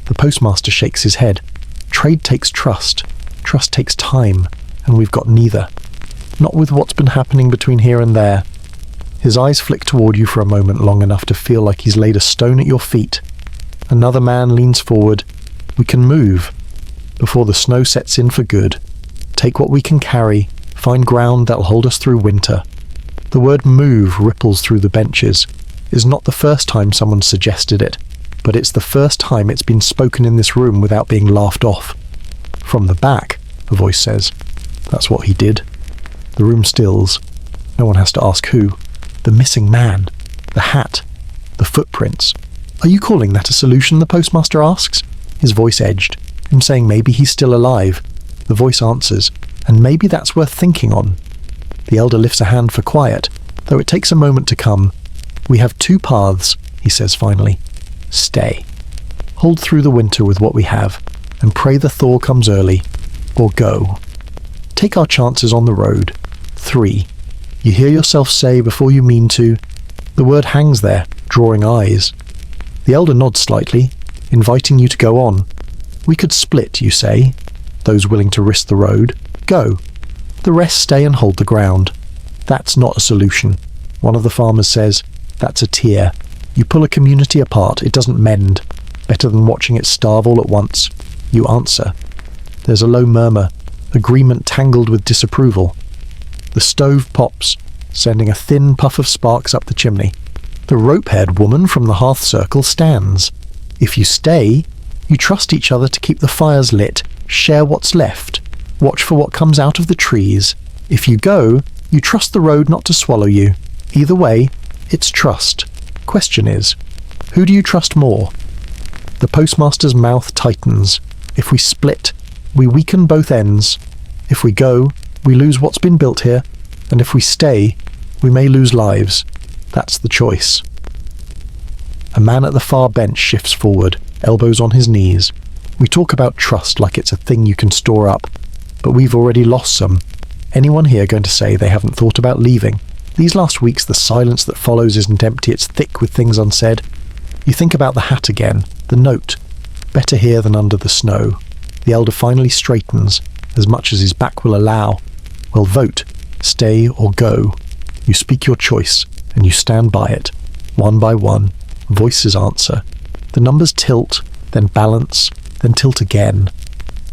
Speaker 1: The postmaster shakes his head. Trade takes trust. Trust takes time, and we've got neither. Not with what's been happening between here and there. His eyes flick toward you for a moment long enough to feel like he's laid a stone at your feet. Another man leans forward. We can move, before the snow sets in for good. Take what we can carry, find ground that'll hold us through winter. The word move ripples through the benches. It's not the first time someone suggested it, but it's the first time it's been spoken in this room without being laughed off. From the back, a voice says. That's what he did. The room stills. No one has to ask who. The missing man. The hat. The footprints. Are you calling that a solution, the postmaster asks? His voice edged. Him saying maybe he's still alive. The voice answers, and maybe that's worth thinking on. The elder lifts a hand for quiet, though it takes a moment to come. We have two paths, he says finally. Stay. Hold through the winter with what we have, and pray the thaw comes early, or go. Take our chances on the road. 3. You hear yourself say before you mean to. The word hangs there, drawing eyes. The elder nods slightly, inviting you to go on. We could split, you say. Those willing to risk the road, go. The rest stay and hold the ground. That's not a solution. One of the farmers says, that's a tear. You pull a community apart, it doesn't mend. Better than watching it starve all at once. You answer. There's a low murmur, agreement tangled with disapproval. The stove pops, sending a thin puff of sparks up the chimney. The rope-haired woman from the hearth circle stands. If you stay, you trust each other to keep the fires lit, share what's left, watch for what comes out of the trees. If you go, you trust the road not to swallow you. Either way, it's trust. Question is, who do you trust more? The postmaster's mouth tightens. If we split, we weaken both ends. If we go, we lose what's been built here, and if we stay, we may lose lives. That's the choice. A man at the far bench shifts forward, elbows on his knees. We talk about trust like it's a thing you can store up, but we've already lost some. Anyone here going to say they haven't thought about leaving? These last weeks, the silence that follows isn't empty, it's thick with things unsaid. You think about the hat again, the note. Better here than under the snow. The elder finally straightens, as much as his back will allow. Well, vote. Stay or go. You speak your choice, and you stand by it. One by one, voices answer. The numbers tilt, then balance, then tilt again.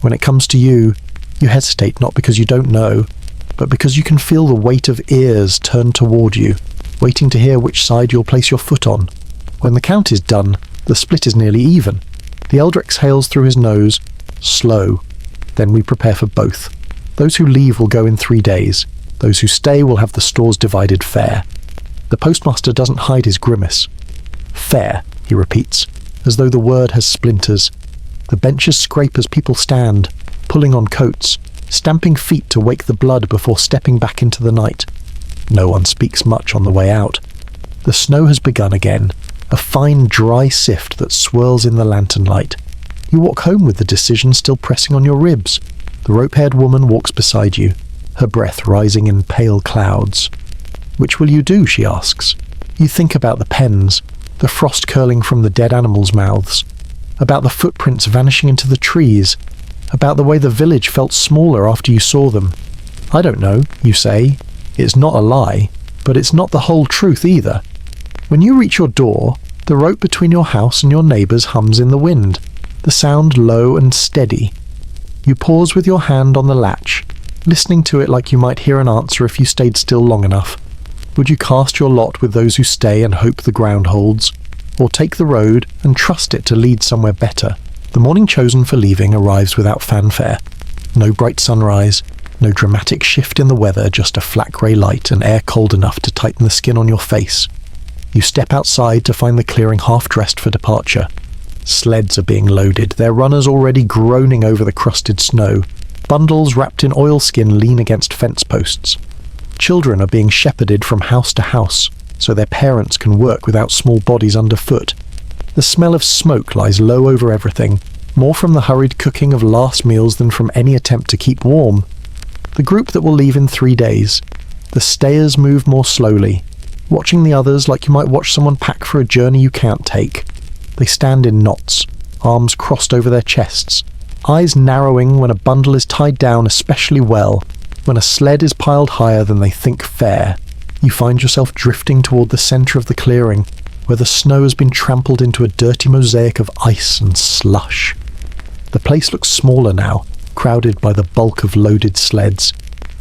Speaker 1: When it comes to you, you hesitate not because you don't know, but because you can feel the weight of ears turned toward you, waiting to hear which side you'll place your foot on. When the count is done, the split is nearly even. The elder exhales through his nose, slow. Then we prepare for both. Those who leave will go in 3 days. Those who stay will have the stores divided fair. The postmaster doesn't hide his grimace. Fair, he repeats, as though the word has splinters. The benches scrape as people stand, pulling on coats, stamping feet to wake the blood before stepping back into the night. No one speaks much on the way out. The snow has begun again, a fine dry sift that swirls in the lantern light. You walk home with the decision still pressing on your ribs. The rope-haired woman walks beside you, her breath rising in pale clouds. Which will you do, she asks. You think about the pens, the frost curling from the dead animals' mouths, about the footprints vanishing into the trees, about the way the village felt smaller after you saw them. I don't know, you say. It's not a lie, but it's not the whole truth either. When you reach your door, the rope between your house and your neighbour's hums in the wind, the sound low and steady. You pause with your hand on the latch, listening to it like you might hear an answer if you stayed still long enough. Would you cast your lot with those who stay and hope the ground holds, or take the road and trust it to lead somewhere better? The morning chosen for leaving arrives without fanfare. No bright sunrise, no dramatic shift in the weather, just a flat grey light and air cold enough to tighten the skin on your face. You step outside to find the clearing half-dressed for departure. Sleds are being loaded, their runners already groaning over the crusted snow. Bundles wrapped in oilskin lean against fence posts. Children are being shepherded from house to house, so their parents can work without small bodies underfoot. The smell of smoke lies low over everything, more from the hurried cooking of last meals than from any attempt to keep warm. The group that will leave in 3 days. The stayers move more slowly, watching the others like you might watch someone pack for a journey you can't take. They stand in knots, arms crossed over their chests, eyes narrowing when a bundle is tied down especially well, when a sled is piled higher than they think fair. You find yourself drifting toward the centre of the clearing, where the snow has been trampled into a dirty mosaic of ice and slush. The place looks smaller now, crowded by the bulk of loaded sleds,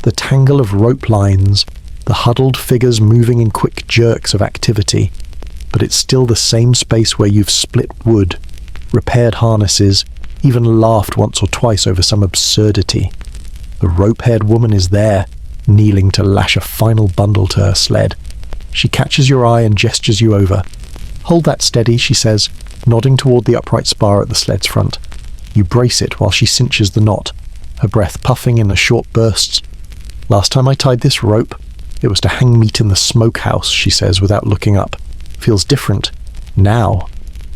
Speaker 1: the tangle of rope lines, the huddled figures moving in quick jerks of activity, but it's still the same space where you've split wood, repaired harnesses, even laughed once or twice over some absurdity. The rope-haired woman is there, kneeling to lash a final bundle to her sled. She catches your eye and gestures you over. "Hold that steady," she says, nodding toward the upright spar at the sled's front. You brace it while she cinches the knot, her breath puffing in the short bursts. "Last time I tied this rope, it was to hang meat in the smokehouse," she says without looking up. "Feels different. Now."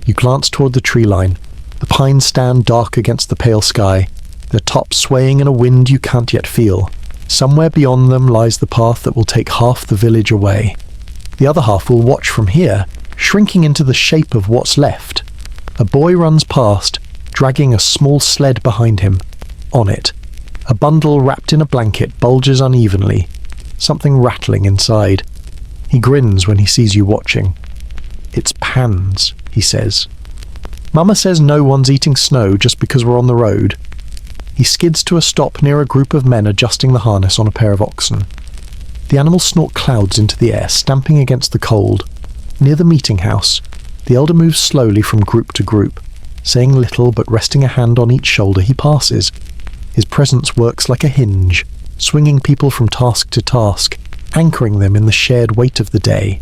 Speaker 1: You glance toward the tree line. The pines stand dark against the pale sky, their tops swaying in a wind you can't yet feel. Somewhere beyond them lies the path that will take half the village away. The other half will watch from here, shrinking into the shape of what's left. A boy runs past, dragging a small sled behind him. On it, a bundle wrapped in a blanket bulges unevenly, something rattling inside. He grins when he sees you watching. "It's pans," he says. "Mama says no one's eating snow just because we're on the road." He skids to a stop near a group of men adjusting the harness on a pair of oxen. The animals snort clouds into the air, stamping against the cold. Near the meeting house, the elder moves slowly from group to group, saying little but resting a hand on each shoulder he passes. His presence works like a hinge, swinging people from task to task, anchoring them in the shared weight of the day.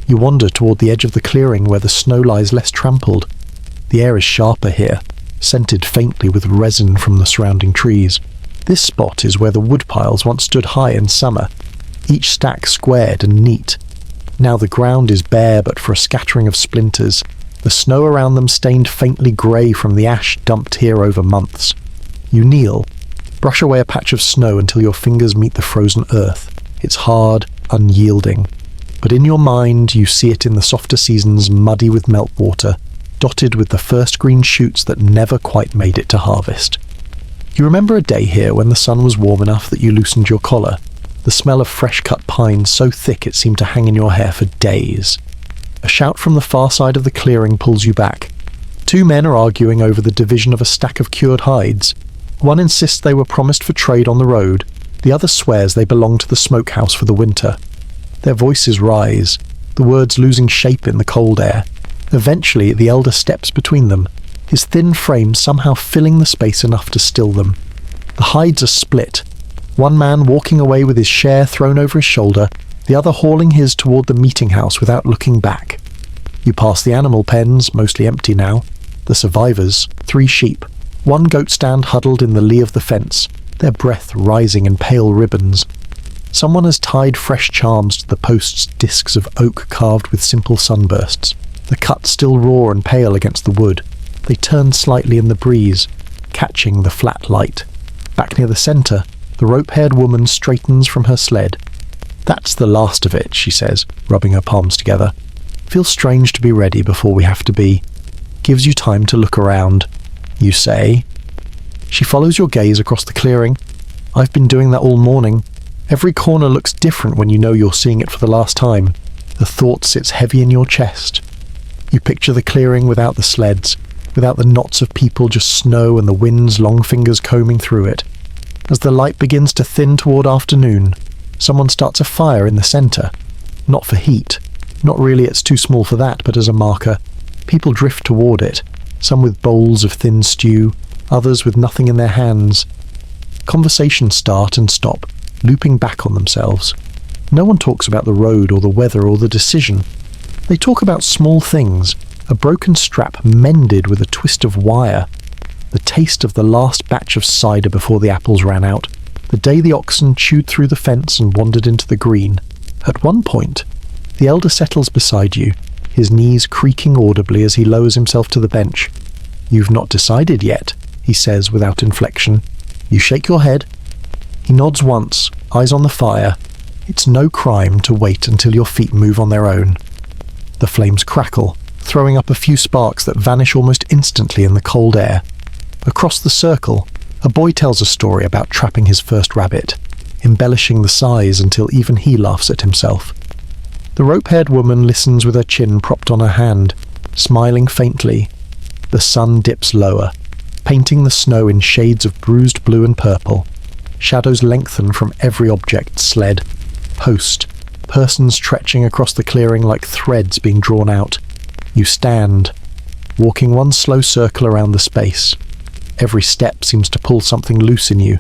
Speaker 1: You wander toward the edge of the clearing where the snow lies less trampled. The air is sharper here, scented faintly with resin from the surrounding trees. This spot is where the woodpiles once stood high in summer, each stack squared and neat. Now the ground is bare but for a scattering of splinters, the snow around them stained faintly grey from the ash dumped here over months. You kneel, brush away a patch of snow until your fingers meet the frozen earth. It's hard, unyielding. But in your mind you see it in the softer seasons muddy with meltwater, dotted with the first green shoots that never quite made it to harvest. You remember a day here when the sun was warm enough that you loosened your collar, the smell of fresh-cut pine so thick it seemed to hang in your hair for days. A shout from the far side of the clearing pulls you back. Two men are arguing over the division of a stack of cured hides. One insists they were promised for trade on the road, the other swears they belong to the smokehouse for the winter. Their voices rise, the words losing shape in the cold air. Eventually, the elder steps between them, his thin frame somehow filling the space enough to still them. The hides are split, one man walking away with his share thrown over his shoulder, the other hauling his toward the meeting house without looking back. You pass the animal pens, mostly empty now, the survivors, 3 sheep, one goat stand huddled in the lee of the fence, their breath rising in pale ribbons. Someone has tied fresh charms to the posts' discs of oak carved with simple sunbursts. The cuts still raw and pale against the wood. They turn slightly in the breeze, catching the flat light. Back near the centre, the rope-haired woman straightens from her sled. "That's the last of it," she says, rubbing her palms together. "Feels strange to be ready before we have to be. Gives you time to look around," you say. She follows your gaze across the clearing. "I've been doing that all morning. Every corner looks different when you know you're seeing it for the last time. The thought sits heavy in your chest." You picture the clearing without the sleds, without the knots of people, just snow and the wind's long fingers combing through it. As the light begins to thin toward afternoon, someone starts a fire in the centre. Not for heat. Not really, it's too small for that, but as a marker. People drift toward it, some with bowls of thin stew, others with nothing in their hands. Conversations start and stop, looping back on themselves. No one talks about the road or the weather or the decision. They talk about small things, a broken strap mended with a twist of wire, the taste of the last batch of cider before the apples ran out, the day the oxen chewed through the fence and wandered into the green. At one point, the elder settles beside you, his knees creaking audibly as he lowers himself to the bench. "You've not decided yet," he says without inflection. You shake your head. He nods once, eyes on the fire. It's no crime to wait until your feet move on their own. The flames crackle, throwing up a few sparks that vanish almost instantly in the cold air. Across the circle, a boy tells a story about trapping his first rabbit, embellishing the size until even he laughs at himself. The rope-haired woman listens with her chin propped on her hand, smiling faintly. The sun dips lower, painting the snow in shades of bruised blue and purple. Shadows lengthen from every object sled. Post. Person stretching across the clearing like threads being drawn out. You stand, walking one slow circle around the space. Every step seems to pull something loose in you.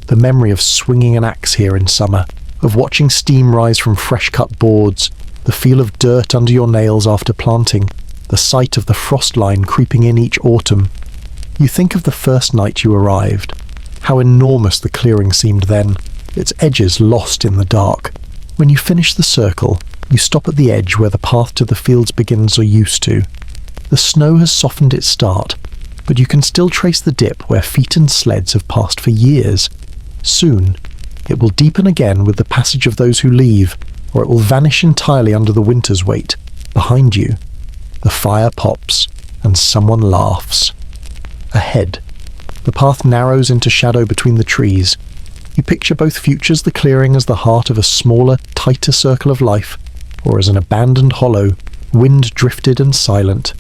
Speaker 1: The memory of swinging an axe here in summer, of watching steam rise from fresh-cut boards, the feel of dirt under your nails after planting, the sight of the frost line creeping in each autumn. You think of the first night you arrived, how enormous the clearing seemed then, its edges lost in the dark. When you finish the circle, you stop at the edge where the path to the fields begins or used to. The snow has softened its start, but you can still trace the dip where feet and sleds have passed for years. Soon, it will deepen again with the passage of those who leave, or it will vanish entirely under the winter's weight. Behind you, the fire pops, and someone laughs. Ahead, the path narrows into shadow between the trees. You picture both futures, the clearing as the heart of a smaller, tighter circle of life, or as an abandoned hollow, wind-drifted and silent.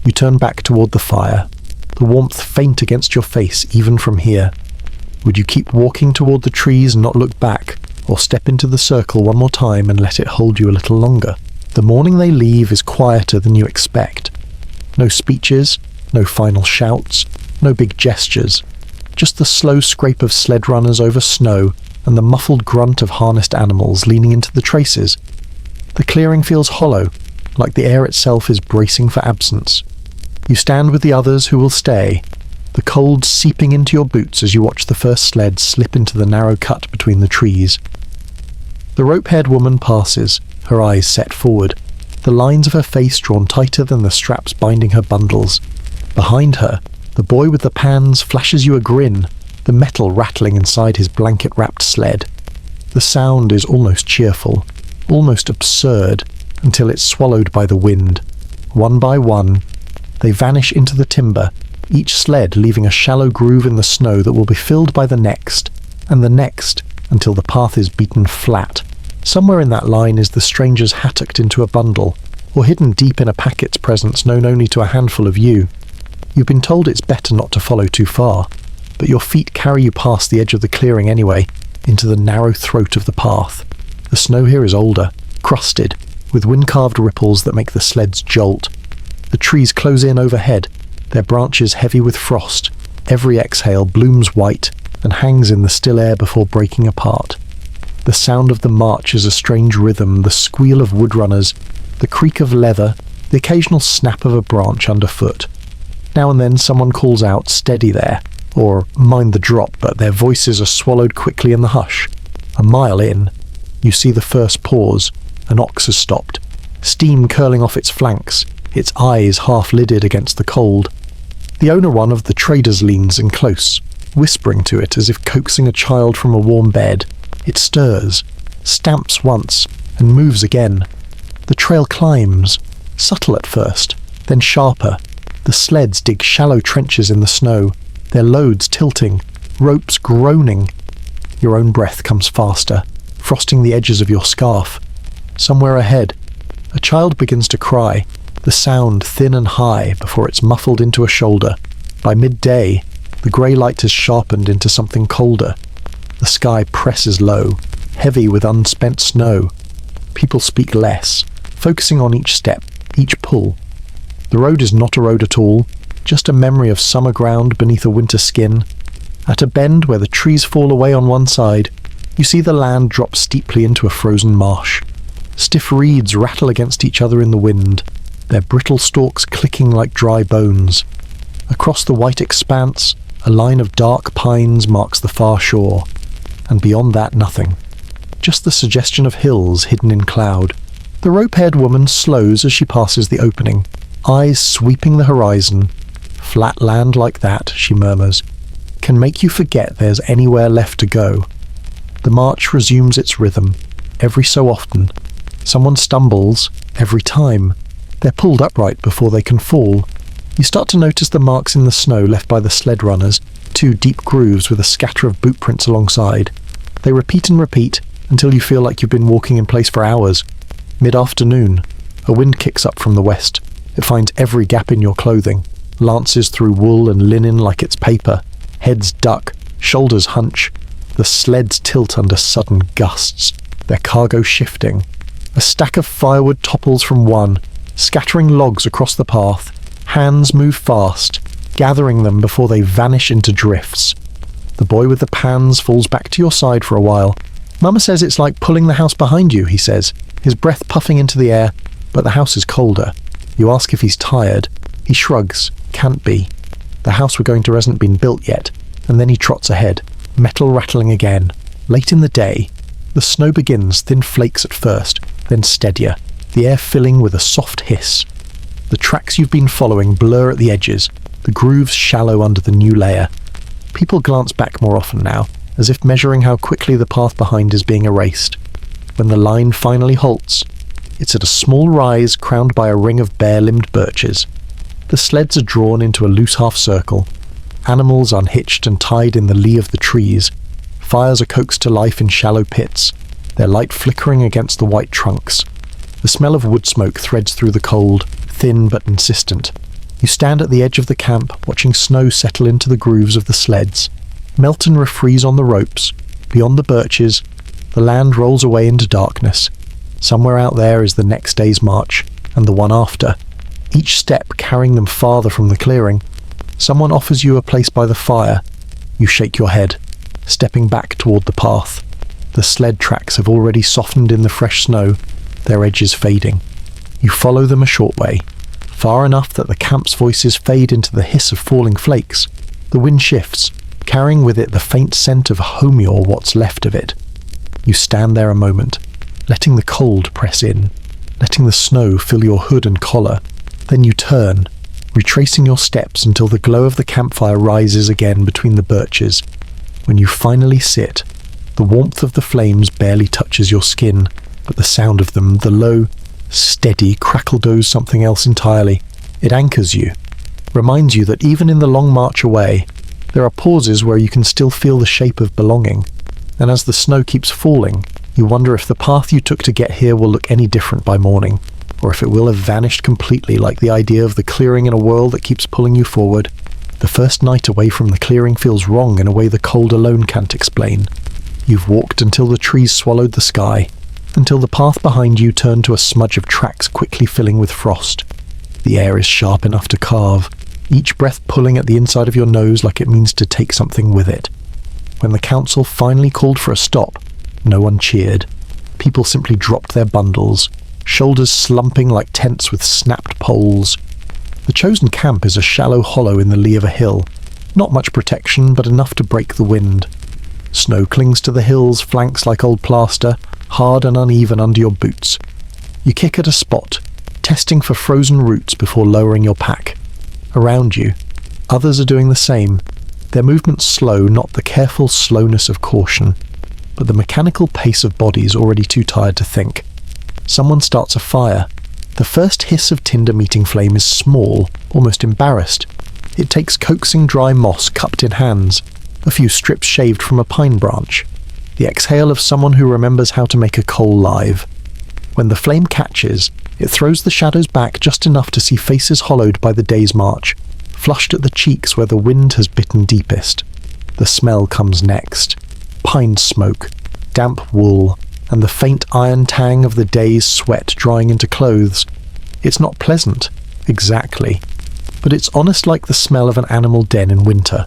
Speaker 1: You turn back toward the fire, the warmth faint against your face even from here. Would you keep walking toward the trees and not look back, or step into the circle one more time and let it hold you a little longer? The morning they leave is quieter than you expect. No speeches, no final shouts, no big gestures. Just the slow scrape of sled runners over snow and the muffled grunt of harnessed animals leaning into the traces. The clearing feels hollow, like the air itself is bracing for absence. You stand with the others who will stay, the cold seeping into your boots as you watch the first sled slip into the narrow cut between the trees. The rope-haired woman passes, her eyes set forward, the lines of her face drawn tighter than the straps binding her bundles. Behind her, the boy with the pans flashes you a grin, the metal rattling inside his blanket-wrapped sled. The sound is almost cheerful, almost absurd, until it's swallowed by the wind. One by one, they vanish into the timber, each sled leaving a shallow groove in the snow that will be filled by the next, and the next, until the path is beaten flat. Somewhere in that line is the stranger's hattocked into a bundle, or hidden deep in a packet's presence known only to a handful of you. You've been told it's better not to follow too far, but your feet carry you past the edge of the clearing anyway, into the narrow throat of the path. The snow here is older, crusted, with wind-carved ripples that make the sleds jolt. The trees close in overhead, their branches heavy with frost. Every exhale blooms white and hangs in the still air before breaking apart. The sound of the march is a strange rhythm, the squeal of woodrunners, the creak of leather, the occasional snap of a branch underfoot. Now and then someone calls out, "Steady there," or "Mind the drop," but their voices are swallowed quickly in the hush. A mile in, you see the first pause. An ox has stopped, steam curling off its flanks, its eyes half-lidded against the cold. The owner one of the traders leans in close, whispering to it as if coaxing a child from a warm bed. It stirs, stamps once, and moves again. The trail climbs, subtle at first, then sharper. The sleds dig shallow trenches in the snow, their loads tilting, ropes groaning. Your own breath comes faster, frosting the edges of your scarf. Somewhere ahead, a child begins to cry, the sound thin and high before it's muffled into a shoulder. By midday, the grey light has sharpened into something colder. The sky presses low, heavy with unspent snow. People speak less, focusing on each step, each pull. The road is not a road at all, just a memory of summer ground beneath a winter skin. At a bend where the trees fall away on one side, you see the land drop steeply into a frozen marsh. Stiff reeds rattle against each other in the wind, their brittle stalks clicking like dry bones. Across the white expanse, a line of dark pines marks the far shore, and beyond that nothing. Just the suggestion of hills hidden in cloud. The rope-haired woman slows as she passes the opening, eyes sweeping the horizon. "Flat land like that," she murmurs, "can make you forget there's anywhere left to go." The march resumes its rhythm, every so often. Someone stumbles, every time. They're pulled upright before they can fall. You start to notice the marks in the snow left by the sled runners, 2 deep grooves with a scatter of boot prints alongside. They repeat and repeat until you feel like you've been walking in place for hours. Mid-afternoon, a wind kicks up from the west. It finds every gap in your clothing, lances through wool and linen like it's paper. Heads duck, shoulders hunch. The sleds tilt under sudden gusts. their cargo shifting. A stack of firewood topples from one, scattering logs across the path. Hands move fast, gathering them before they vanish into drifts. The boy with the pans falls back to your side for a while. Mama says it's like pulling the house behind you, he says, his breath puffing into the air, but the house is colder. You ask if he's tired. He shrugs. Can't be. The house we're going to hasn't been built yet, and then he trots ahead, metal rattling again. Late in the day, the snow begins, thin flakes at first, then steadier, the air filling with a soft hiss. The tracks you've been following blur at the edges, the grooves shallow under the new layer. People glance back more often now, as if measuring how quickly the path behind is being erased. When the line finally halts, it's at a small rise crowned by a ring of bare-limbed birches. The sleds are drawn into a loose half-circle, animals unhitched and tied in the lee of the trees. Fires are coaxed to life in shallow pits, their light flickering against the white trunks. The smell of wood smoke threads through the cold, thin but insistent. You stand at the edge of the camp, watching snow settle into the grooves of the sleds. Melt and refreeze on the ropes. Beyond the birches, the land rolls away into darkness. Somewhere out there is the next day's march, and the one after, each step carrying them farther from the clearing. Someone offers you a place by the fire. You shake your head, stepping back toward the path. The sled tracks have already softened in the fresh snow, their edges fading. You follow them a short way, far enough that the camp's voices fade into the hiss of falling flakes. The wind shifts, carrying with it the faint scent of hominy or what's left of it. You stand there a moment, letting the cold press in, letting the snow fill your hood and collar. Then you turn, retracing your steps until the glow of the campfire rises again between the birches. When you finally sit, the warmth of the flames barely touches your skin, but the sound of them, the low, steady crackle, does something else entirely. It anchors you, reminds you that even in the long march away, there are pauses where you can still feel the shape of belonging. And as the snow keeps falling, you wonder if the path you took to get here will look any different by morning, or if it will have vanished completely, like the idea of the clearing in a world that keeps pulling you forward. The first night away from the clearing feels wrong in a way the cold alone can't explain. You've walked until the trees swallowed the sky, until the path behind you turned to a smudge of tracks quickly filling with frost. The air is sharp enough to carve, each breath pulling at the inside of your nose like it means to take something with it. When the council finally called for a stop, no one cheered. People simply dropped their bundles, shoulders slumping like tents with snapped poles. The chosen camp is a shallow hollow in the lee of a hill. Not much protection, but enough to break the wind. Snow clings to the hill's flanks like old plaster, hard and uneven under your boots. You kick at a spot, testing for frozen roots before lowering your pack. Around you, others are doing the same. Their movements slow, not the careful slowness of caution, but the mechanical pace of bodies already too tired to think. Someone starts a fire. The first hiss of tinder meeting flame is small, almost embarrassed. It takes coaxing dry moss cupped in hands, a few strips shaved from a pine branch. The exhale of someone who remembers how to make a coal live. When the flame catches, it throws the shadows back just enough to see faces hollowed by the day's march, flushed at the cheeks where the wind has bitten deepest. The smell comes next. Pine smoke, damp wool, and the faint iron tang of the day's sweat drying into clothes. It's not pleasant, exactly, but it's honest like the smell of an animal den in winter.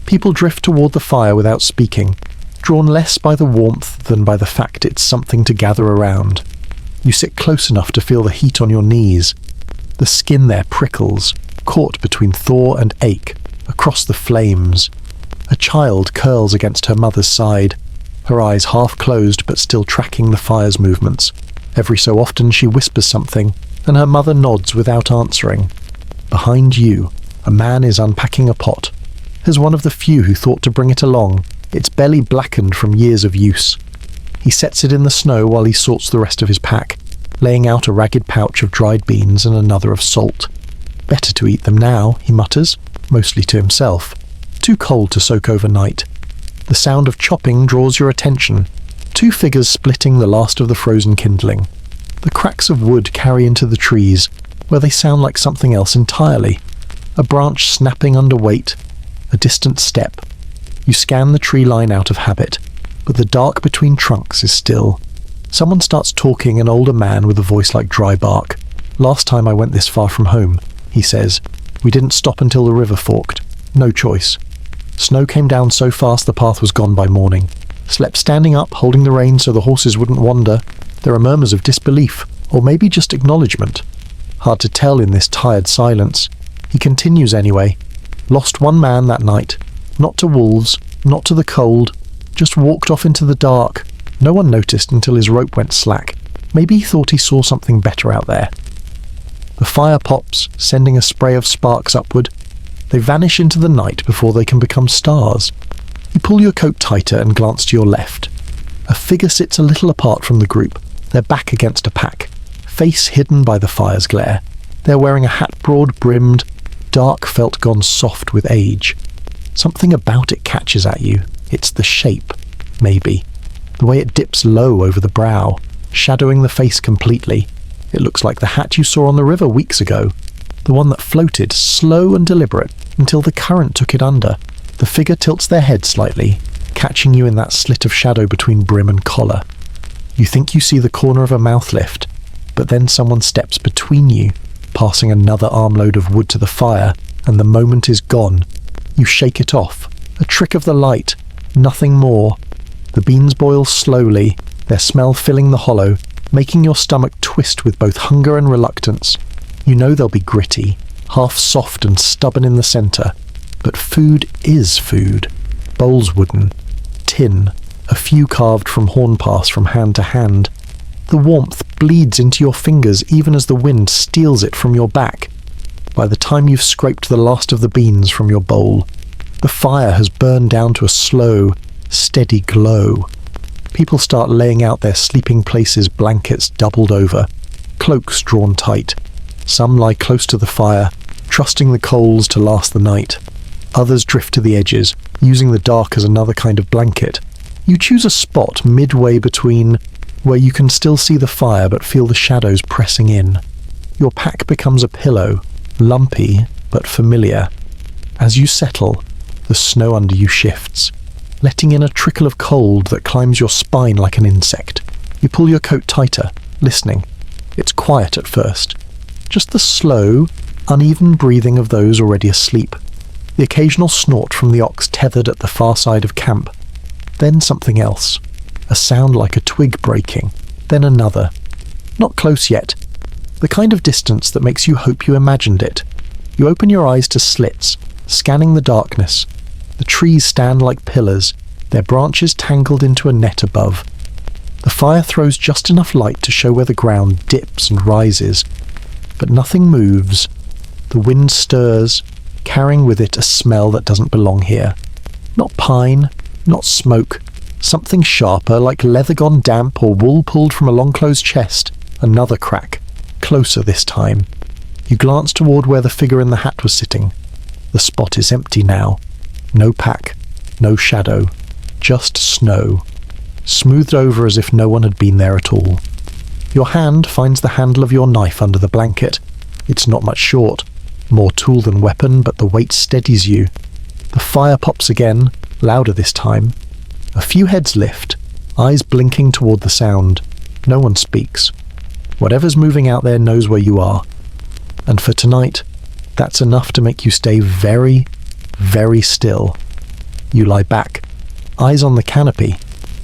Speaker 1: People drift toward the fire without speaking, drawn less by the warmth than by the fact it's something to gather around. You sit close enough to feel the heat on your knees. The skin there prickles, caught between thaw and ache, across the flames. A child curls against her mother's side, her eyes half closed but still tracking the fire's movements. Every so often she whispers something, and her mother nods without answering. Behind you, a man is unpacking a pot. As one of the few who thought to bring it along, its belly blackened from years of use. He sets it in the snow while he sorts the rest of his pack, laying out a ragged pouch of dried beans and another of salt. Better to eat them now, he mutters, mostly to himself. Too cold to soak overnight. The sound of chopping draws your attention. Two figures splitting the last of the frozen kindling. The cracks of wood carry into the trees, where they sound like something else entirely. A branch snapping under weight, a distant step. You scan the tree line out of habit, but the dark between trunks is still. Someone starts talking, an older man with a voice like dry bark. "Last time I went this far from home," he says. "We didn't stop until the river forked. No choice. Snow came down so fast the path was gone by morning. Slept standing up, holding the reins so the horses wouldn't wander." There are murmurs of disbelief, or maybe just acknowledgement. Hard to tell in this tired silence. He continues anyway. "Lost one man that night. Not to wolves, not to the cold. Just walked off into the dark. No one noticed until his rope went slack. Maybe he thought he saw something better out there." The fire pops, sending a spray of sparks upward. They vanish into the night before they can become stars. You pull your coat tighter and glance to your left. A figure sits a little apart from the group, their back against a pack, face hidden by the fire's glare. They're wearing a hat broad-brimmed, dark felt gone soft with age. Something about it catches at you. It's the shape, maybe. The way it dips low over the brow, shadowing the face completely. It looks like the hat you saw on the river weeks ago. The one that floated, slow and deliberate, until the current took it under. The figure tilts their head slightly, catching you in that slit of shadow between brim and collar. You think you see the corner of a mouth lift, but then someone steps between you, passing another armload of wood to the fire, and the moment is gone. You shake it off. A trick of the light, nothing more. The beans boil slowly, their smell filling the hollow, making your stomach twist with both hunger and reluctance. You know they'll be gritty, half soft and stubborn in the centre, but food is food. Bowls wooden, tin, a few carved from hornpaths from hand to hand. The warmth bleeds into your fingers even as the wind steals it from your back. By the time you've scraped the last of the beans from your bowl, the fire has burned down to a slow, steady glow. People start laying out their sleeping places, blankets doubled over, cloaks drawn tight. Some lie close to the fire, trusting the coals to last the night. Others drift to the edges, using the dark as another kind of blanket. You choose a spot midway between where you can still see the fire but feel the shadows pressing in. Your pack becomes a pillow, lumpy but familiar. As you settle, the snow under you shifts, letting in a trickle of cold that climbs your spine like an insect. You pull your coat tighter, listening. It's quiet at first. Just the slow, uneven breathing of those already asleep. The occasional snort from the ox tethered at the far side of camp. Then something else. A sound like a twig breaking. Then another. Not close yet. The kind of distance that makes you hope you imagined it. You open your eyes to slits, scanning the darkness. The trees stand like pillars, their branches tangled into a net above. The fire throws just enough light to show where the ground dips and rises. But nothing moves. The wind stirs, carrying with it a smell that doesn't belong here. Not pine, not smoke. Something sharper, like leather gone damp or wool pulled from a long-closed chest. Another crack. Closer this time. You glance toward where the figure in the hat was sitting. The spot is empty now. No pack, no shadow, just snow. Smoothed over as if no one had been there at all. Your hand finds the handle of your knife under the blanket. It's not much short. More tool than weapon, but the weight steadies you. The fire pops again, louder this time. A few heads lift, eyes blinking toward the sound. No one speaks. Whatever's moving out there knows where you are. And for tonight, that's enough to make you stay very, very still. You lie back, eyes on the canopy,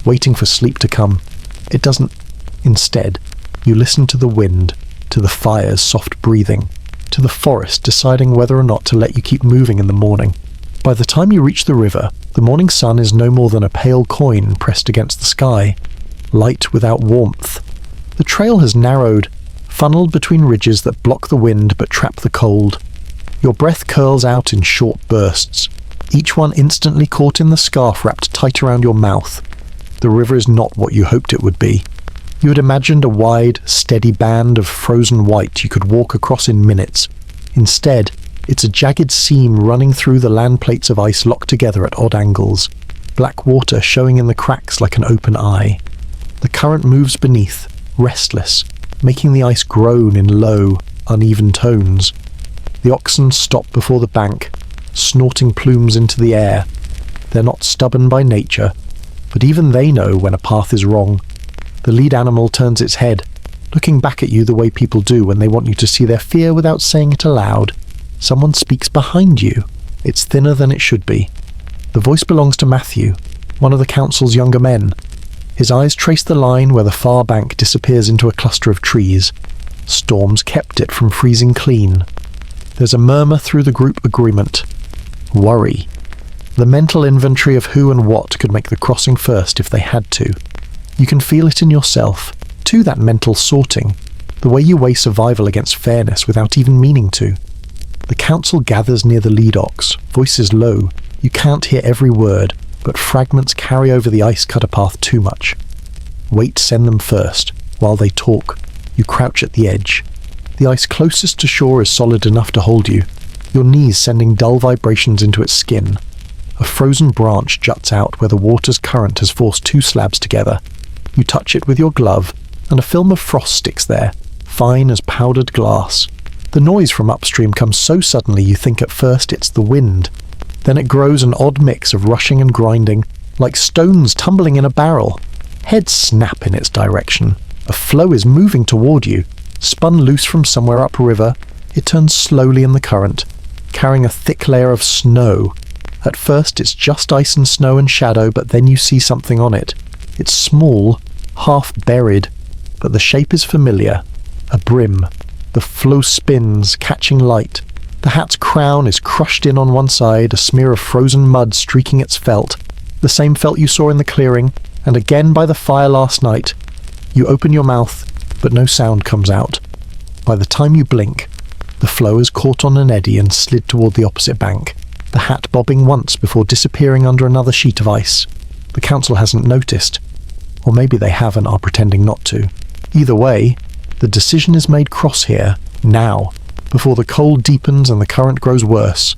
Speaker 1: waiting for sleep to come. It doesn't. Instead, you listen to the wind, to the fire's soft breathing, to the forest deciding whether or not to let you keep moving in the morning. By the time you reach the river, the morning sun is no more than a pale coin pressed against the sky, light without warmth. The trail has narrowed, funneled between ridges that block the wind but trap the cold. Your breath curls out in short bursts, each one instantly caught in the scarf wrapped tight around your mouth. The river is not what you hoped it would be. You had imagined a wide, steady band of frozen white you could walk across in minutes. Instead, it's a jagged seam running through the land plates of ice locked together at odd angles, black water showing in the cracks like an open eye. The current moves beneath, restless, making the ice groan in low, uneven tones. The oxen stop before the bank, snorting plumes into the air. They're not stubborn by nature, but even they know when a path is wrong. The lead animal turns its head, looking back at you the way people do when they want you to see their fear without saying it aloud. Someone speaks behind you. It's thinner than it should be. The voice belongs to Matthew, one of the council's younger men. His eyes trace the line where the far bank disappears into a cluster of trees. Storms kept it from freezing clean. There's a murmur through the group agreement. Worry. The mental inventory of who and what could make the crossing first if they had to. You can feel it in yourself, too, that mental sorting, the way you weigh survival against fairness without even meaning to. The council gathers near the lead ox, voices low. You can't hear every word, but fragments carry over the ice-cutter path too much. Wait, send them first. While they talk, you crouch at the edge. The ice closest to shore is solid enough to hold you, your knees sending dull vibrations into its skin. A frozen branch juts out where the water's current has forced two slabs together. You touch it with your glove, and a film of frost sticks there, fine as powdered glass. The noise from upstream comes so suddenly you think at first it's the wind. Then it grows an odd mix of rushing and grinding, like stones tumbling in a barrel. Heads snap in its direction. A floe is moving toward you. Spun loose from somewhere upriver, it turns slowly in the current, carrying a thick layer of snow. At first it's just ice and snow and shadow, but then you see something on it. It's small, half buried, but the shape is familiar. A brim. The floe spins, catching light. The hat's crown is crushed in on one side, a smear of frozen mud streaking its felt, the same felt you saw in the clearing, and again by the fire last night. You open your mouth, but no sound comes out. By the time you blink, the floe is caught on an eddy and slid toward the opposite bank, the hat bobbing once before disappearing under another sheet of ice. The council hasn't noticed, or maybe they have and are pretending not to. Either way, the decision is made cross here, now, before the cold deepens and the current grows worse.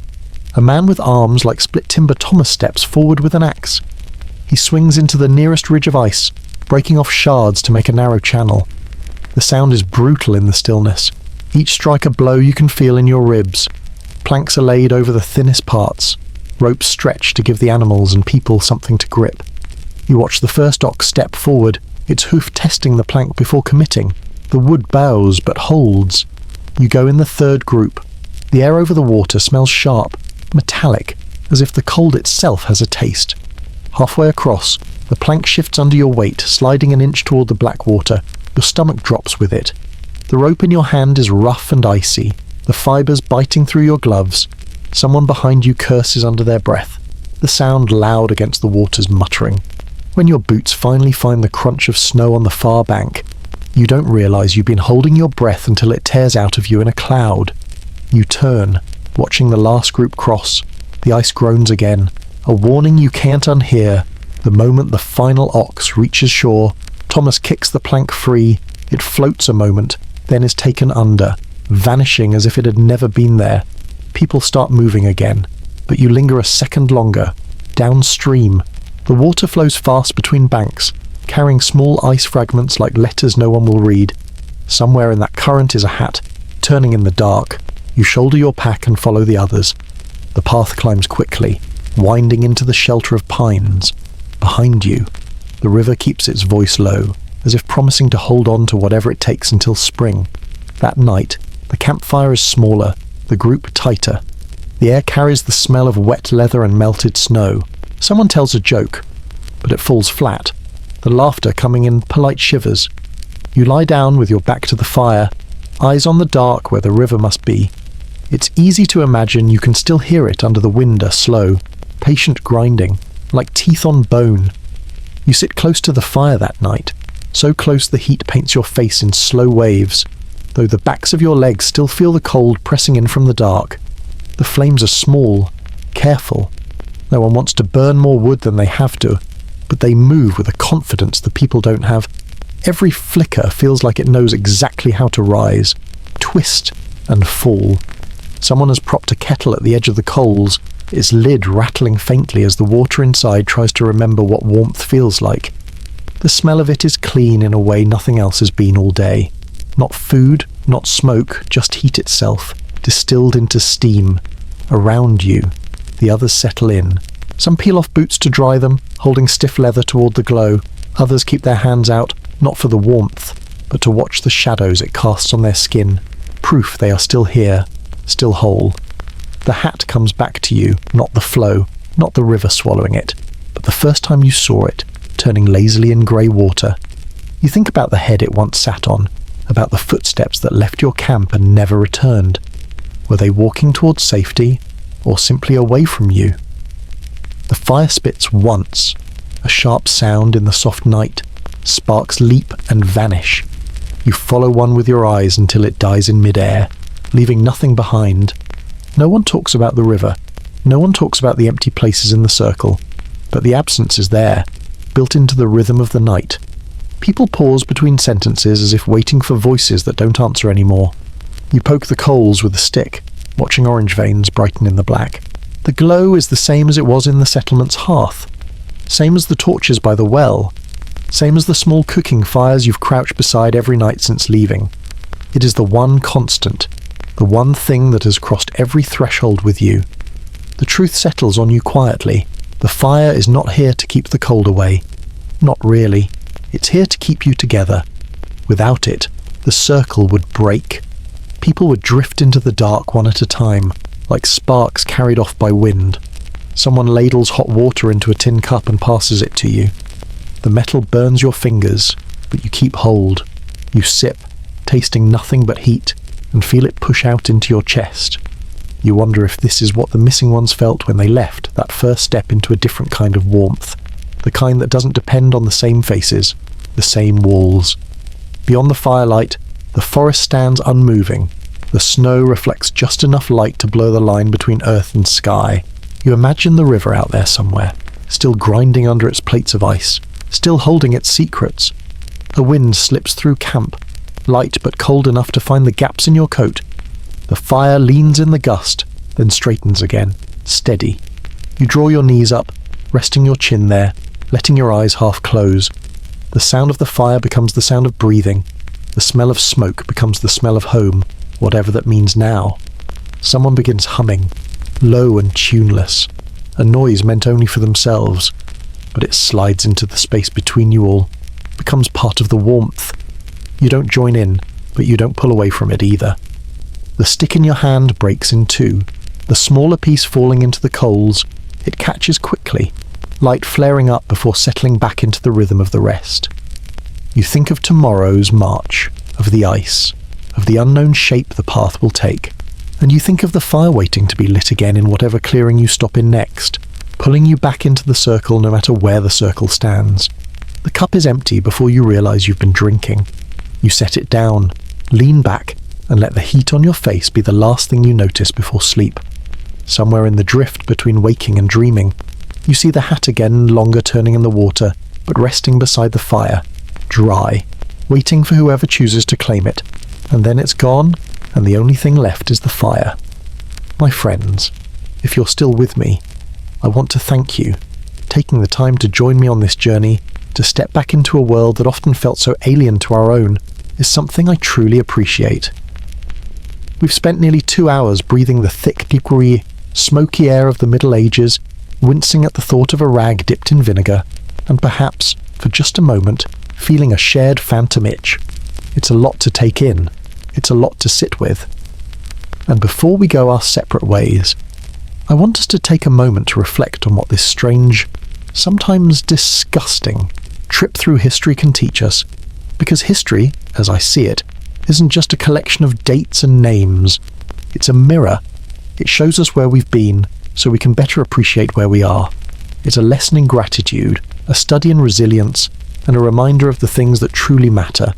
Speaker 1: A man with arms like split timber Thomas steps forward with an axe. He swings into the nearest ridge of ice, breaking off shards to make a narrow channel. The sound is brutal in the stillness. Each strike a blow you can feel in your ribs. Planks are laid over the thinnest parts. Ropes stretch to give the animals and people something to grip. You watch the first ox step forward, its hoof testing the plank before committing. The wood bows but holds. You go in the third group. The air over the water smells sharp, metallic, as if the cold itself has a taste. Halfway across, the plank shifts under your weight, sliding an inch toward the black water. Your stomach drops with it. The rope in your hand is rough and icy, the fibres biting through your gloves. Someone behind you curses under their breath, the sound loud against the water's muttering. When your boots finally find the crunch of snow on the far bank, you don't realise you've been holding your breath until it tears out of you in a cloud. You turn, watching the last group cross. The ice groans again, a warning you can't unhear. The moment the final ox reaches shore, Thomas kicks the plank free. It floats a moment, then is taken under, vanishing as if it had never been there. People start moving again, but you linger a second longer. Downstream, the water flows fast between banks, carrying small ice fragments like letters no one will read. Somewhere in that current is a hat, turning in the dark. You shoulder your pack and follow the others. The path climbs quickly, winding into the shelter of pines. Behind you, the river keeps its voice low, as if promising to hold on to whatever it takes until spring. That night, the campfire is smaller, the group tighter. The air carries the smell of wet leather and melted snow. Someone tells a joke, but it falls flat, the laughter coming in polite shivers. You lie down with your back to the fire, eyes on the dark where the river must be. It's easy to imagine you can still hear it under the wind are slow, patient grinding, like teeth on bone. You sit close to the fire that night, so close the heat paints your face in slow waves, though the backs of your legs still feel the cold pressing in from the dark. The flames are small, careful. No one wants to burn more wood than they have to, but they move with a confidence the people don't have. Every flicker feels like it knows exactly how to rise, twist, and fall. Someone has propped a kettle at the edge of the coals, its lid rattling faintly as the water inside tries to remember what warmth feels like. The smell of it is clean in a way nothing else has been all day. Not food, not smoke, just heat itself, distilled into steam. Around you, the others settle in. Some peel off boots to dry them, holding stiff leather toward the glow. Others keep their hands out, not for the warmth, but to watch the shadows it casts on their skin, proof they are still here, still whole. The hat comes back to you, not the flow, not the river swallowing it, but the first time you saw it, turning lazily in grey water. You think about the head it once sat on, about the footsteps that left your camp and never returned. Were they walking towards safety, or simply away from you? The fire spits once, a sharp sound in the soft night. Sparks leap and vanish. You follow one with your eyes until it dies in mid-air, leaving nothing behind. No one talks about the river. No one talks about the empty places in the circle. But the absence is there, built into the rhythm of the night. People pause between sentences as if waiting for voices that don't answer anymore. You poke the coals with a stick, watching orange veins brighten in the black. The glow is the same as it was in the settlement's hearth. Same as the torches by the well. Same as the small cooking fires you've crouched beside every night since leaving. It is the one constant, the one thing that has crossed every threshold with you. The truth settles on you quietly. The fire is not here to keep the cold away. Not really. It's here to keep you together. Without it, the circle would break. People would drift into the dark one at a time, like sparks carried off by wind. Someone ladles hot water into a tin cup and passes it to you. The metal burns your fingers, but you keep hold. You sip, tasting nothing but heat, and feel it push out into your chest. You wonder if this is what the missing ones felt when they left, that first step into a different kind of warmth. The kind that doesn't depend on the same faces, the same walls. Beyond the firelight, the forest stands unmoving. The snow reflects just enough light to blur the line between earth and sky. You imagine the river out there somewhere, still grinding under its plates of ice, still holding its secrets. A wind slips through camp, light but cold enough to find the gaps in your coat. The fire leans in the gust, then straightens again, steady. You draw your knees up, resting your chin there, letting your eyes half close. The sound of the fire becomes the sound of breathing. The smell of smoke becomes the smell of home, whatever that means now. Someone begins humming, low and tuneless, a noise meant only for themselves, but it slides into the space between you all, becomes part of the warmth. You don't join in, but you don't pull away from it either. The stick in your hand breaks in two, the smaller piece falling into the coals. It catches quickly, light flaring up before settling back into the rhythm of the rest. You think of tomorrow's march, of the ice, of the unknown shape the path will take, and you think of the fire waiting to be lit again in whatever clearing you stop in next, pulling you back into the circle no matter where the circle stands. The cup is empty before you realize you've been drinking. You set it down, lean back, and let the heat on your face be the last thing you notice before sleep. Somewhere in the drift between waking and dreaming, you see the hat again, longer turning in the water, but resting beside the fire, dry, waiting for whoever chooses to claim it. And then it's gone, and the only thing left is the fire. My friends, if you're still with me, I want to thank you, taking the time to join me on this journey. To step back into a world that often felt so alien to our own is something I truly appreciate. We've spent nearly 2 hours breathing the thick, piquery, smoky air of the Middle Ages, wincing at the thought of a rag dipped in vinegar, and perhaps, for just a moment, feeling a shared phantom itch. It's a lot to take in. It's a lot to sit with. And before we go our separate ways, I want us to take a moment to reflect on what this strange, sometimes disgusting, trip through history can teach us, because history, as I see it, isn't just a collection of dates and names. It's a mirror. It shows us where we've been, so we can better appreciate where we are. It's a lesson in gratitude, a study in resilience, and a reminder of the things that truly matter.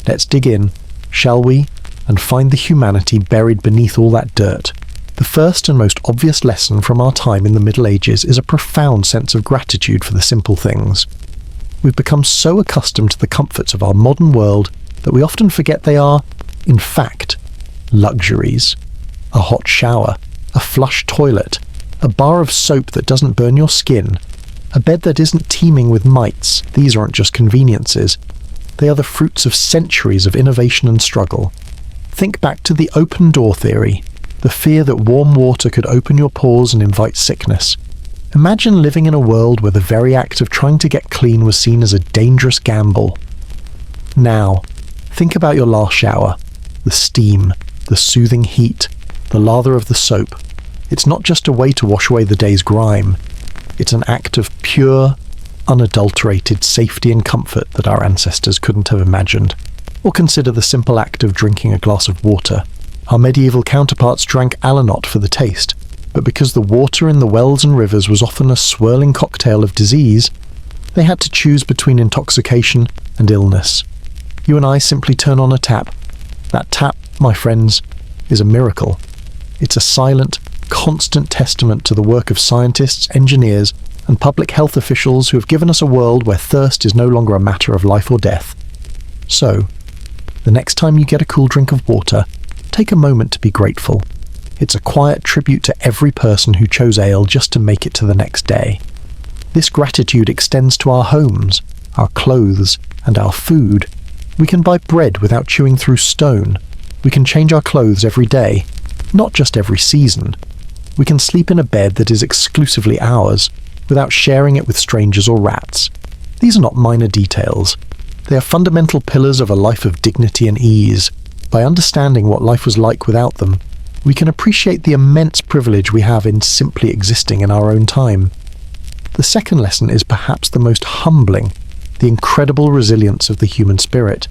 Speaker 1: Let's dig in, shall we, and find the humanity buried beneath all that dirt. The first and most obvious lesson from our time in the Middle Ages is a profound sense of gratitude for the simple things. We've become so accustomed to the comforts of our modern world that we often forget they are, in fact, luxuries. A hot shower, a flush toilet, a bar of soap that doesn't burn your skin, a bed that isn't teeming with mites. These aren't just conveniences. They are the fruits of centuries of innovation and struggle. Think back to the open door theory, the fear that warm water could open your pores and invite sickness. Imagine living in a world where the very act of trying to get clean was seen as a dangerous gamble. Now, think about your last shower. The steam, the soothing heat, the lather of the soap. It's not just a way to wash away the day's grime. It's an act of pure, unadulterated safety and comfort that our ancestors couldn't have imagined. Or consider the simple act of drinking a glass of water. Our medieval counterparts drank allanot for the taste, but because the water in the wells and rivers was often a swirling cocktail of disease, they had to choose between intoxication and illness. You and I simply turn on a tap. That tap, my friends, is a miracle. It's a silent, constant testament to the work of scientists, engineers, and public health officials who have given us a world where thirst is no longer a matter of life or death. So, the next time you get a cool drink of water, take a moment to be grateful. It's a quiet tribute to every person who chose ale just to make it to the next day. This gratitude extends to our homes, our clothes, and our food. We can buy bread without chewing through stone. We can change our clothes every day, not just every season. We can sleep in a bed that is exclusively ours, without sharing it with strangers or rats. These are not minor details. They are fundamental pillars of a life of dignity and ease. By understanding what life was like without them, we can appreciate the immense privilege we have in simply existing in our own time. The second lesson is perhaps the most humbling, the incredible resilience of the human spirit.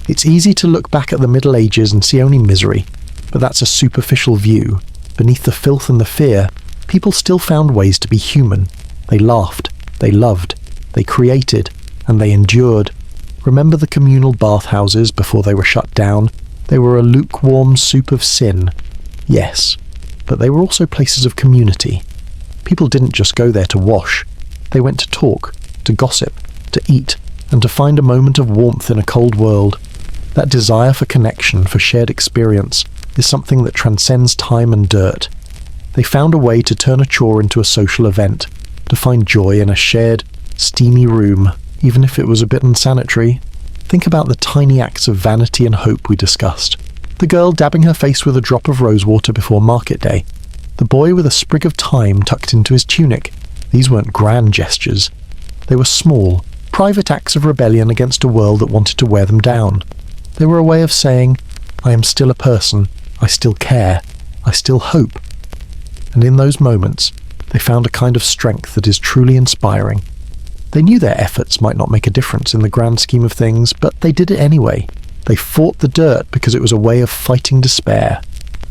Speaker 1: It's easy to look back at the Middle Ages and see only misery, but that's a superficial view. Beneath the filth and the fear, people still found ways to be human. They laughed, they loved, they created, and they endured. Remember the communal bathhouses before they were shut down? They were a lukewarm soup of sin. Yes, but they were also places of community. People didn't just go there to wash. They went to talk, to gossip, to eat, and to find a moment of warmth in a cold world. That desire for connection, for shared experience, is something that transcends time and dirt. They found a way to turn a chore into a social event, to find joy in a shared, steamy room, even if it was a bit unsanitary. Think about the tiny acts of vanity and hope we discussed. The girl dabbing her face with a drop of rosewater before market day. The boy with a sprig of thyme tucked into his tunic. These weren't grand gestures. They were small, private acts of rebellion against a world that wanted to wear them down. They were a way of saying, I am still a person, I still care, I still hope. And in those moments, they found a kind of strength that is truly inspiring. They knew their efforts might not make a difference in the grand scheme of things, but they did it anyway. They fought the dirt because it was a way of fighting despair.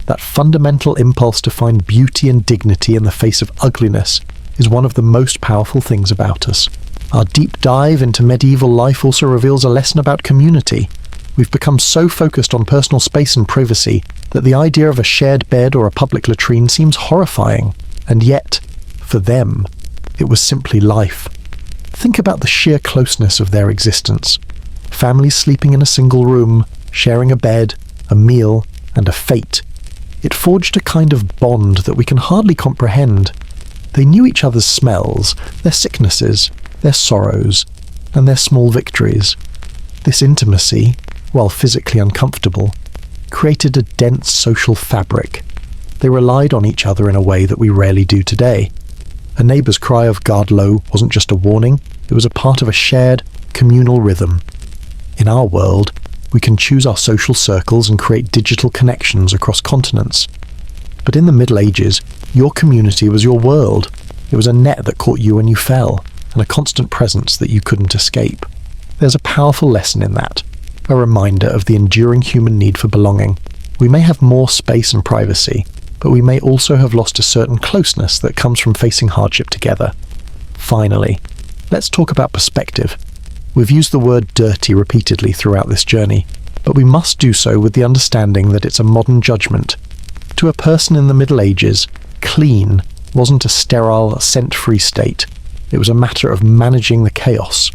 Speaker 1: That fundamental impulse to find beauty and dignity in the face of ugliness is one of the most powerful things about us. Our deep dive into medieval life also reveals a lesson about community. We've become so focused on personal space and privacy that the idea of a shared bed or a public latrine seems horrifying. And yet, for them, it was simply life. Think about the sheer closeness of their existence. Families sleeping in a single room, sharing a bed, a meal, and a fate. It forged a kind of bond that we can hardly comprehend. They knew each other's smells, their sicknesses, their sorrows, and their small victories. This intimacy, while physically uncomfortable, created a dense social fabric. They relied on each other in a way that we rarely do today. A neighbour's cry of "guard low" wasn't just a warning, it was a part of a shared, communal rhythm. In our world, we can choose our social circles and create digital connections across continents. But in the Middle Ages, your community was your world. It was a net that caught you when you fell, and a constant presence that you couldn't escape. There's a powerful lesson in that, a reminder of the enduring human need for belonging. We may have more space and privacy, but we may also have lost a certain closeness that comes from facing hardship together. Finally, let's talk about perspective. We've used the word dirty repeatedly throughout this journey, but we must do so with the understanding that it's a modern judgment. To a person in the Middle Ages, clean wasn't a sterile, scent-free state. It was a matter of managing the chaos.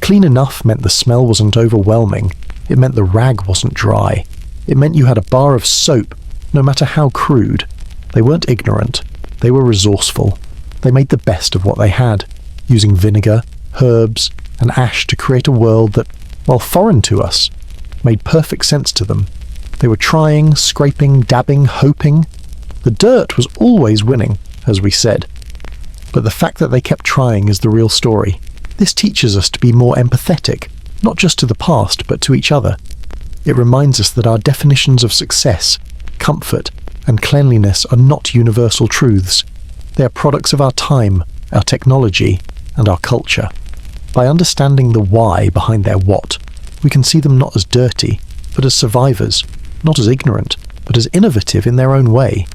Speaker 1: Clean enough meant the smell wasn't overwhelming. It meant the rag wasn't dry. It meant you had a bar of soap, no matter how crude. They weren't ignorant. They were resourceful. They made the best of what they had, using vinegar, herbs, and ash to create a world that, while foreign to us, made perfect sense to them. They were trying, scraping, dabbing, hoping. The dirt was always winning, as we said. But the fact that they kept trying is the real story. This teaches us to be more empathetic, not just to the past, but to each other. It reminds us that our definitions of success, comfort, and cleanliness are not universal truths. They are products of our time, our technology, and our culture. By understanding the why behind their what, we can see them not as dirty, but as survivors, not as ignorant, but as innovative in their own way.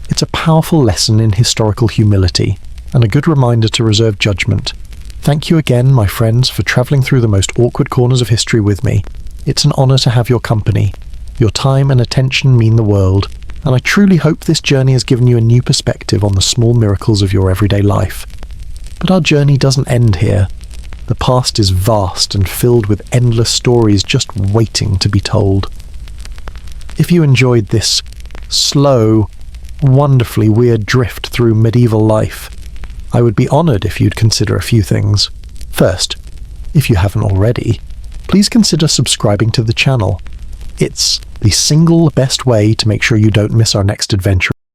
Speaker 1: It's a powerful lesson in historical humility, and a good reminder to reserve judgment. Thank you again, my friends, for travelling through the most awkward corners of history with me. It's an honour to have your company. Your time and attention mean the world, and I truly hope this journey has given you a new perspective on the small miracles of your everyday life. But our journey doesn't end here. The past is vast and filled with endless stories just waiting to be told. If you enjoyed this slow, wonderfully weird drift through medieval life, I would be honoured if you'd consider a few things. First, if you haven't already, please consider subscribing to the channel. It's the single best way to make sure you don't miss our next adventure.